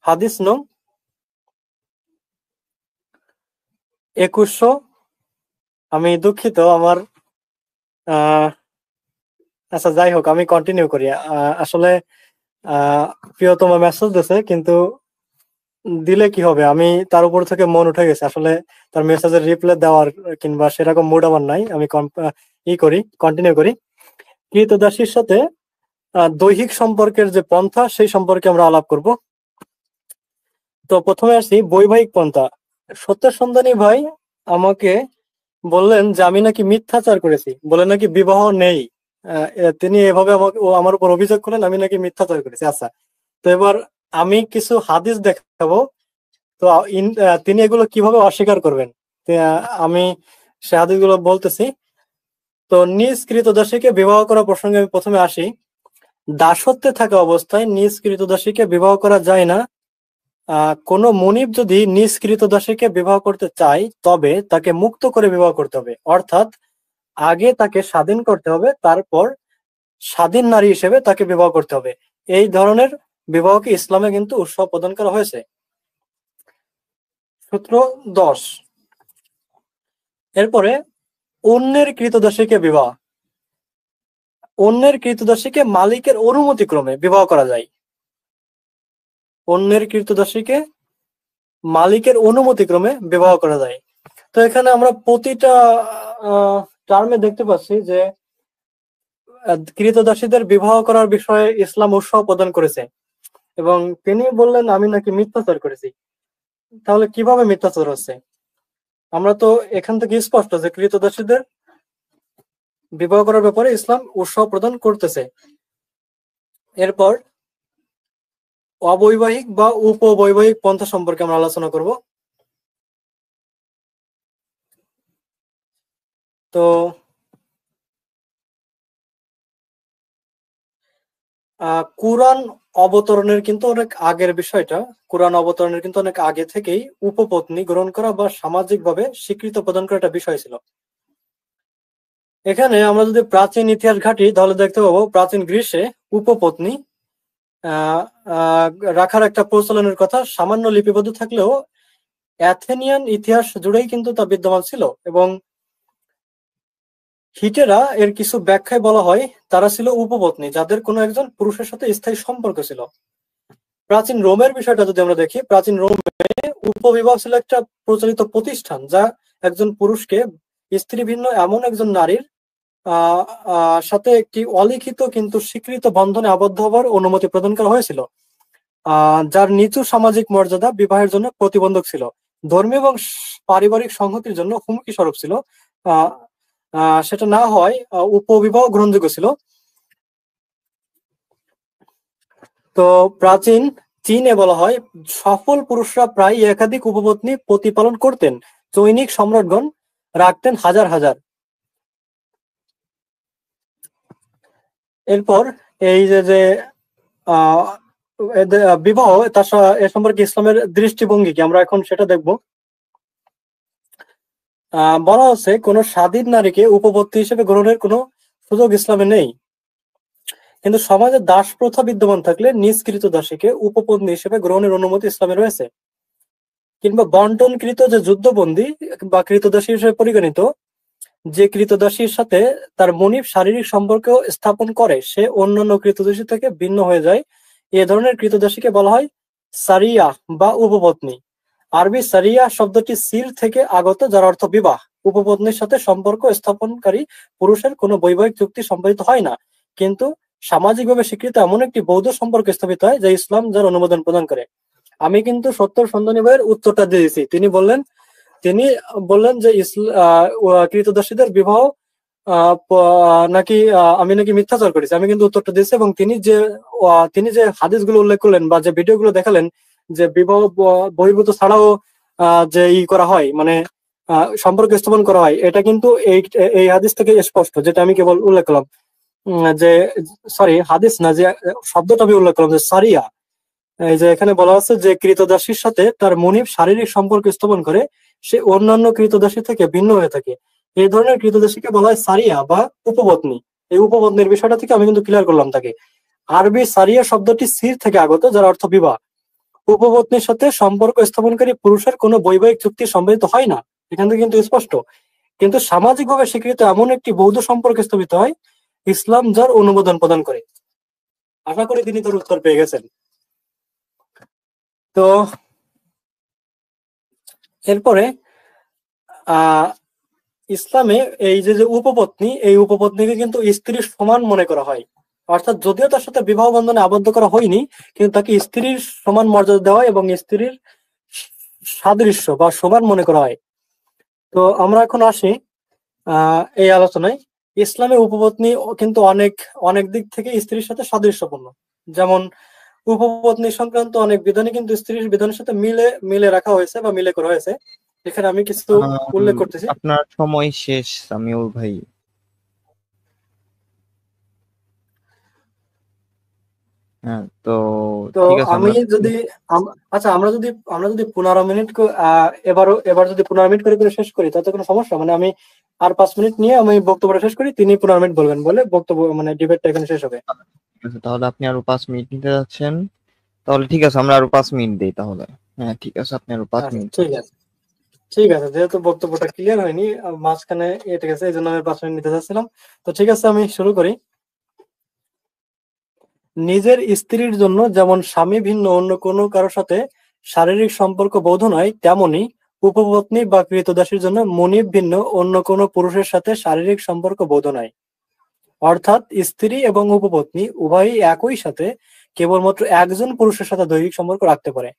হাদিস নং 2100। আমি দুঃখিত, আমার আচ্ছা যাই হোক, আমি কন্টিনিউ করি। আসলে প্রিয়তমা মেসেজ দিয়েছে, কিন্তু দিলে কি হবে, আমি তার উপর থেকে মন উঠে গেছে। আসলে তার মেসেজের রিপ্লাই দেওয়ার কিংবা সেরকম মুড আমার নাই। আমি কন্টিনিউ করি। কৃতদাসীর সাথে দৈহিক সম্পর্কের যে পন্থা, সেই সম্পর্কে আমরা আলাপ করব। তো প্রথমে আসি বৈবাহিক পন্থা। সত্যের সন্ধানী ভাই আমাকে বললেন যে আমি নাকি মিথ্যাচার করেছি, বলে নাকি বিবাহ নেই। তিনি এভাবে আমার উপর অভিযোগ করলেন আমি নাকি মিথ্যাচার করেছি। আচ্ছা, তো এবার আমি কিছু হাদিস দেখাবো, তো তিনি এগুলো কিভাবে অস্বীকার করবেন আমি সে হাদিসগুলো বলতেছি। তো নিজ কৃতদাসীকে বিবাহ করা প্রসঙ্গে আমি প্রথমে আসি। দাসত্বে থাকা অবস্থায় নিজ কৃতদাসীকে বিবাহ করা যায় না। কোনো মুনিব যদি নিজ কৃতদাসীকে বিবাহ করতে চায় তবে তাকে মুক্ত করে বিবাহ করতে হবে, অর্থাৎ আগে তাকে স্বাধীন করতে হবে, তারপর স্বাধীন নারী হিসেবে তাকে বিবাহ করতে হবে। এই ধরনের বিবাহকে ইসলামে কিন্তু উৎসাহ প্রদান করা হয়েছে। সূত্র 10। এরপরে অন্যের কৃতদাসীকে বিবাহ। অন্যের কৃতদাসীকে মালিকের অনুমতি ক্রমে বিবাহ করা যায়। অন্যের কৃতদাসীকে মালিকের অনুমতি ক্রমে বিবাহ করা যায়। তো এখানে আমরা প্রতিটা টার্মে দেখতে পাচ্ছি যে কৃতদাসীদের বিবাহ করার বিষয়ে ইসলাম উৎসাহ প্রদান করেছে এবং তিনি বললেন আমি নাকি মিথ্যাচার করেছি। তাহলে কিভাবে মিথ্যাচার হচ্ছে? আমরা তো এখান থেকে স্পষ্ট যে কৃতদাসীদের বিবাহ করার ব্যাপারে ইসলাম উৎসাহ প্রদান করতেছে। এরপর অবৈবাহিক বা উপবৈবাহিক পন্থা সম্পর্কে আমরা আলোচনা করব। তো কুরআন অবতরণের কিন্তু অনেক আগের বিষয়টা, কুরআন অবতরণের কিন্তু অনেক আগে থেকেই উপপত্নী গ্রহণ করা বা সামাজিকভাবে স্বীকৃত প্রদান করা একটা বিষয় ছিল। এখানে আমরা যদি প্রাচীন ইতিহাস ঘাঁটি তাহলে দেখতে পাবো প্রাচীন গ্রীসে উপপত্নী রাখার একটা প্রচলনের কথা সামান্য লিপিবদ্ধ থাকলেও অ্যাথেনিয়ান ইতিহাস জুড়েই কিন্তু তা বিদ্যমান ছিল এবং হিটেরা এর কিছু ব্যাখ্যায় বলা হয় তারা ছিল উপপত্নী যাদের কোনো একজন পুরুষের সাথে স্থায়ী সম্পর্ক ছিল। প্রাচীন রোমের বিষয়টা যদি আমরা দেখি, প্রাচীন রোমে উপবিবাহ ছিল একটা প্রচলিত প্রতিষ্ঠান যা একজন পুরুষকে স্ত্রী ভিন্ন এমন একজন নারীর সাথে একটি অলিখিত কিন্তু স্বীকৃত বন্ধনে আবদ্ধ হওয়ার অনুমতি প্রদান করা হয়েছিল, যার নিচু সামাজিক মর্যাদা বিবাহের জন্য প্রতিবন্ধক ছিল, ধর্মীয় এবং পারিবারিক সংহতির জন্য হুমকি স্বরূপ ছিল। সেটা না হয় উপবিবাহ গ্রহণযোগ্য ছিল। তো প্রাচীন চীনে বলা হয় সফল পুরুষরা প্রায় একাধিক উপপত্নী প্রতিপালন করতেন, চৈনিক সম্রাটগণ রাখতেন হাজার হাজার। এরপর এই যে বিবাহ তার এ সম্পর্কে ইসলামের দৃষ্টিভঙ্গি কি আমরা এখন সেটা দেখব। বলা হচ্ছে কোন স্বাধীন নারীকে উপপত্নী হিসেবে গ্রহণের কোনো সুযোগ ইসলামে নেই, কিন্তু সমাজে দাস প্রথা বিদ্যমান থাকলে নিষ্কৃত দাসীকে উপপত্নী হিসেবে গ্রহণের অনুমতি ইসলামে রয়েছে। কিংবা বন্টনকৃত যে যুদ্ধবন্দী বা কৃতদাসী হিসেবে পরিগণিত যে কৃতদাসীর সাথে তার মনিব শারীরিক সম্পর্ক স্থাপন করে সে অন্যান্য কৃতদাসী থেকে ভিন্ন হয়ে যায়, এ ধরনের কৃতদাসীকে বলা হয় সারিয়া বা উপপত্নী। আরবি সারিয়া শব্দটি সির থেকে আগত, যার অর্থ বিবাহ। উপপত্নীর সাথে সম্পর্ক স্থাপনকারী পুরুষের কোনো বৈবাহিক চুক্তি সম্পাদিত হয় না, কিন্তু সামাজিকভাবে স্বীকৃত এমন একটি বৌদ্ধ সম্পর্ক স্থাপিত হয় যা ইসলাম যার অনুমোদন প্রদান করে। আমি কিন্তু সত্তর সন্ধানী ভাইয়ের উত্তরটা দিয়েছি। তিনি বললেন যে কৃতদাসীদের বিবাহ নাকি আমি নাকি মিথ্যাচার করেছি, আমি কিন্তু উত্তরটা দিয়েছি। এবং তিনি যে হাদিসগুলো উল্লেখ করলেন বা যে ভিডিওগুলো দেখালেন যে বিবাহ বহির্ভূত ছাড়াও যে করা হয়, মানে সম্পর্ক স্থাপন করা হয়, এটা কিন্তু এই হাদিস থেকে স্পষ্ট, যেটা আমি কেবল উল্লেখ করলাম। যে সরি, হাদিস না, যে শব্দটা আমি উল্লেখ করলাম, যে সারিয়া। এই যে এখানে বলা আছে যে কৃতদাসীর সাথে তার মনিব শারীরিক সম্পর্ক স্থাপন করে, সে অন্যান্য কৃতদাসী থেকে ভিন্ন হয়ে থাকে। এই ধরনের কৃতদাসীকে বলা হয় সারিয়া বা উপপত্নী। এই উপপত্নীর বিষয়টা থেকে আমি কিন্তু ক্লিয়ার করলাম তাকে। আরবি সারিয়া শব্দটি সির থেকে আগত, যার অর্থ বিবাহ। উপপত্নীর সাথে সম্পর্ক স্থাপনকারী পুরুষের কোনো বৈবাহিক চুক্তি সম্পাদিত হয় না, এখান থেকে কিন্তু স্পষ্ট। কিন্তু সামাজিকভাবে স্বীকৃত এমন একটি বৌদ্ধ সম্পর্ক স্থাপিত হয় ইসলাম যার অনুমোদন প্রদান করে। আশা করি তিনি তার উত্তর পেয়ে গেছেন। তো এরপরে ইসলামে এই যে উপপত্নী, এই উপপত্নীকে কিন্তু স্ত্রীর সমান মনে করা হয়। অর্থাৎ যদিও তার সাথে বিবাহ বন্ধনে আবদ্ধ করা হয়নি, কিন্তু তাকে স্ত্রীর সমান মর্যাদা দেওয়া হয় এবং স্ত্রীর সাদৃশ্য বা সমান মনে করা হয়। তো আমরা এখন আসি এই আলোচনায়। ইসলামে উপপত্নী কিন্তু অনেক দিক থেকে স্ত্রীর সাথে সাদৃশ্যপূর্ণ। যেমন উপপত্নী সংক্রান্ত অনেক বিধানই কিন্তু স্ত্রীর বিধানের সাথে মিলে রাখা হয়েছে বা মিলে করা হয়েছে। এখানে আমি কিছু উল্লেখ করতেছি। আপনার সময় শেষ সামিউল ভাই। হ্যাঁ, তো ঠিক আছে, আমি যদি আচ্ছা, আমরা যদি 15 মিনিট এবার যদি 15 মিনিট করে শেষ করি, তাতে কোনো সমস্যা? মানে আমি আর 5 মিনিট নিয়ে আমি বক্তব্যটা শেষ করি, তিনি 15 মিনিট বলবেন, বলে বক্তব্য মানে ডিবেটটা এখানে শেষ হবে। তাহলে আপনি আরো 5 মিনিট নিতে যাচ্ছেন, তাহলে ঠিক আছে, আমরা আরো 5 মিনিট দেই তাহলে। হ্যাঁ ঠিক আছে, আপনি আরো 5 মিনিট। ঠিক আছে, যেহেতু বক্তব্যটা ক্লিয়ার হয়নি, মাঝখানে ঠিক আছে, এই জন্য আমি 5 মিনিট নিতে চাচ্ছিলাম। তো ঠিক আছে, আমি শুরু করি। নিজের স্ত্রীর জন্য যেমন স্বামী ভিন্ন অন্য কোনো কারোর সাথে শারীরিক সম্পর্ক বৈধ নয়, তেমনি উপপত্নী বা কৃতদাসীর জন্য মনিব ভিন্ন অন্য কোনো পুরুষের সাথে শারীরিক সম্পর্ক বৈধ নয়। অর্থাৎ স্ত্রী এবং উপপত্নী উভয়ই একই সাথে কেবলমাত্র একজন পুরুষের সাথে দৈহিক সম্পর্ক রাখতে পারে।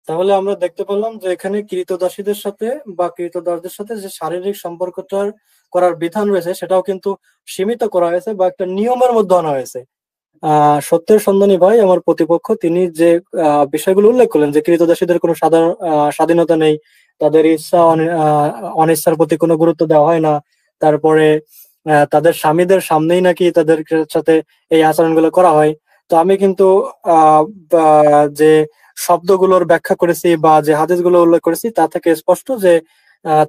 তাহলে আমরা দেখতে পেলাম যে এখানে কৃতদাসীদের সাথে বা কৃতদাসদের সাথে যে শারীরিক সম্পর্কটা করার বিধান রয়েছে, সেটাও কিন্তু সীমিত করা হয়েছে বা একটা নিয়মের মধ্যে আনা হয়েছে। সত্যের সন্ধানী ভাই, আমার প্রতিপক্ষ, তিনি যে বিষয়গুলো উল্লেখ করলেন যে কৃতদাসীদের কোনো স্বাধীনতা নেই, তাদের ইচ্ছা অনিচ্ছার প্রতি কোনো গুরুত্ব দেওয়া হয় না, তারপরে তাদের স্বামীদের সামনেই নাকি তাদের সাথে এই আচরণগুলো করা হয়। তো আমি কিন্তু যে শব্দগুলোর ব্যাখ্যা করেছি বা যে হাদিসগুলো উল্লেখ করেছি, তা থেকে স্পষ্ট যে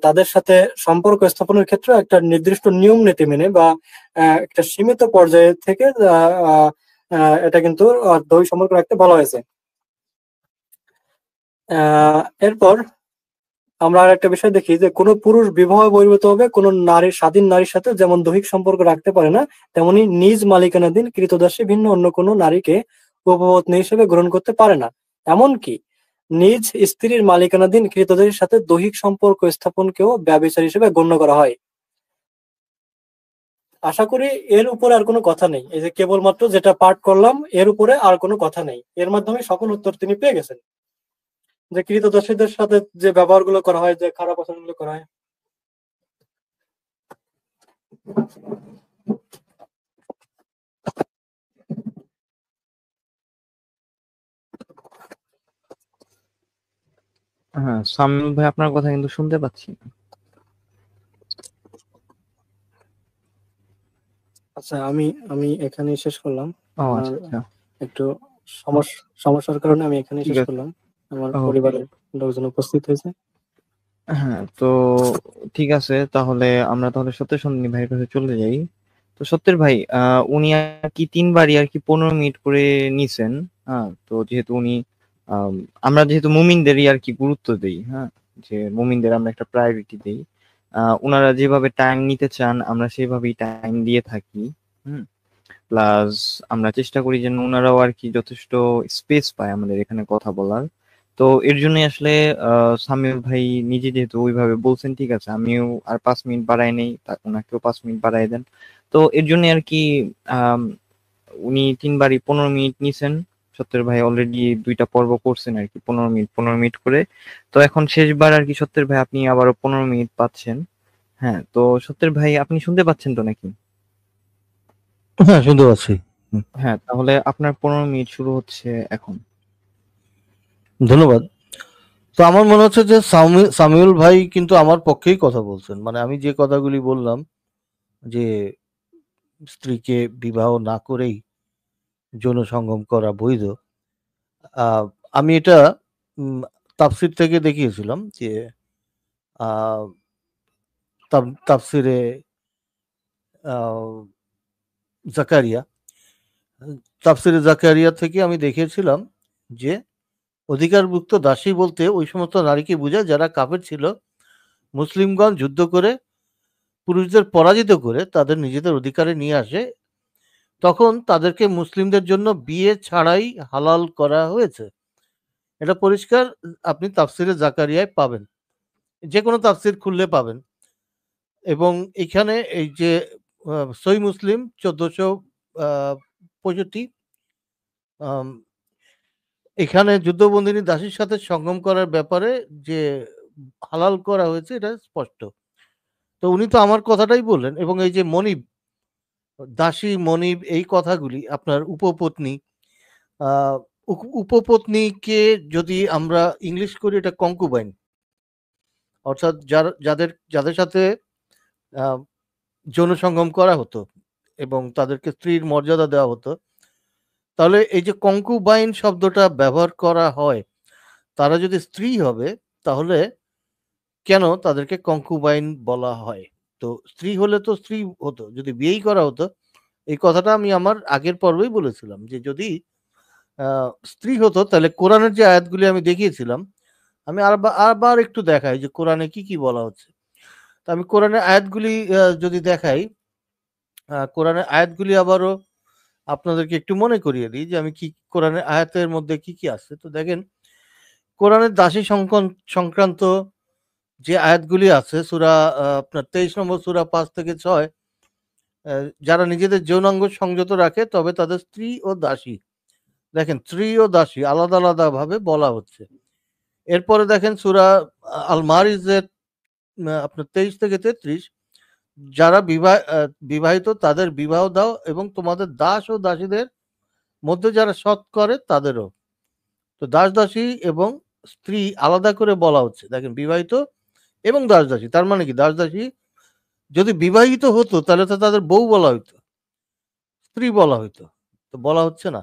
তাদের সাথে সম্পর্ক স্থাপনের ক্ষেত্রে একটা নির্দিষ্ট নিয়ম নীতি মেনে বা একটা সীমিত পর্যায়ে থেকে এটা কিন্তু দৈহিক সম্পর্ক রাখতে বলা হয়েছে। এরপর আমরা আর একটা বিষয় দেখি যে কোনো পুরুষ বিবাহ বহির্ভূত হবে কোনো স্বাধীন নারীর সাথে যেমন দৈহিক সম্পর্ক রাখতে পারে না, তেমনি নিজ মালিকানাধীন কৃতদাসী ভিন্ন অন্য কোনো নারীকে উপপত্নী হিসেবে গ্রহণ করতে পারে না। এমনকি নিজ স্ত্রীর মালিকানাধীন কৃতদাসীর সাথে দৈহিক সম্পর্ক স্থাপনকেও ব্যভিচার হিসেবে গণ্য করা হয়। আশা করি এর উপরে আর কোনো কথা নেই। এই যে কেবলমাত্র যেটা পাঠ করলাম, এর উপরে আর কোনো কথা নেই। এর মাধ্যমে সকল উত্তর তিনি পেয়ে গেছেন, যে কৃতদাসীদের সাথে যে ব্যবহারগুলো করা হয়, যে খারাপ আচরণগুলো করা হয়। হ্যাঁ সামিউল ভাই, আপনার কথা কিন্তু শুনতে পাচ্ছি না। আচ্ছা, আমি এখানে শেষ করলাম। আচ্ছা, একটু সমস্যার কারণে আমি এখানে শেষ করলাম। আমার পরিবারের লোকজন উপস্থিত হয়েছে। হ্যাঁ, তো ঠিক আছে, তাহলে আমরা তাহলে সত্যের সন্ধানী ভাইয়ের কাছে চলে যাই। তো সত্যের ভাই, উনি আর কি 3 বারই আর কি 15 মিনিট করে নিছেন। হ্যাঁ, তো যেহেতু উনি আমরা যেহেতু মুমিনদেরই আর কি গুরুত্ব দেই, হ্যাঁ, যে মুমিনদের আমরা একটা প্রায়োরিটি দেই, ওনারা যেভাবে টাইম নিতে চান আমরা সেভাবেই টাইম দিয়ে থাকি। প্লাস আমরা চেষ্টা করি যেন ওনারাও আর কি যথেষ্ট স্পেস পায় আমাদের এখানে কথা বলার। তো এর জন্য আসলে সামিউল ভাই নিজে যেহেতু ওইভাবে বলছেন, ঠিক আছে, আমিও আর 5 মিনিট বাড়াই নেই, ওনাকেও 5 মিনিট বাড়াই দেন। তো এর জন্য আর কি উনি 3 বারই 15 মিনিট নিছেন। সত্যের ভাই অলরেডি 2টা পর্ব করছেন আর কি 15 মিনিট করে। তো এখন শেষবার আর কি সত্যের ভাই আপনি আবারও 15 মিনিট পাচ্ছেন। হ্যাঁ, তো সত্যের ভাই আপনি শুনতে পাচ্ছেন তো নাকি? হ্যাঁ, শুনতে পাচ্ছি। হ্যাঁ, তাহলে আপনার 15 মিনিট শুরু হচ্ছে এখন। ধন্যবাদ। তো আমার মনে হচ্ছে যে সামিউল ভাই কিন্তু আমার পক্ষেই কথা বলছেন। মানে আমি যে কথাগুলি বললাম যে স্ত্রীকে বিবাহ না করেই যৌন সঙ্গম করা বৈধ। আমি এটা তাফসির থেকে দেখিয়েছিলাম যে তাফসিরে জাকারিয়া তাফসিরে জাকারিয়া থেকে আমি দেখিয়েছিলাম যে অধিকারভুক্ত দাসী বলতে ওই সমস্ত নারীকে বোঝায় যারা কাফের ছিল, মুসলিমগণ যুদ্ধ করে পুরুষদের পরাজিত করে তাদের নিজেদের অধিকারে নিয়ে আসে, তখন তাদেরকে মুসলিমদের জন্য বিয়ে ছাড়াই হালাল করা হয়েছে। এটা পরিষ্কার আপনি তাফসিরে জাকারিয়ায় পাবেন, যে কোনো তাফসির খুললে পাবেন। এবং এখানে এই যে সহিহ মুসলিম 1465 এখানে যুদ্ধবন্দিনী দাসীর সাথে সঙ্গম করার ব্যাপারে যে হালাল করা হয়েছে এটা স্পষ্ট। তো উনি তো আমার কথাটাই বললেন। এবং এই যে মনিব, দাসী, মনিব, এই কথাগুলি আপনার উপপত্নী, উপপত্নীকে যদি আমরা ইংলিশ করি এটা কঙ্কুবাইন, অর্থাৎ যাদের সাথে যৌন সঙ্গম করা হতো এবং তাদেরকে স্ত্রীর মর্যাদা দেওয়া হতো, তাহলে এই যে কঙ্কুবাইন শব্দটা ব্যবহার করা হয়, তারা যদি স্ত্রী হবে তাহলে কেন তাদেরকে কঙ্কুবাইন বলা হয়? তো স্ত্রী হলে তো স্ত্রী হতো, যদি বিয়েই করা হতো। এই কথাটা আমি আমার আগের পর্বেই বলেছিলাম যে যদি স্ত্রী হতো তাহলে কোরআনের যে আয়াতগুলি আমি দেখিয়েছিলাম, আমি আবার একটু দেখাই যে কোরআনে কি কি বলা হচ্ছে। তো আমি কোরআনের আয়াতগুলি যদি দেখাই, কোরআনের আয়াতগুলি আবারও আপনাদেরকে একটু মনে করিয়ে দিই যে আমি কি কোরআনের আয়াতের মধ্যে কি কি আছে। তো দেখেন, কোরআনের দাসী সংক্রান্ত যে আয়াতগুলি আছে সূরা আপনার 23 নম্বর সূরা 5 থেকে 6, যারা নিজেদের যৌনাঙ্গ সংযত রাখে তবে তাদের স্ত্রী ও দাসী, দেখেন স্ত্রী ও দাসী আলাদা আলাদা ভাবে বলা হচ্ছে। এরপরে দেখেন সূরা আল মারিজের আপনার 23 থেকে 33, যারা বিবাহিত তাদের বিবাহ দাও এবং তোমাদের দাস ও দাসীদের মধ্যে যারা সৎ করে তাদেরও। তো দাস দাসী এবং স্ত্রী আলাদা করে বলা হচ্ছে। দেখেন, বিবাহিত এবং দাস দাসী, তার মানে কি দাস দাসী যদি বিবাহিত হতো তাহলে তো তাদের বউ বলা হইতো, স্ত্রী বলা হইতো, তো বলা হচ্ছে না।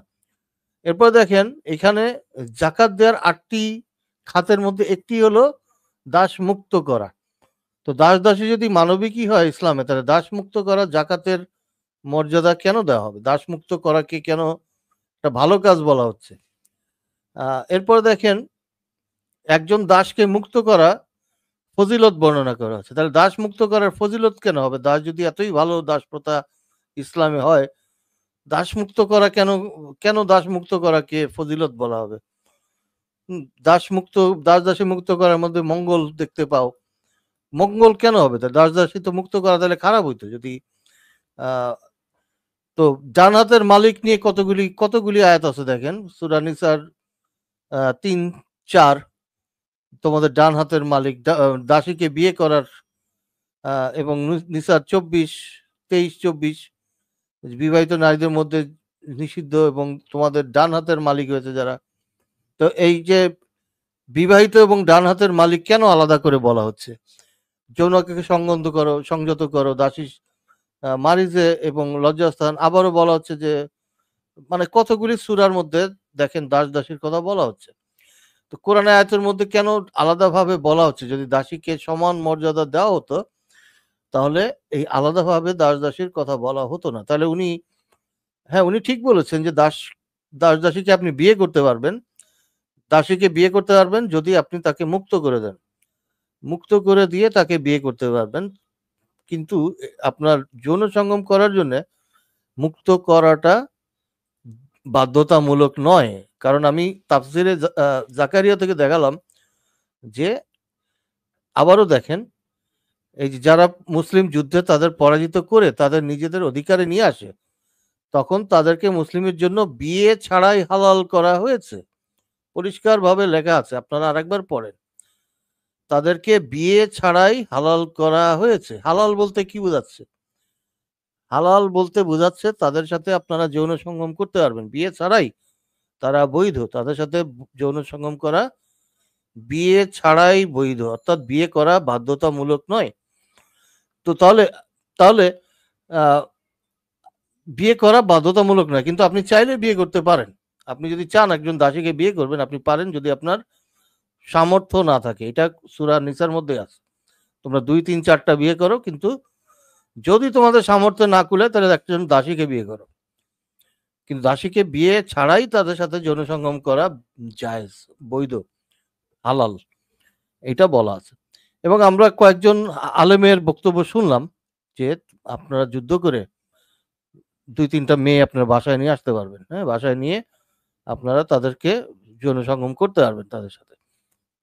এরপর দেখেন এখানে জাকাত দেওয়ার 8টি খাতের মধ্যে একটি হলো দাস মুক্ত করা। তো দাস দাসী যদি মানবিকই হয় ইসলামে, তাহলে দাস মুক্ত করা জাকাতের মর্যাদা কেন দেওয়া হবে? দাস মুক্ত করাকে কেন একটা ভালো কাজ বলা হচ্ছে? এরপর দেখেন একজন দাসকে মুক্ত করা ফজিলত বর্ণনা করা হচ্ছে। তাহলে দাস মুক্ত করার ফজিলত কেন হবে? দাস যদি এতই ভালো দাস প্রথা ইসলামে হয়, দাস মুক্ত করা কেন দাস মুক্ত করাকে ফজিলত বলা হবে? দাস দাসী মুক্ত করার মধ্যে মঙ্গল দেখতে পাও, মঙ্গল কেন হবে? দাস দাসী তো মুক্ত করা তাহলে খারাপ হইতো যদি। তো ডান হাতের মালিক নিয়ে কতগুলি আয়াত আছে দেখেন, সূরা নিসার 3-4, তোমাদের ডান হাতের মালিক দাসীকে বিয়ে করার, এবং নিসার 23-24 বিবাহিত নারীদের মধ্যে নিষিদ্ধ এবং তোমাদের ডান হাতের মালিক হয়েছে যারা। তো এই যে বিবাহিত এবং ডান হাতের মালিক কেন আলাদা করে বলা হচ্ছে? যৌনকে সংযত করো, দাসী মারিজে এবং লজ্জাস্থান আবারও বলা হচ্ছে যে, মানে কতগুলি সূরার মধ্যে দেখেন দাস দাসীর কথা বলা হচ্ছে। তো কোরআন আয়াতের মধ্যে কেন আলাদাভাবে বলা হচ্ছে? যদি দাসীকে সমান মর্যাদা দেওয়া হতো তাহলে এই আলাদাভাবে দাস দাসীর কথা বলা হতো না। তাহলে উনি ঠিক বলেছেন যে দাস দাসীকে আপনি বিয়ে করতে পারবেন, দাসীকে বিয়ে করতে পারবেন যদি আপনি তাকে মুক্ত করে দেন, মুক্ত করে দিয়ে তাকে বিয়ে করতে পারবেন। কিন্তু আপনার যৌন সঙ্গম করার জন্য মুক্ত করাটা বাধ্যতামূলক নয়। কারণ আমি তাফসিরে জাকারিয়া থেকে দেখালাম যে, আবারও দেখেন এই যে যারা মুসলিম যুদ্ধে তাদের পরাজিত করে তাদের নিজেদের অধিকারে নিয়ে আসে, তখন তাদেরকে মুসলিমের জন্য বিয়ে ছাড়াই হালাল করা হয়েছে, পরিষ্কারভাবে লেখা আছে, আপনারা আরেকবার পড়েন। তাদেরকে বিয়ে ছাড়াই হালাল করা হয়েছে। হালাল বলতে কি বোঝাচ্ছে? হালাল বলতে বোঝাচ্ছে তাদের সাথে আপনারা যৌন সঙ্গম করতে পারবেন বিয়ে ছাড়াই, তারা বৈধ, তাদের সাথে যৌন সঙ্গম করা বিয়ে ছাড়াই বৈধ, অর্থাৎ বিয়ে করা বাধ্যতামূলক নয়। তো তাহলে তাহলে আহ, বিয়ে করা বাধ্যতামূলক নয়, কিন্তু আপনি চাইলে বিয়ে করতে পারেন। আপনি যদি চান একজন দাসীকে বিয়ে করবেন, আপনি পারেন, যদি আপনার সামর্থ্য না থাকে। এটা সূরা নিসার মধ্যে আছে, তোমরা 2, 3, 4টা বিয়ে করো, কিন্তু যদি তোমাদের সামর্থ্য না কুলায় তাহলে একজন দাসীকে বিয়ে করো। কিন্তু দাসীকে বিয়ে ছাড়াই তাদের সাথে যৌন সঙ্গম করা জায়েজ, বৈধ, হালাল, এটা বলা আছে। এবং আমরা কয়েকজন আলেমের বক্তব্য শুনলাম যে আপনারা যুদ্ধ করে 2-3টা মেয়ে আপনার বাসায় নিয়ে আসতে পারবেন, হ্যাঁ, বাসায় নিয়ে আপনারা তাদেরকে যৌন সঙ্গম করতে পারবেন তাদের সাথে।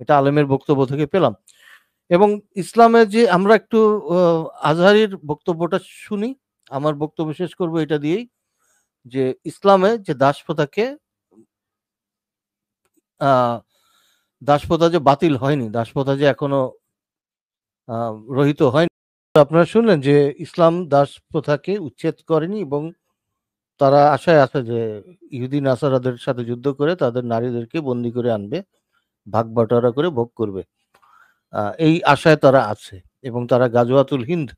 এটা আলেমের বক্তব্য থেকে পেলাম। এবং ইসলামে যে আমরা একটু আজহারির বক্তব্যটা শুনি, আমার বক্তব্য শেষ করব এটা দিয়েই, যে ইসলামে যে দাসপ্রথাকে দাসপ্রথা যে বাতিল হয়নি, দাসপ্রথা যে এখনো রহিত হয়নি। আপনারা শুনলেন যে ইসলাম দাসপ্রথাকে উচ্ছেদ করেনি, এবং তারা আশায় আছে যে ইহুদি নাসারাদের সাথে যুদ্ধ করে তাদের নারীদেরকে বন্দি করে আনবে, ভাগ বাটোয়ারা করে ভোগ করবে, এই আশায় তারা আছে। এবং তারা গাজওয়াতুল হিন্দ,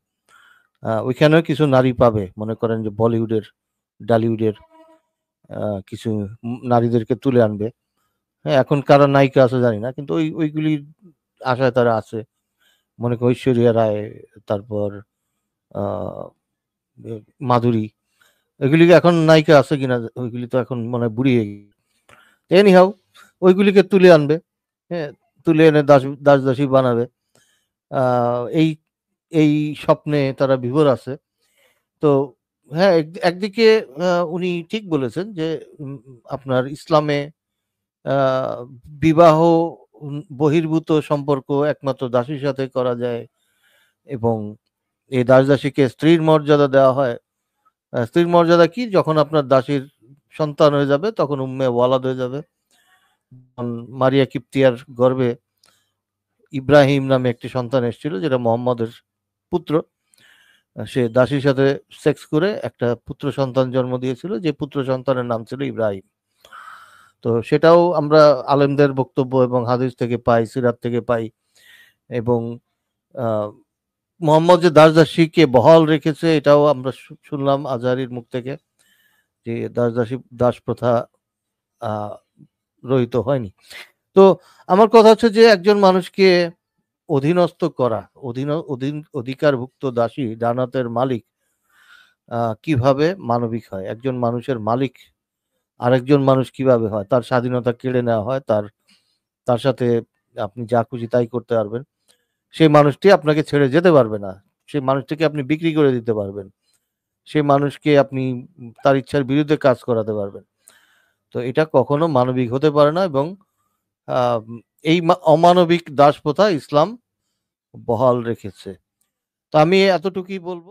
ওইখানেও কিছু নারী পাবে, মনে করেন যে বলিউডের, ডালিউডের কিছু নারীদেরকে তুলে আনবে। হ্যাঁ, এখন কারা নায়িকা আছে জানি না, কিন্তু ওইগুলির আশায় তারা আছে। মনে করেন ঐশ্বরিয়া রায়, তারপর মাধুরী, ওইগুলিকে এখন নায়িকা আছে কিনা, ওইগুলি তো এখন মনে হয় বুড়ি হয়ে গেছে। এনিহাউ ওইগুলিকে তুলে আনবে, হ্যাঁ, তুলে এনে দাস দাসী বানাবে। এই এই স্বপ্নে তারা বিভোর আছে। তো হ্যাঁ, একদিকে উনি ঠিক বলেছেন যে আপনার ইসলামে বিবাহ বহির্ভূত সম্পর্ক একমাত্র দাসীর সাথে করা যায়, এবং এই দাস দাসীকে স্ত্রীর মর্যাদা দেওয়া হয়। স্ত্রীর মর্যাদা কি? যখন আপনার দাসীর সন্তান হয়ে যাবে তখন উম্মে ওয়ালাদ হয়ে যাবে। মারিয়া কিপ্তিয়ার গর্ভে ইব্রাহিম নামে একটি সন্তান এসেছিল, যেটা মোহাম্মদের পুত্র। সে দাসীর সাথে সেক্স করে একটা পুত্র সন্তান জন্ম দিয়েছিল, যে পুত্র সন্তানের নাম ছিল ইব্রাহিম। তো সেটাও আমরা আলেমদের বক্তব্য এবং হাদিস থেকে পাই, সিরাত থেকে পাই। এবং মোহাম্মদ যে দাস দাসীকে বহাল রেখেছে, এটাও আমরা শুনলাম আজহারির মুখ থেকে, যে দাস প্রথা রহিত হয়নি। তো আমার কথা হচ্ছে যে একজন মানুষকে অধীনস্থ করা, অধিকারভুক্ত দাসী, জান্নাতের মালিক কিভাবে মানবিক হয়? একজন মানুষের মালিক আরেকজন মানুষ কিভাবে হয়? তার স্বাধীনতা কেড়ে নেওয়া হয়, তার সাথে আপনি যা খুশি তাই করতে পারবেন, সেই মানুষটি আপনাকে ছেড়ে যেতে পারবে না, সেই মানুষটিকে আপনি বিক্রি করে দিতে পারবেন, সেই মানুষকে আপনি তার ইচ্ছার বিরুদ্ধে কাজ করাতে পারবেন। তো এটা কখনো মানবিক হতে পারে না, এবং এই অমানবিক দাস প্রথা ইসলাম বহাল রেখেছে। তো আমি এতটুকুই বলবো।